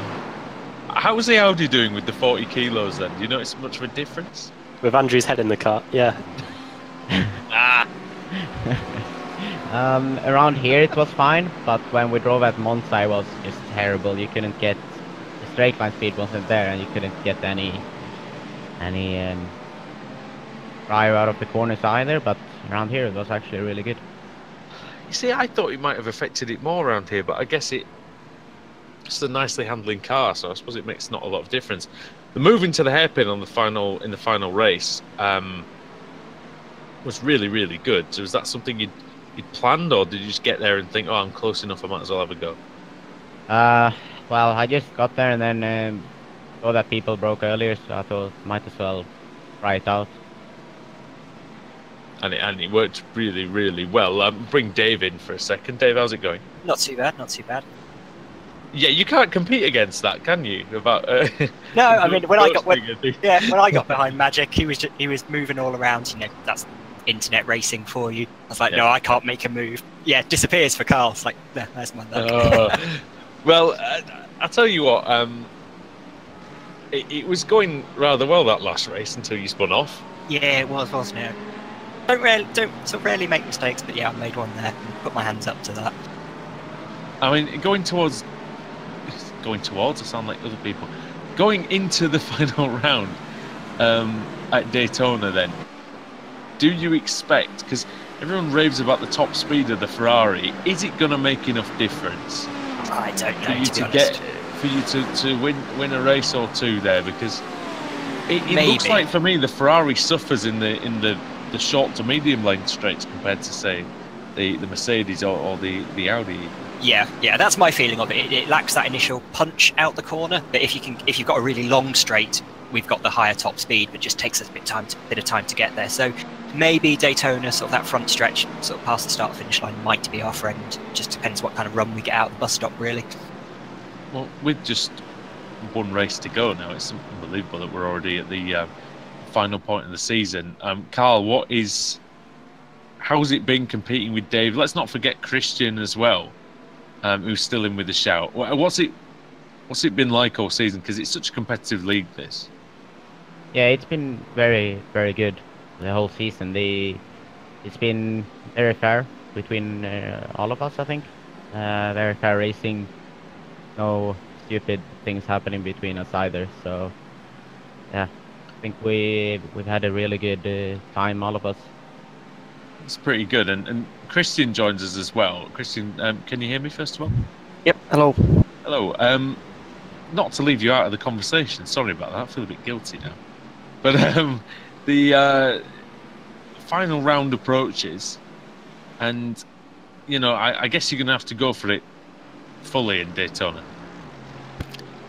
Speaker 4: How was the Audi doing with the 40 kilos then? Do you notice much of a difference?
Speaker 6: With Andrew's head in the car, yeah.
Speaker 7: Around here it was fine, but when we drove at Monza it was just terrible. You couldn't get the straight line speed wasn't there, and you couldn't get any drive out of the corners either. But around here it was actually really good.
Speaker 4: You see, I thought it might have affected it more around here, but I guess it's a nicely handling car, so I suppose it makes not a lot of difference. The move into the hairpin in the final race was really, really good. So was that something you'd planned, or did you just get there and think, oh, I'm close enough, I might as well have a go?
Speaker 7: Well, I just got there and then saw that people broke earlier, so I thought might as well try it out.
Speaker 4: And it worked really, really well. Bring Dave in for a second. Dave, how's it going?
Speaker 8: Not too bad, not too bad.
Speaker 4: Yeah, you can't compete against that, can you? About
Speaker 8: no, I mean when I got behind Magic, he was moving all around. That's internet racing for you. I was like, no, I can't make a move. Yeah, disappears for Carl. It's like, there's my luck.
Speaker 4: Well, I'll tell you what. It was going rather well that last race until you spun off.
Speaker 8: Yeah, it was, wasn't it? Don't rarely make mistakes, but yeah, I made one there and put my hands up to that.
Speaker 4: I mean, going towards, I sound like other people. Going into the final round at Daytona, then, do you expect? Because everyone raves about the top speed of the Ferrari. Is it going to make enough difference?
Speaker 8: I don't know.
Speaker 4: For you to win a race or two there, because it looks like for me the Ferrari suffers in the short to medium lane straights compared to say the Mercedes or the Audi.
Speaker 8: Yeah, that's my feeling of it. It lacks that initial punch out the corner. But if you've got a really long straight, we've got the higher top speed, but just takes us a bit of time to get there. So maybe Daytona, sort of that front stretch, sort of past the start finish line, might be our friend. Just depends what kind of run we get out of the bus stop, really.
Speaker 4: Well, with just one race to go now, it's unbelievable that we're already at the final point of the season. Carl, how's it been competing with Dave? Let's not forget Christian as well, who's still in with the shout. What's it been like all season? Because it's such a competitive league, this.
Speaker 7: Yeah, it's been very, very good the whole season. It's been very fair between all of us, I think. Very fair racing. No stupid things happening between us either. So, yeah, I think we've had a really good time, all of us.
Speaker 4: It's pretty good. And Christian joins us as well. Christian, can you hear me first of all?
Speaker 9: Yep. Hello.
Speaker 4: Hello. Not to leave you out of the conversation. Sorry about that. I feel a bit guilty now. But the final round approaches, and I guess you're going to have to go for it fully in Daytona.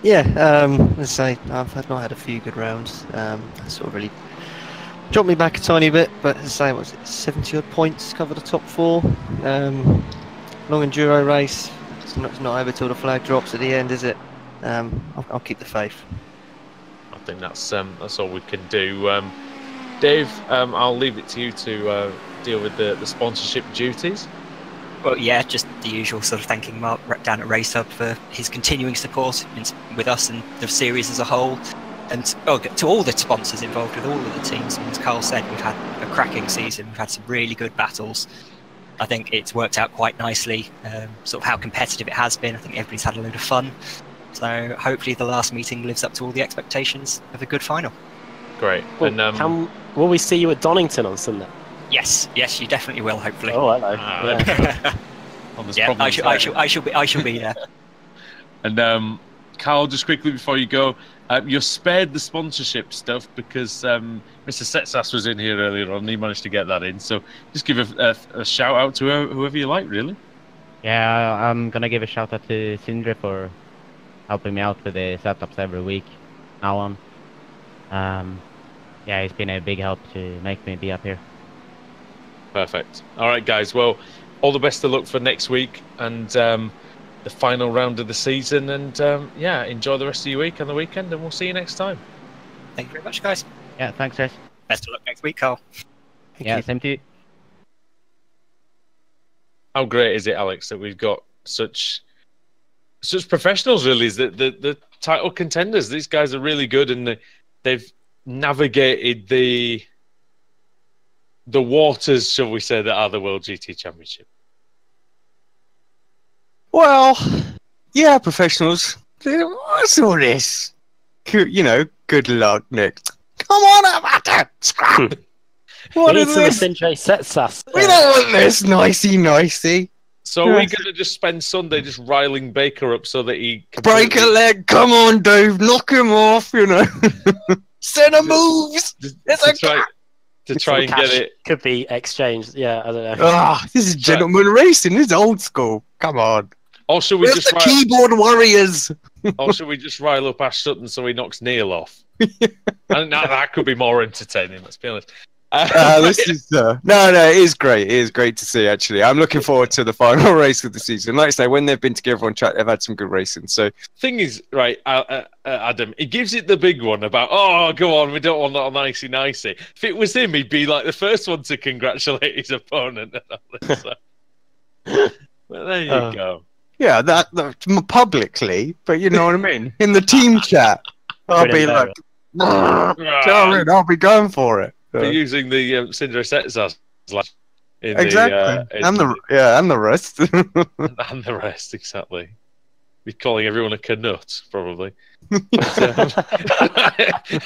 Speaker 9: Yeah, let's say I've not had a few good rounds. Sort of really dropped me back a tiny bit, but as I say, what was it, 70 odd points, cover the top four. Long enduro race. It's not over till the flag drops at the end, is it? I'll keep the faith.
Speaker 4: I think that's all we can do. Dave, I'll leave it to you to deal with the sponsorship duties.
Speaker 8: Well, yeah, just the usual sort of thanking Mark down at Racehub for his continuing support with us and the series as a whole. And to all the sponsors involved with all of the teams. And as Carl said, we've had a cracking season. We've had some really good battles. I think it's worked out quite nicely, sort of how competitive it has been. I think everybody's had a load of fun. So hopefully the last meeting lives up to all the expectations of a good final.
Speaker 4: Great.
Speaker 6: Well,
Speaker 4: And
Speaker 6: will we see you at Donington on Sunday?
Speaker 8: Yes, you definitely will. Hopefully.
Speaker 6: Oh, hello. Yeah.
Speaker 8: Yeah, I shall be there.
Speaker 4: And Carl, just quickly before you go, you're spared the sponsorship stuff because Mr. Setsas was in here earlier on and he managed to get that in. So just give a shout out to whoever you like, really.
Speaker 7: Yeah, I'm gonna give a shout out to Sindre for helping me out with the setups every week now on. Yeah, he's been a big help to make me be up here.
Speaker 4: Perfect. All right, guys. Well, all the best of luck for next week and the final round of the season. And yeah, enjoy the rest of your week and the weekend, and we'll see you next time.
Speaker 8: Thank you very much, guys.
Speaker 7: Yeah, thanks, guys.
Speaker 8: Best of luck next week, Carl.
Speaker 7: Yeah, same to you.
Speaker 4: How great is it, Alex, that we've got such professionals? Really, is that the title contenders? These guys are really good, and they've navigated the waters, shall we say, that are the World GT Championship.
Speaker 2: Well, yeah, professionals. What's all this? You know, good luck, Nick. Come on, Amanda! What is this?
Speaker 6: Sindre Setsas.
Speaker 2: We don't want this, nicey.
Speaker 4: So are we going to just spend Sunday just riling Baker up so that he...
Speaker 2: Break a leg, come on, Dave, knock him off, you know. Send a moves!
Speaker 4: To try and get it.
Speaker 6: Could be exchanged, yeah, I don't know.
Speaker 2: Ah, this is gentleman racing, this is old school. Come on.
Speaker 4: Or should we
Speaker 2: Where's the keyboard warriors?
Speaker 4: Or should we just rile up Ash Sutton so he knocks Neil off? And that could be more entertaining, let's be honest.
Speaker 2: This is no, it is great. It is great to see. Actually, I'm looking forward to the final race of the season. Like I say, when they've been together on track, they've had some good racing. So,
Speaker 4: thing is, right, Adam, he gives it the big one about, oh, go on, we don't want that nicey. If it was him, he'd be like the first one to congratulate his opponent. So. Well, there you go.
Speaker 2: Yeah, that publicly, but you know what I mean. In the team chat, I'll be like, I'll be going for it.
Speaker 4: Be using the Sindre Setsas
Speaker 2: exactly, and the rest,
Speaker 4: and the rest, exactly. Be calling everyone a canut, probably. But,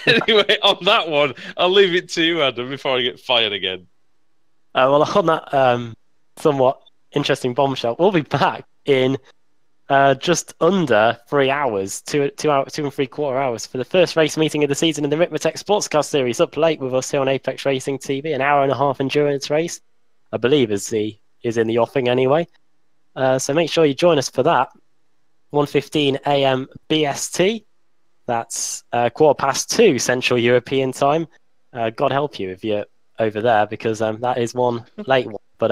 Speaker 4: anyway, on that one, I'll leave it to you, Adam, before I get fired again.
Speaker 6: Well, on that somewhat interesting bombshell, we'll be back in just under 3 hours, 2.75 hours for the first race meeting of the season in the Ritmatech Sports Car Series. Up late with us here on Apex Racing TV, an hour and a half endurance race, I believe is in the offing anyway. So make sure you join us for that. 1:15 a.m. BST. That's 2:15 Central European time. God help you if you're over there, because that is one late one, but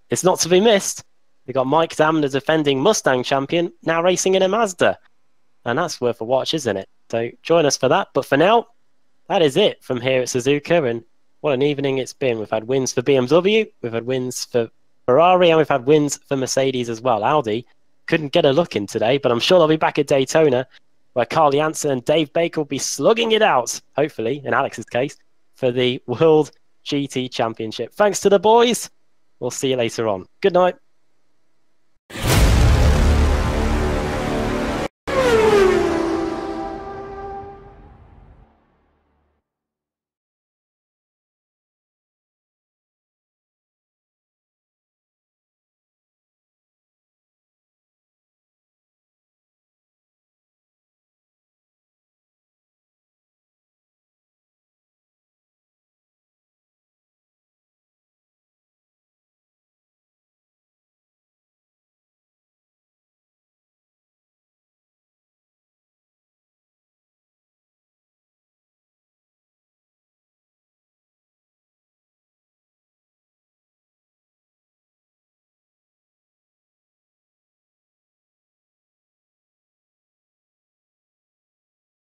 Speaker 6: it's not to be missed. We've got Mike Dam, the defending Mustang champion, now racing in a Mazda. And that's worth a watch, isn't it? So join us for that. But for now, that is it from here at Suzuka. And what an evening it's been. We've had wins for BMW, we've had wins for Ferrari, and we've had wins for Mercedes as well. Audi couldn't get a look in today, but I'm sure they'll be back at Daytona, where Carl Janssen and Dave Baker will be slugging it out, hopefully, in Alex's case, for the World GT Championship. Thanks to the boys. We'll see you later on. Good night.